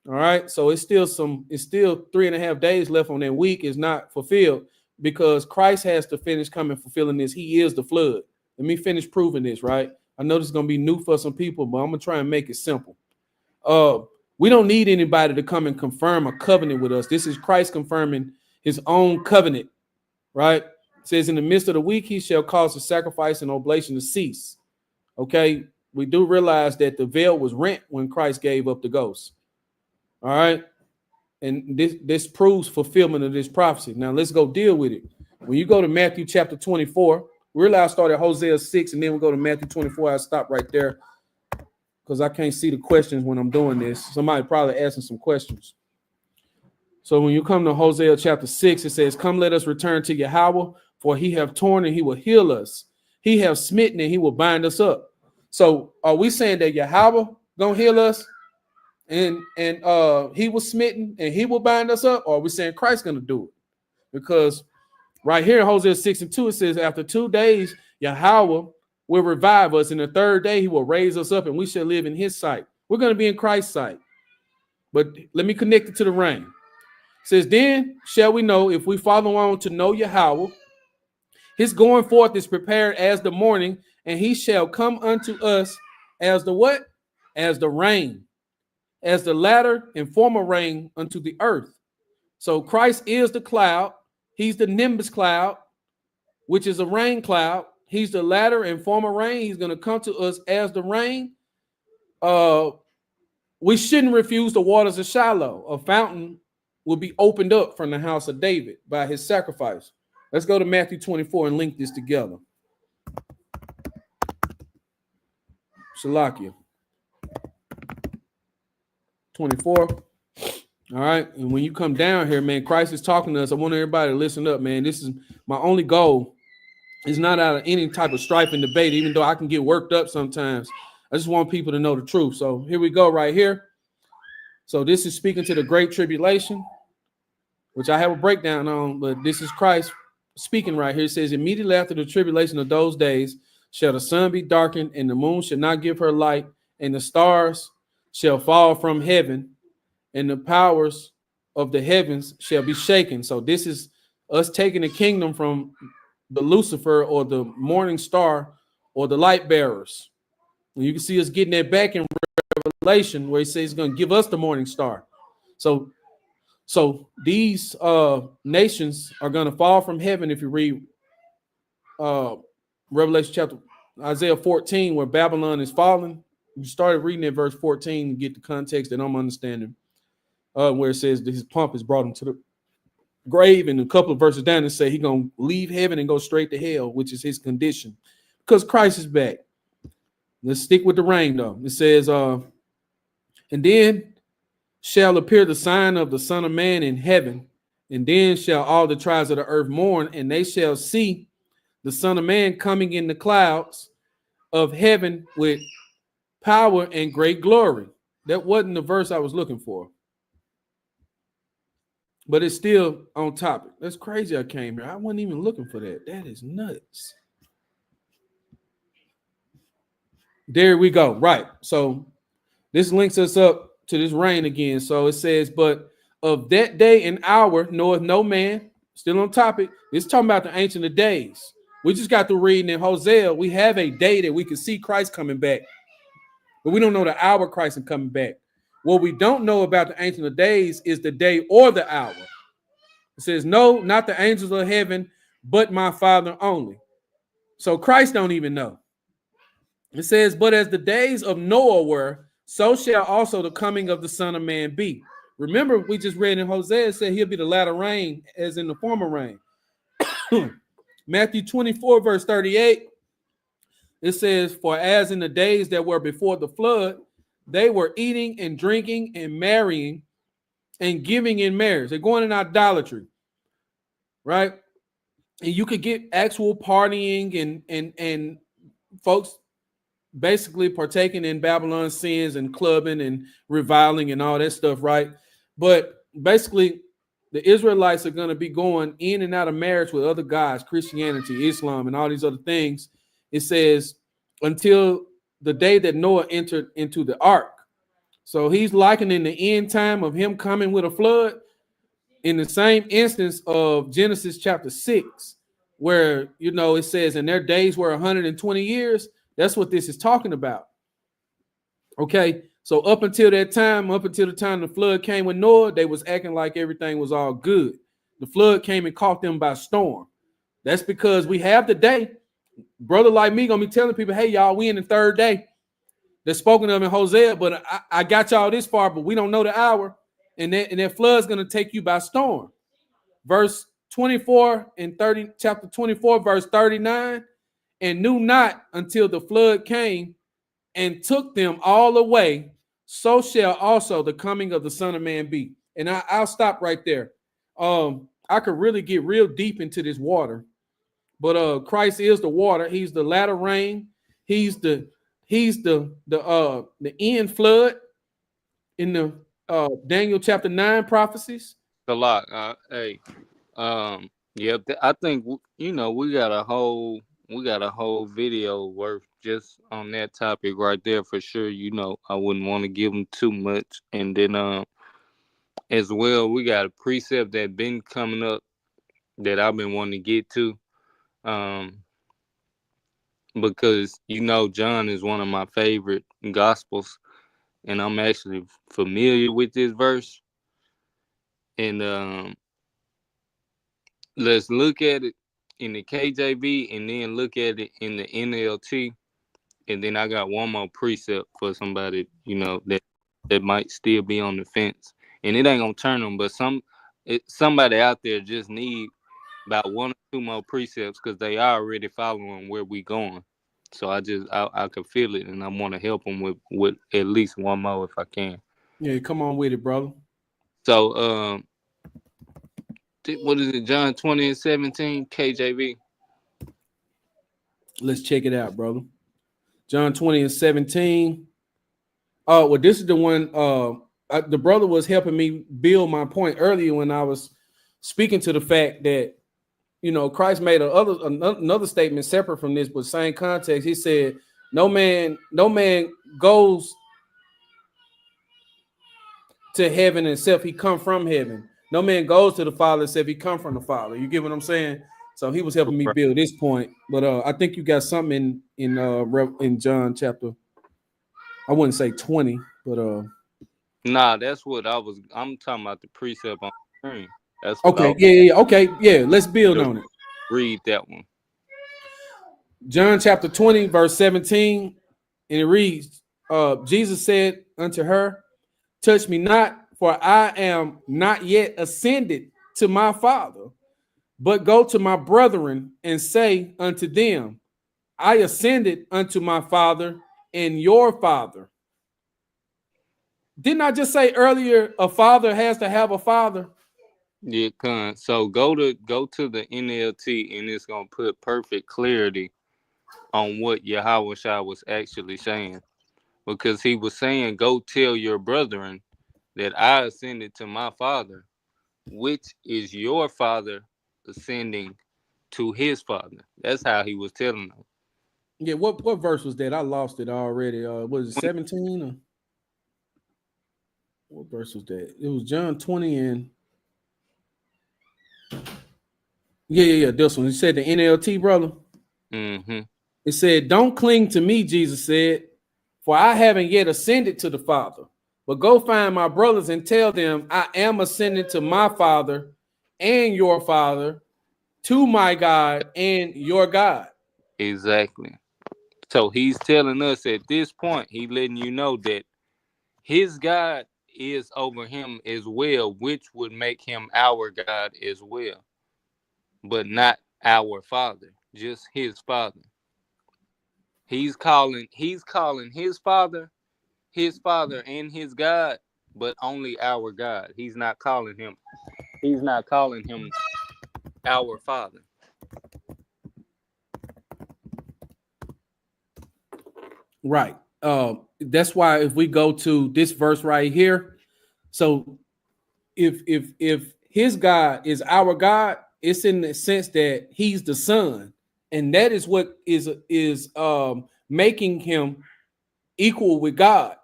All right, so it's still 3.5 days left on their week is not fulfilled because Christ has to finish coming fulfilling this. He is the flood. Let me finish proving this, right? I know this is going to be new for some people, but I'm going to try and make it simple. We don't need anybody to come and confirm a covenant with us. This is Christ confirming his own covenant, right? It says, in the midst of the week, he shall cause the sacrifice and oblation to cease. Okay, we do realize that the veil was rent when Christ gave up the ghost. All right, and this proves fulfillment of this prophecy. Now let's go deal with it. When you go to Matthew chapter 24, really I start at Hosea 6, and then we'll go to Matthew 24. I'll stop right there because I can't see the questions when I'm doing this. Somebody probably asking some questions. So when you come to Hosea chapter 6, it says, come, let us return to Yahweh, for he have torn and he will heal us. He have smitten and he will bind us up. So are we saying that Yahweh gonna heal us and he was smitten and he will bind us up? Or are we saying Christ's gonna do it? Because right here in Hosea 6 and 2, it says, after 2 days, Yahweh will revive us, and the third day he will raise us up, and we shall live in his sight. We're going to be in Christ's sight. But let me connect it to the rain. It says, then shall we know, if we follow on to know Yahweh, his going forth is prepared as the morning, and he shall come unto us as the what? As the rain, as the latter and former rain unto the earth. So Christ is the cloud. He's the nimbus cloud, which is a rain cloud. He's the latter and former rain. He's going to come to us as the rain. We shouldn't refuse the waters of Shiloh. A fountain will be opened up from the house of David by his sacrifice. Let's go to Matthew 24 and link this together. Shalakia 24. All right. And when you come down here, man, Christ is talking to us. I want everybody to listen up, man. This is my only goal. It's not out of any type of strife and debate, even though I can get worked up sometimes. I just want people to know the truth. So here we go right here. So this is speaking to the great tribulation, which I have a breakdown on, but this is Christ speaking right here. It says, immediately after the tribulation of those days shall the sun be darkened, and the moon shall not give her light, and the stars shall fall from heaven, and the powers of the heavens shall be shaken. So this is us taking the kingdom from the Lucifer or the morning star or the light bearers. And you can see us getting that back in Revelation where he says he's going to give us the morning star. So these nations are going to fall from heaven. If you read Revelation chapter Isaiah 14, where Babylon is falling, you started reading at verse 14 to get the context that I'm understanding, where it says that his pomp has brought him to the grave, and a couple of verses down and say he's gonna leave heaven and go straight to hell, which is his condition, because Christ is back. Let's stick with the rain though. It says, and then shall appear the sign of the Son of Man in heaven, and then shall all the tribes of the earth mourn, and they shall see the Son of Man coming in the clouds of heaven with power and great glory. That wasn't the verse I was looking for, but it's still on topic. That's crazy. I came here. I wasn't even looking for that. That is nuts. There we go. Right. So this links us up to this rain again. So it says, but of that day and hour knoweth no man. Still on topic. It's talking about the Ancient of Days. We just got through reading in Hosea. We have a day that we can see Christ coming back, but we don't know the hour Christ is coming back. What we don't know about the Ancient of Days is the day or the hour. It says, no, not the angels of heaven, but my Father only. So Christ don't even know. It says, but as the days of Noah were, so shall also the coming of the Son of Man be. Remember, we just read in Hosea, it said he'll be the latter rain as in the former rain. Matthew 24, verse 38, it says, "For as in the days that were before the flood, they were eating and drinking and marrying and giving in marriage." They're going in idolatry, right? And you could get actual partying and folks basically partaking in Babylon's sins and clubbing and reviling and all that stuff, right? But basically, the Israelites are going to be going in and out of marriage with other gods, Christianity, Islam, and all these other things. It says until the day that Noah entered into the ark. So he's likening the end time of him coming with a flood in the same instance of Genesis chapter 6, where it says, "And their days were 120 years." That's what this is talking about. Okay, so up until that time, up until the time the flood came with Noah, they was acting like everything was all good. The flood came and caught them by storm. That's because we have the day. Brother like me gonna be telling people, "Hey, y'all, we in the third day." They're spoken of in Hosea, but I got y'all this far, but we don't know the hour. And that flood's gonna take you by storm. Verse 24 and 30, chapter 24, verse 39, "And knew not until the flood came and took them all away, so shall also the coming of the Son of Man be." And I'll stop right there. I could really get real deep into this water, but Christ is the water. He's the latter rain. He's the end flood in the Daniel chapter 9 prophecies. A lot. Hey, yeah, I think we got a whole video worth just on that topic right there for sure. I wouldn't want to give them too much, and then as well, we got a precept that been coming up that I've been wanting to get to, because John is one of my favorite gospels, and I'm actually familiar with this verse, and let's look at it in the KJV and then look at it in the NLT, and then I got one more precept for somebody that might still be on the fence, and it ain't gonna turn them, but somebody out there just need about one or two more precepts because they are already following where we going. So I could feel it, and I want to help them with at least one more if I can. Yeah, come on with it, brother. So what is it? John 20 and 17 KJV. Let's check it out, brother. John 20 and 17. Oh, well, this is the one. The brother was helping me build my point earlier when I was speaking to the fact that Christ made another statement separate from this, but same context. He said, "No man goes to heaven except he come from heaven. No man goes to the Father except he come from the Father." You get what I'm saying? So he was helping me build this point. But I think you got something in John chapter, I wouldn't say 20, but Nah, that's what I'm talking about, the precept on the screen. That's what okay, yeah, okay, yeah. Let's build on it. Read that one. John chapter 20, verse 17, and it reads, Jesus said unto her, "Touch me not, for I am not yet ascended to my Father, but go to my brethren and say unto them, I ascended unto my Father and your Father." Didn't I just say earlier a father has to have a father? Yeah, so go to the NLT, and it's gonna put perfect clarity on what Yahweh Shai was actually saying, because he was saying, "Go tell your brethren that I ascended to my Father, which is your Father ascending to his Father." That's how he was telling them. Yeah, what verse was that? I lost it already. Was it 17 or what verse was that? It was John 20 and yeah, this one. He said the NLT, brother. Mm-hmm. It said, "Don't cling to me," Jesus said, "for I haven't yet ascended to the Father. But go find my brothers and tell them I am ascending to my Father and your Father, to my God and your God." Exactly. So he's telling us at this point, he letting you know that his God is over him as well, which would make him our God as well, but not our Father, just his Father. He's calling his Father and his God, but only our God. He's not calling him our Father. Right. That's why if we go to this verse right here, so if his God is our God, it's in the sense that he's the son, and that is what is making him equal with God.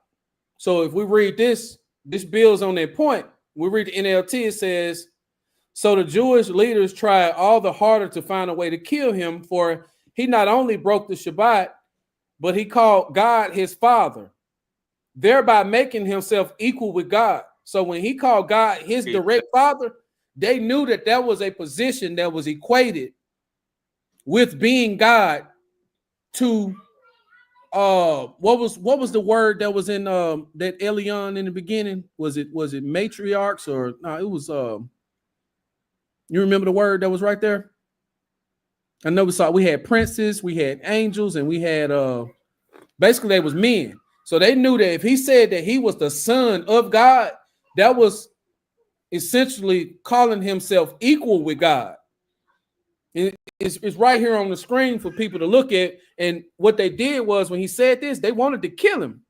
So if we read this builds on that point. We read the NLT, it says, so the Jewish leaders tried all the harder to find a way to kill him, for he not only broke the Shabbat, but he called God his father, thereby making himself equal with God. So when he called God his direct father, they knew that that was a position that was equated with being God to what was the word that was in that Elion in the beginning? Was it matriarchs or no, it was you remember the word that was right there? I know we had princes, we had angels, and we had basically they was men. So they knew that if he said that he was the son of God, that was essentially calling himself equal with God. It's right here on the screen for people to look at. And what they did was when he said this, they wanted to kill him.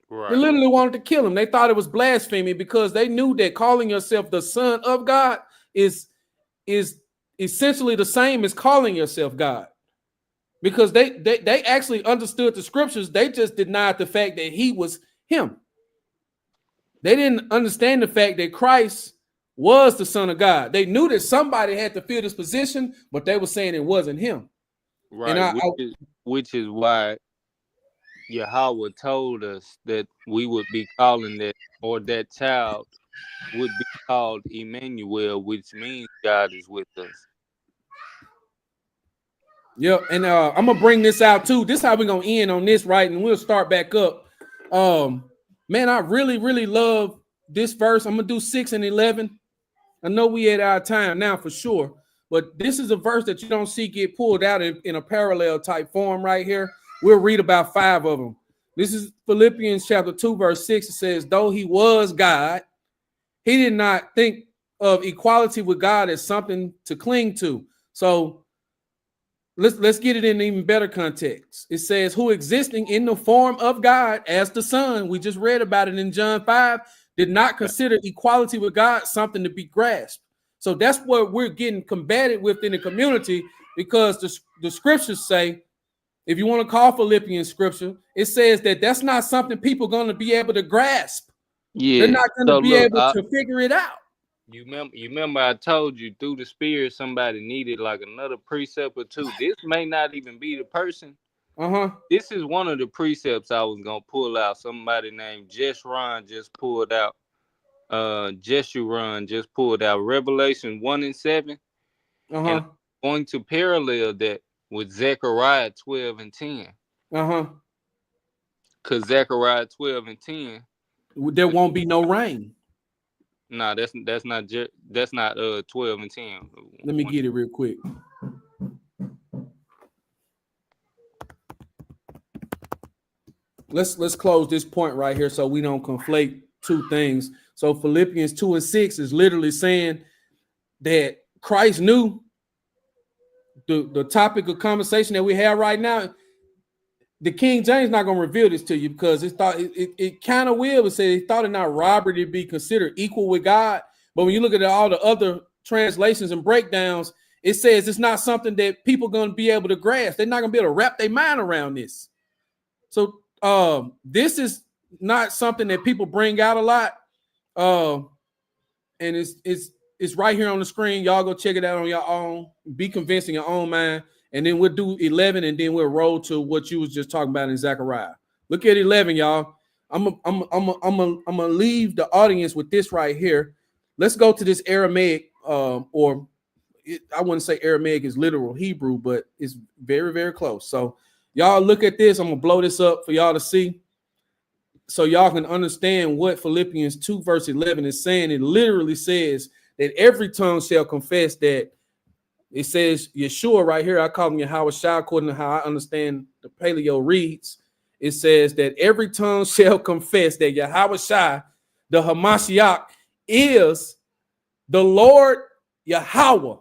Right. They literally wanted to kill him. They thought it was blasphemy because they knew that calling yourself the son of God is essentially the same as calling yourself God. Because they actually understood the scriptures. They just denied the fact that he was him. They didn't understand the fact that Christ was the Son of God. They knew that somebody had to fill this position, but they were saying it wasn't him. Right. And which is why Yahweh told us that we would be calling that, or that child would be called Emmanuel, which means God is with us. Yep, and I'm gonna bring this out too. This is how we're gonna end on this, right? And we'll start back up. Man, I really love this verse. I'm gonna do 6 and 11. I know we at our time now for sure, but this is a verse that you don't see get pulled out in a parallel type form right here. We'll read about 5 of them. This is Philippians chapter 2, verse 6. It says, though he was God, he did not think of equality with God as something to cling to. So let's get it in even better context. It says, who existing in the form of God as the Son, we just read about it in John 5, did not consider equality with God something to be grasped. So that's what we're getting combated with in the community, because the scriptures say, if you want to call Philippians scripture, it says that that's not something people are going to be able to grasp. Yeah. They're not going to be able to figure it out. You remember I told you through the Spirit somebody needed like another precept or two. This may not even be the person. This is one of the precepts I was gonna pull out. Somebody named Jeshurun just pulled out. Jeshurun just pulled out Revelation 1 and 7. And I'm going to parallel that with Zechariah 12 and 10. Because Zechariah 12 and 10. There won't be no rain. No, that's not 12 and 10. Let me get it real quick. Let's close this point right here so we don't conflate two things. So Philippians 2 and 6 is literally saying that Christ knew the topic of conversation that we have right now. The King James not going to reveal this to you because it kind of will. It said he thought it not robbery to be considered equal with God. But when you look at all the other translations and breakdowns, it says it's not something that people are going to be able to grasp. They're not going to be able to wrap their mind around this. So this is not something that people bring out a lot. And it's right here on the screen. Y'all go check it out on your own. Be convinced in your own mind. And then we'll do 11, and then we'll roll to what you was just talking about in Zechariah. Look at 11, y'all. I'm gonna leave the audience with this right here. Let's go to this Aramaic, I wouldn't say Aramaic is literal Hebrew, but it's very, very close. So y'all look at this. I'm gonna blow this up for y'all to see, so y'all can understand what Philippians 2 verse 11 is saying. It literally says that every tongue shall confess that It says Yeshua right here. I call him Yahweh Shai according to how I understand the Paleo reads. It says that every tongue shall confess that Yahweh Shai, the Hamashiach, is the Lord Yahweh,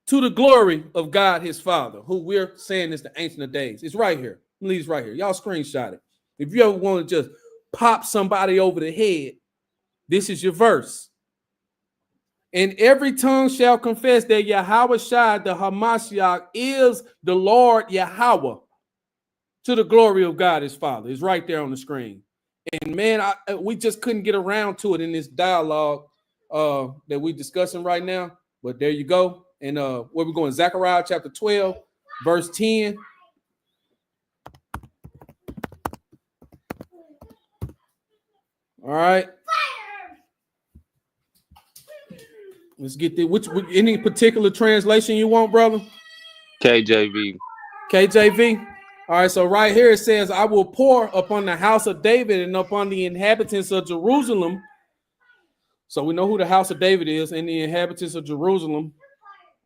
to the glory of God his Father, who we're saying is the Ancient of Days. It's right here. It's right here. Y'all screenshot it. If you ever want to just pop somebody over the head, this is your verse. And every tongue shall confess that Yahweh Shai, the Hamashiach, is the Lord Yahweh, to the glory of God his Father. It's right there on the screen. And man, we just couldn't get around to it in this dialogue that we're discussing right now. But there you go. And where we're going, Zechariah chapter 12, verse 10. All right. Let's get the any particular translation you want, brother? KJV. KJV. All right, so right here it says, I will pour upon the house of David and upon the inhabitants of Jerusalem. So we know who the house of David is and the inhabitants of Jerusalem.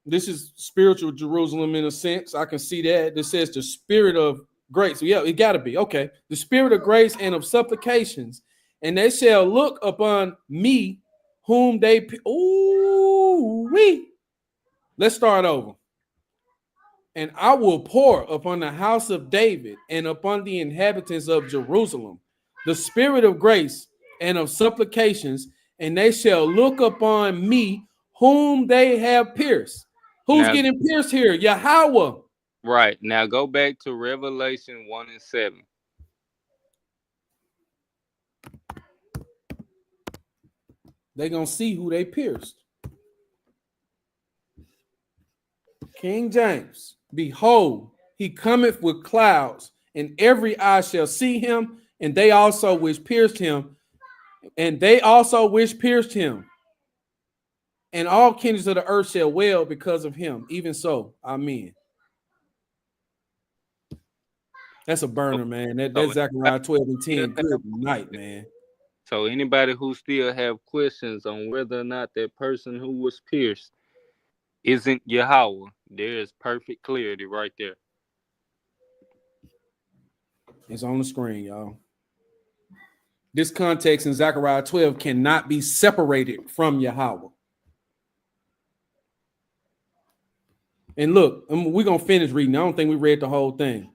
This is spiritual Jerusalem in a sense. I can see that. This says the spirit of grace. Yeah, it got to be. Okay. The spirit of grace and of supplications. And they shall look upon me whom they... Let's start over. And I will pour upon the house of David and upon the inhabitants of Jerusalem the spirit of grace and of supplications, and they shall look upon me whom they have pierced. Who's Now, getting pierced here? Yahweh. right. Now go back to Revelation 1 and 7. They're going to see who they pierced. King James, behold, he cometh with clouds, and every eye shall see him, and they also which pierced him, and and all kindreds of the earth shall wail because of him. Even so, amen. That's a burner, man. That's Zechariah 12 and 10. Good night, man. So anybody who still have questions on whether or not that person who was pierced isn't Yahweh, there is perfect clarity right there. It's on the screen, y'all. This context in Zechariah 12 cannot be separated from Yahweh. And look, we're going to finish reading. I don't think we read the whole thing.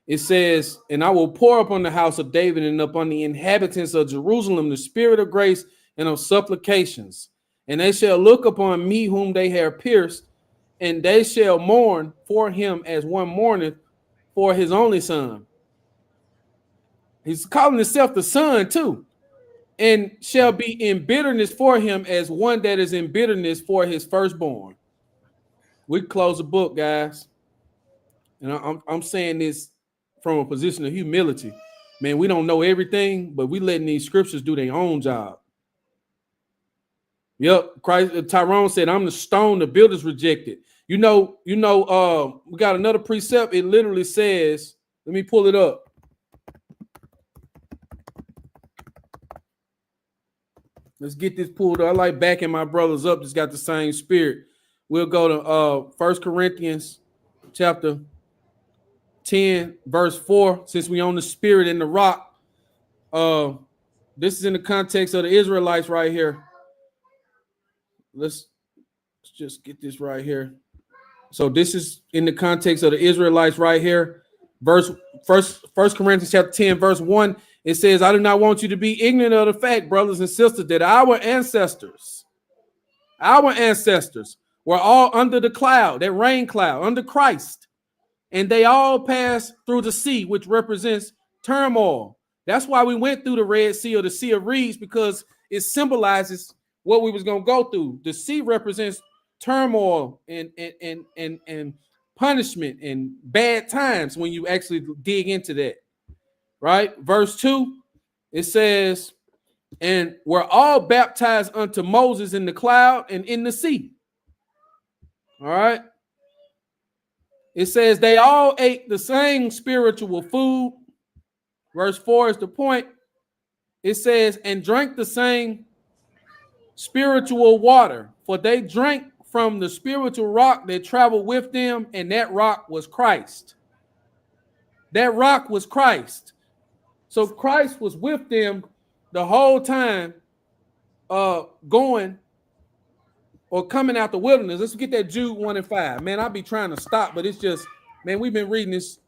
It says, and I will pour upon the house of David and upon the inhabitants of Jerusalem the spirit of grace and of supplications. And they shall look upon me whom they have pierced, and they shall mourn for him as one mourneth for his only son. He's calling himself the son too. And shall be in bitterness for him as one that is in bitterness for his firstborn. We close the book, guys. And I'm saying this from a position of humility. Man, we don't know everything, but we letting these scriptures do their own job. Yep, Christ. Tyrone said, I'm the stone the builders rejected. We got another precept. It literally says, let me pull it up. Let's get this pulled up. I like backing my brothers up. Just got the same spirit. We'll go to 1 Corinthians chapter 10, verse 4. Since we own the spirit in the rock, this is in the context of the Israelites right here. Let's just get this right here. So this is in the context of the Israelites right here. First Corinthians chapter 10, verse 1. It says, I do not want you to be ignorant of the fact, brothers and sisters, that our ancestors were all under the cloud, that rain cloud, under Christ. And they all passed through the sea, which represents turmoil. That's why we went through the Red Sea or the Sea of Reeds, because it symbolizes what we was going to go through. The sea represents turmoil and punishment and bad times when you actually dig into that. Right? Verse 2, it says, and we're all baptized unto Moses in the cloud and in the sea. All right. It says they all ate the same spiritual food. Verse 4 is the point. It says, and drank the same spiritual water, for they drank from the spiritual rock that traveled with them, and that rock was Christ. That rock was Christ. So Christ was with them the whole time, going or coming out the wilderness. Let's get that Jude 1 and 5. Man, I'll be trying to stop, but it's just, man, we've been reading this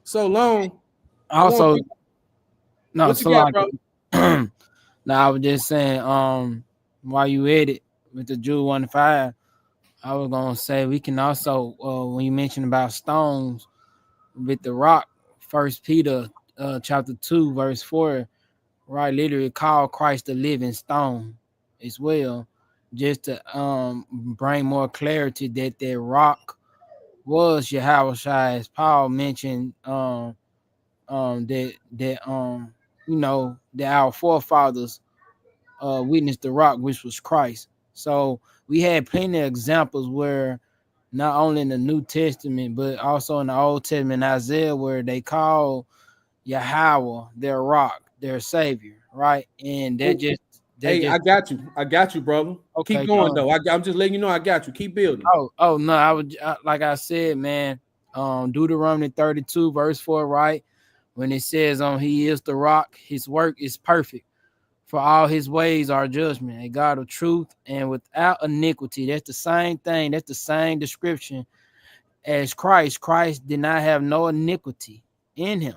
so long. I want Also, you, no, what you so got, like, bro? now I was just saying, while you at it with the Jude 1-5, I was gonna say we can also, when you mentioned about stones with the rock, First Peter, chapter 2, verse 4, right? Literally call Christ the living stone as well, just to bring more clarity that that rock was Yahweh Shai, as Paul mentioned, that you know, that our forefathers witnessed the rock, which was Christ. So we had plenty of examples where not only in the New Testament but also in the Old Testament, Isaiah, where they call Yahweh their rock, their savior, right? And that Oh, just that hey, just I got you, brother. Keep okay. going though. I'm just letting you know I got you. Keep building. Oh no, like I said, man. Deuteronomy 32 verse 4, right? When it says, he is the rock, his work is perfect, for all his ways are judgment, a God of truth and without iniquity. That's the same thing. That's the same description as Christ. Christ did not have no iniquity in him.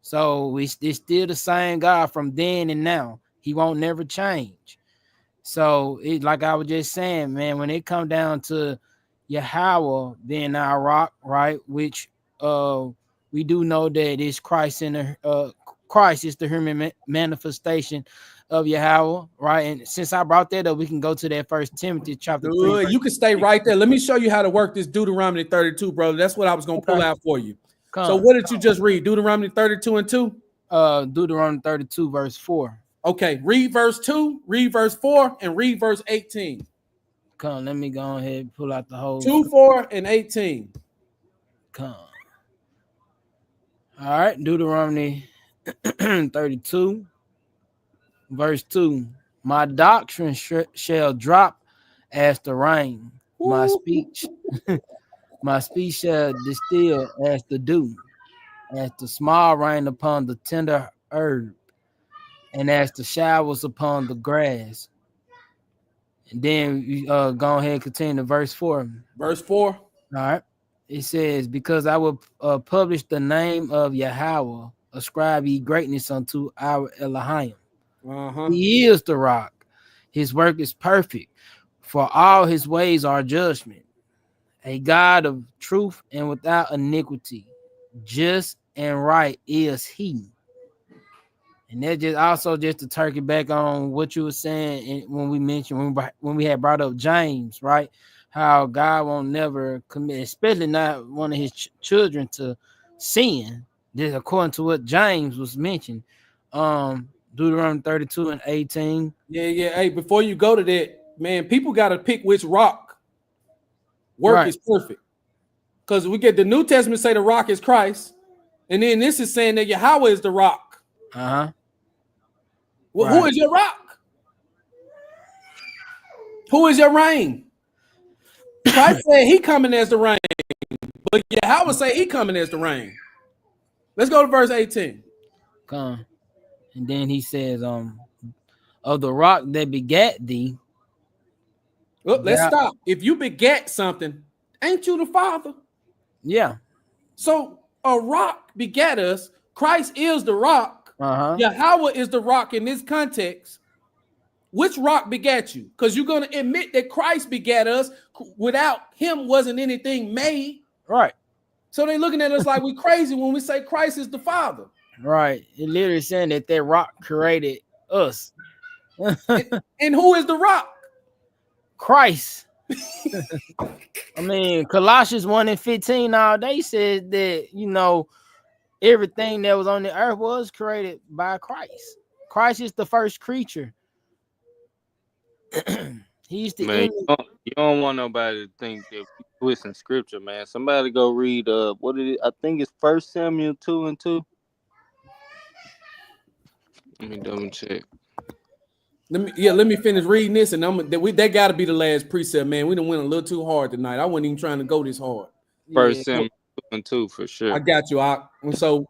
So it's still the same God from then and now. He won't never change. So it, like I was just saying, man, when it come down to Yahweh being our rock, right? Which we do know that it's Christ in the Christ is the human manifestation of Yahweh, right? And since I brought that up, we can go to that First Timothy chapter 3. Good. You can stay right there. Let me show you how to work this Deuteronomy 32, brother. That's what I was gonna pull Okay. out for you. So Come. what did you just read? Deuteronomy 32 and 2? Deuteronomy 32 verse 4. Okay, read verse 2, read verse 4, and read verse 18. Come, let me go ahead and pull out the whole 2, 4, and 18. Come. All right, Deuteronomy 32 verse 2. My doctrine shall drop as the rain. My Woo. speech, my speech shall distill as the dew, as the small rain upon the tender herb, and as the showers upon the grass. And then you go ahead and continue to verse 4. Verse 4. All right. It says, because I will publish the name of Yahweh, ascribe ye greatness unto our Elohim. Uh-huh. He is the rock. His work is perfect, for all his ways are judgment. A God of truth and without iniquity. Just and right is he. And that just also just to turkey back on what you were saying when we mentioned when we had brought up James, right? How God won't never commit, especially not one of his children, to sin. This according to what James was mentioned. Deuteronomy 32 and 18. Yeah. Hey, before you go to that, man, people got to pick which rock work Right. is perfect. Because we get the New Testament say the rock is Christ, and then this is saying that Yahweh is the rock. Uh-huh. Well, Right. who is your rock? Who is your rain? Christ said he coming as the rain, but Yahweh say he coming as the rain. Let's go to verse 18. Come. And then he says, of the rock that begat thee. Well, let's stop. If you beget something, ain't you the father? Yeah. So a rock begat us. Christ is the rock. Uh-huh. Yahweh is the rock in this context. Which rock begat you? Because you're going to admit that Christ begat us. Without him wasn't anything made. Right. So they're looking at us like we crazy when we say Christ is the Father. Right. It literally saying that rock created us. and who is the rock? Christ. I mean, Colossians 1 and 15 all day says that, you know, everything that was on the earth was created by Christ. Christ is the first creature. He's the Man, image. you don't want nobody to think that we twisting scripture, man. Somebody go read what is it? I think it's 1 Samuel 2 and 2. Let me double check. Let me finish reading this, and that got to be the last precept, man. We done went a little too hard tonight. I wasn't even trying to go this hard. Yeah. First Samuel 2 for I sure. got you. And so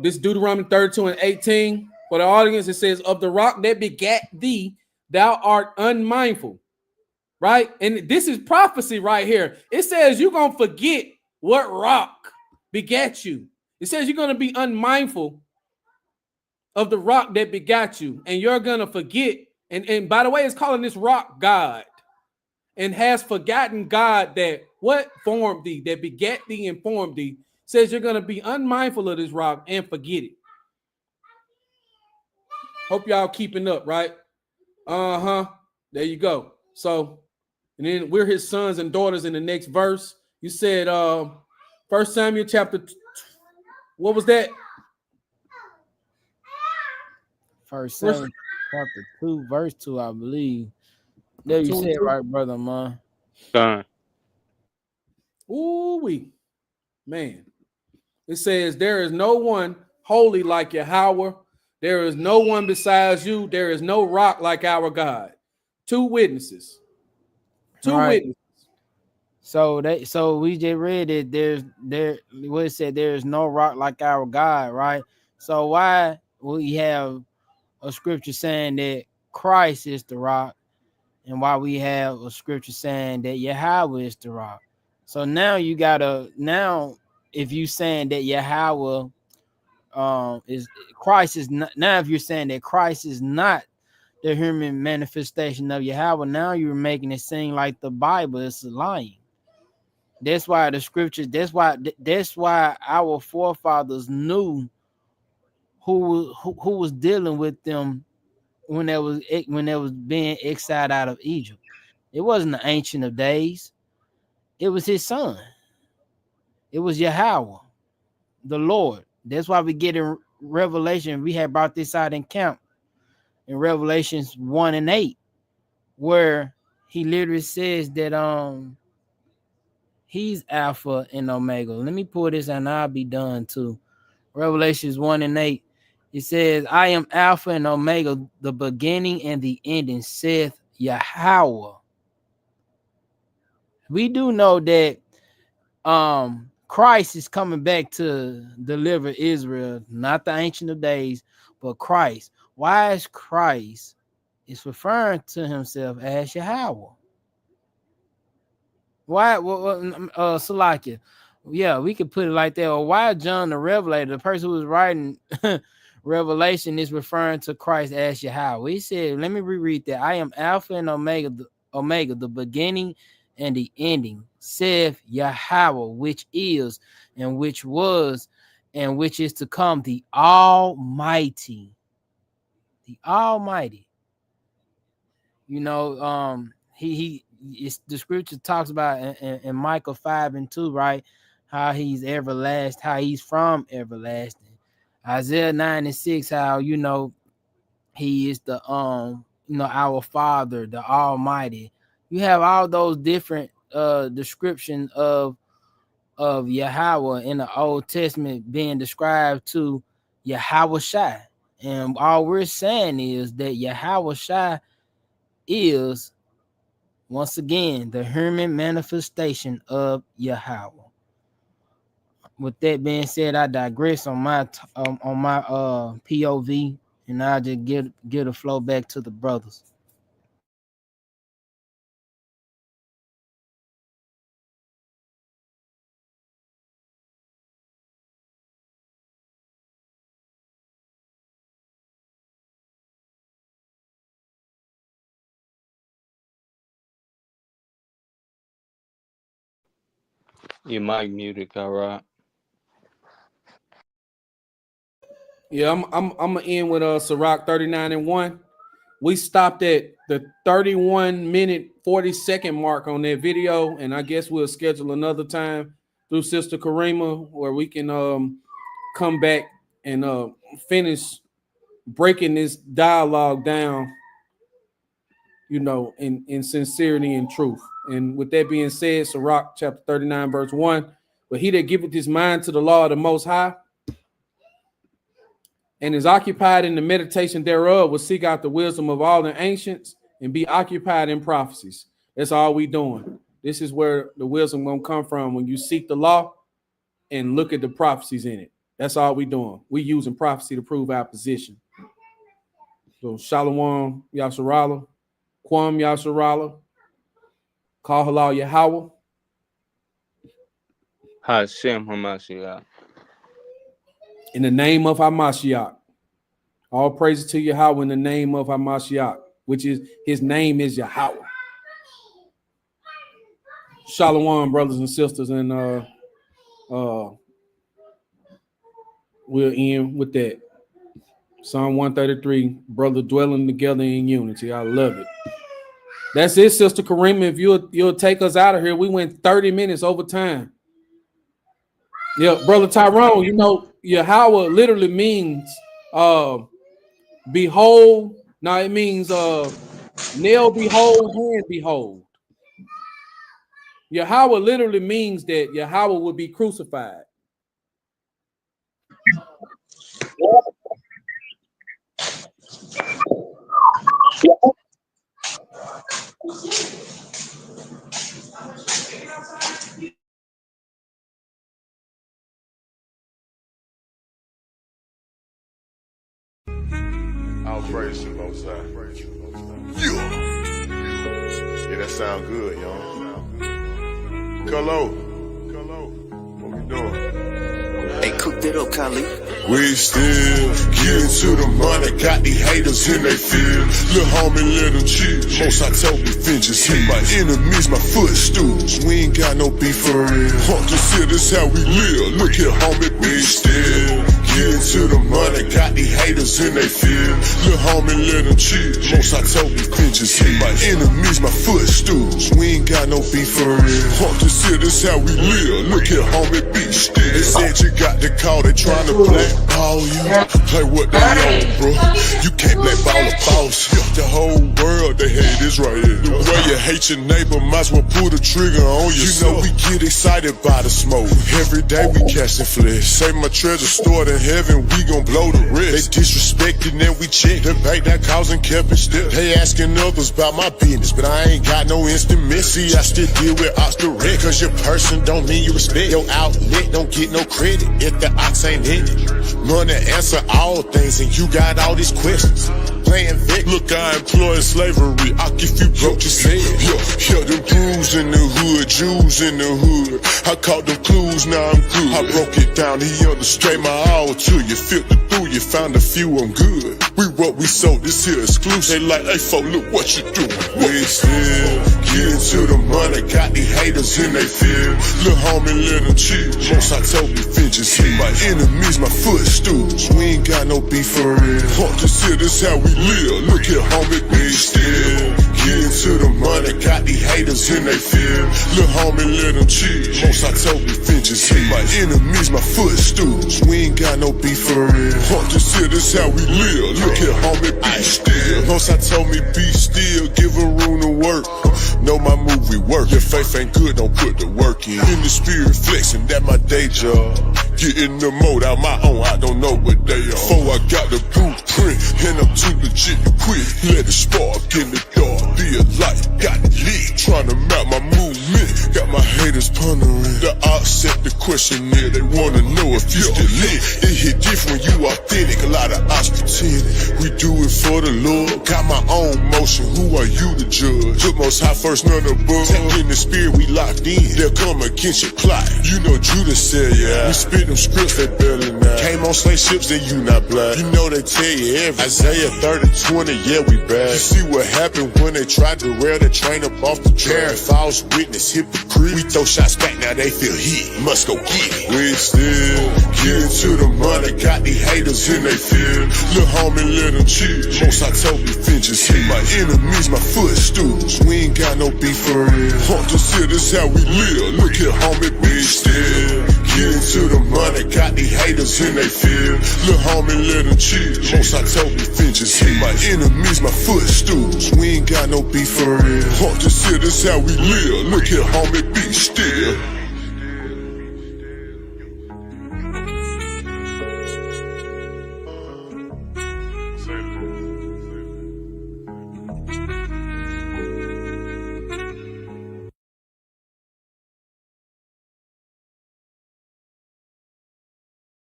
this Deuteronomy 32 and 18 for the audience, it says, "Of the rock that begat thee, thou art unmindful." Right, and this is prophecy right here. It says you're gonna forget what rock begat you. It says you're gonna be unmindful of the rock that begat you, and you're gonna forget. And by the way, it's calling this rock God, and has forgotten God that what formed thee, that begat thee and formed thee. Says you're gonna be unmindful of this rock and forget it. Hope y'all keeping up, right? There you go. So, and then we're his sons and daughters in the next verse. You said 1 Samuel chapter, what was that? First Samuel chapter 2, verse 2, I believe. There you said right, brother, man. Done. Ooh-wee. Man. It says, there is no one holy like Yahweh. There is no one besides you. There is no rock like our God. Two witnesses. Two witnesses. So we just read it. What it said, there is no rock like our God, right? So why we have a scripture saying that Christ is the rock, and why we have a scripture saying that Yahweh is the rock? So now if you saying that Yahweh is Christ is not, now if you're saying that Christ is not the human manifestation of Yahweh, now you're making it seem like the Bible is lying. That's why the scriptures, that's why our forefathers knew who was dealing with them when they was being exiled out of Egypt. It wasn't the Ancient of Days. It was his son. It was Yahweh, the Lord. That's why we get in Revelation. We had brought this out in camp in Revelations 1 and 8, where he literally says that he's Alpha and Omega. Let me pull this and I'll be done too. Revelations 1 and 8. It says, I am Alpha and Omega, the beginning and the ending, saith Yahweh. We do know that Christ is coming back to deliver Israel, not the Ancient of Days, but Christ. Why is Christ is referring to himself as Yahweh? Why? Salakia. Yeah, we could put it like that. Or why John the Revelator, the person who was writing Revelation, is referring to Christ as Yahweh? He said, let me reread that. I am Alpha and Omega, the beginning and the ending, saith Yahweh, which is and which was and which is to come, the Almighty. The Almighty. You know, the scripture talks about in Micah 5 and 2, right? How he's everlasting, how he's from everlasting. Isaiah 9 and 6, how he is the our Father, the Almighty. You have all those different descriptions of Yahweh in the Old Testament being described to Yahweh Shai. And all we're saying is that Yahweh Shai is, once again, the human manifestation of Yahweh. With that being said, I digress on my POV, and I'll just give the flow back to the brothers. Your mic muted, Kara. Yeah, I'm gonna end with Sirach 39 and 1. We stopped at the 31-minute 40-second mark on that video, and I guess we'll schedule another time through Sister Karima where we can come back and finish breaking this dialogue down, in sincerity and truth. And with that being said, Sirach chapter 39, verse 1, but he that giveth his mind to the law of the Most High and is occupied in the meditation thereof will seek out the wisdom of all the ancients and be occupied in prophecies. That's all we doing. This is where the wisdom gonna come from when you seek the law and look at the prophecies in it. That's all we doing. We using prophecy to prove our position. So Shalom Yasharala, Kwam Yasharala, Call Halal Yahweh. Hashem Hamashiach. In the name of Hamashiach. All praises to Yahweh in the name of Hamashiach, which is his name is Yahweh. Shalom, brothers and sisters, and we'll end with that. Psalm 133, brother dwelling together in unity. I love it. That's it, Sister Karima. If you'll take us out of here. We went 30 minutes over time. Yeah, Brother Tyrone, you know, Yahweh literally means behold. Now it means nail behold, hand behold. Yahweh literally means that Yahweh will be crucified. I'll praise you, Most High. Yeah, that sound good, y'all. Hello. What we doing? Hey, cook that up, Khalid. We still getting to the money, got these haters in they field. Lil' homie, let them chill. Most I told me vengeance hit my enemies, my footstools. We ain't got no beef for real. Just here, this how we live. Look here, homie, we still getting to the money, got these haters in they field. Lil' homie, let them chill. Most I told me vengeance hit my enemies, my footstools. We ain't got no beef for real. Just here, this how we live. Look here, homie, be still. They said you got the call, they trying to blackball you. Play what they own, bro. You can't blackball a boss. The whole world, they hate this right here. The way you hate your neighbor, might as well pull the trigger on yourself. You know we get excited by the smoke. Every day we casting flesh. Say my treasure stored in heaven, we gon' blow the rest. They disrespecting and we check the bank that causing kept it still. They asking others about my business, but I ain't got no instant miss. See, I still deal with ops direct, cause your person don't mean you respect. Your outlet don't get no credit if the ox ain't in it. Money answer all things and you got all these questions. Playing Vic. Look, I employ slavery. I if you broke your head. Yo, them crews in the hood, Jews in the hood. I caught them clues, now I'm good. I broke it down, he understood my all to you. Filtered through, you found a few, I'm good. We what we sold, this here exclusive. They like, hey, folk, look what you doing. We still getting to the money, got these haters in they field. Lil' homie, let them chill. Most I told me vengeance hit my enemies, my footstools. We ain't got no beef for real. Just here, this how we live. Look here, homie, we still getting to the money, got these haters in they field. Lil' homie, let them chill. Most I told me vengeance hit my enemies, my footstools. We ain't got no beef for real. Just here, this how we live. Look here, homie, be still. Most I told me be still, give a room to work. Know my move, we work. Your faith ain't good, don't put the work in. In the spirit flexing, that my day job. Get in the mode out my own, I don't know what they are. Before I got the blueprint, and I'm too legit to quit. Let it spark in the dark, be a light, got it lit. Trying to map my movement, got my haters pondering. The odds set the questionnaire, they wanna know if you still lit. It hit different, you authentic, a lot of odds pretending. We do it for the Lord, got my own motion, who are you to judge? Put most high first, none above. Tap in the spirit, we locked in, they'll come against your plot. You know Judas said, yeah, we spit them scripts, they barely now. Came on slave ships, then you not black. You know they tell you everything. Isaiah 30:20, yeah, we bad. You see what happened when they tried to rail the train up off the track. False witness, hypocrite. We throw shots back, now they feel heat. Must go get it. We still getting to the money, got these haters in they field. Lil' homie, let them chill. Most I told me vengeance hit my enemies, my footstools. We ain't got no beef for real. Just here, this how we live. Look here, homie, we still getting to the money, got these haters in they field. Lil' homie, let them chill. Most I told me vengeance hit my enemies, my footstools. We ain't got no beef for real. Just here, this how we live. Look here, homie, be still.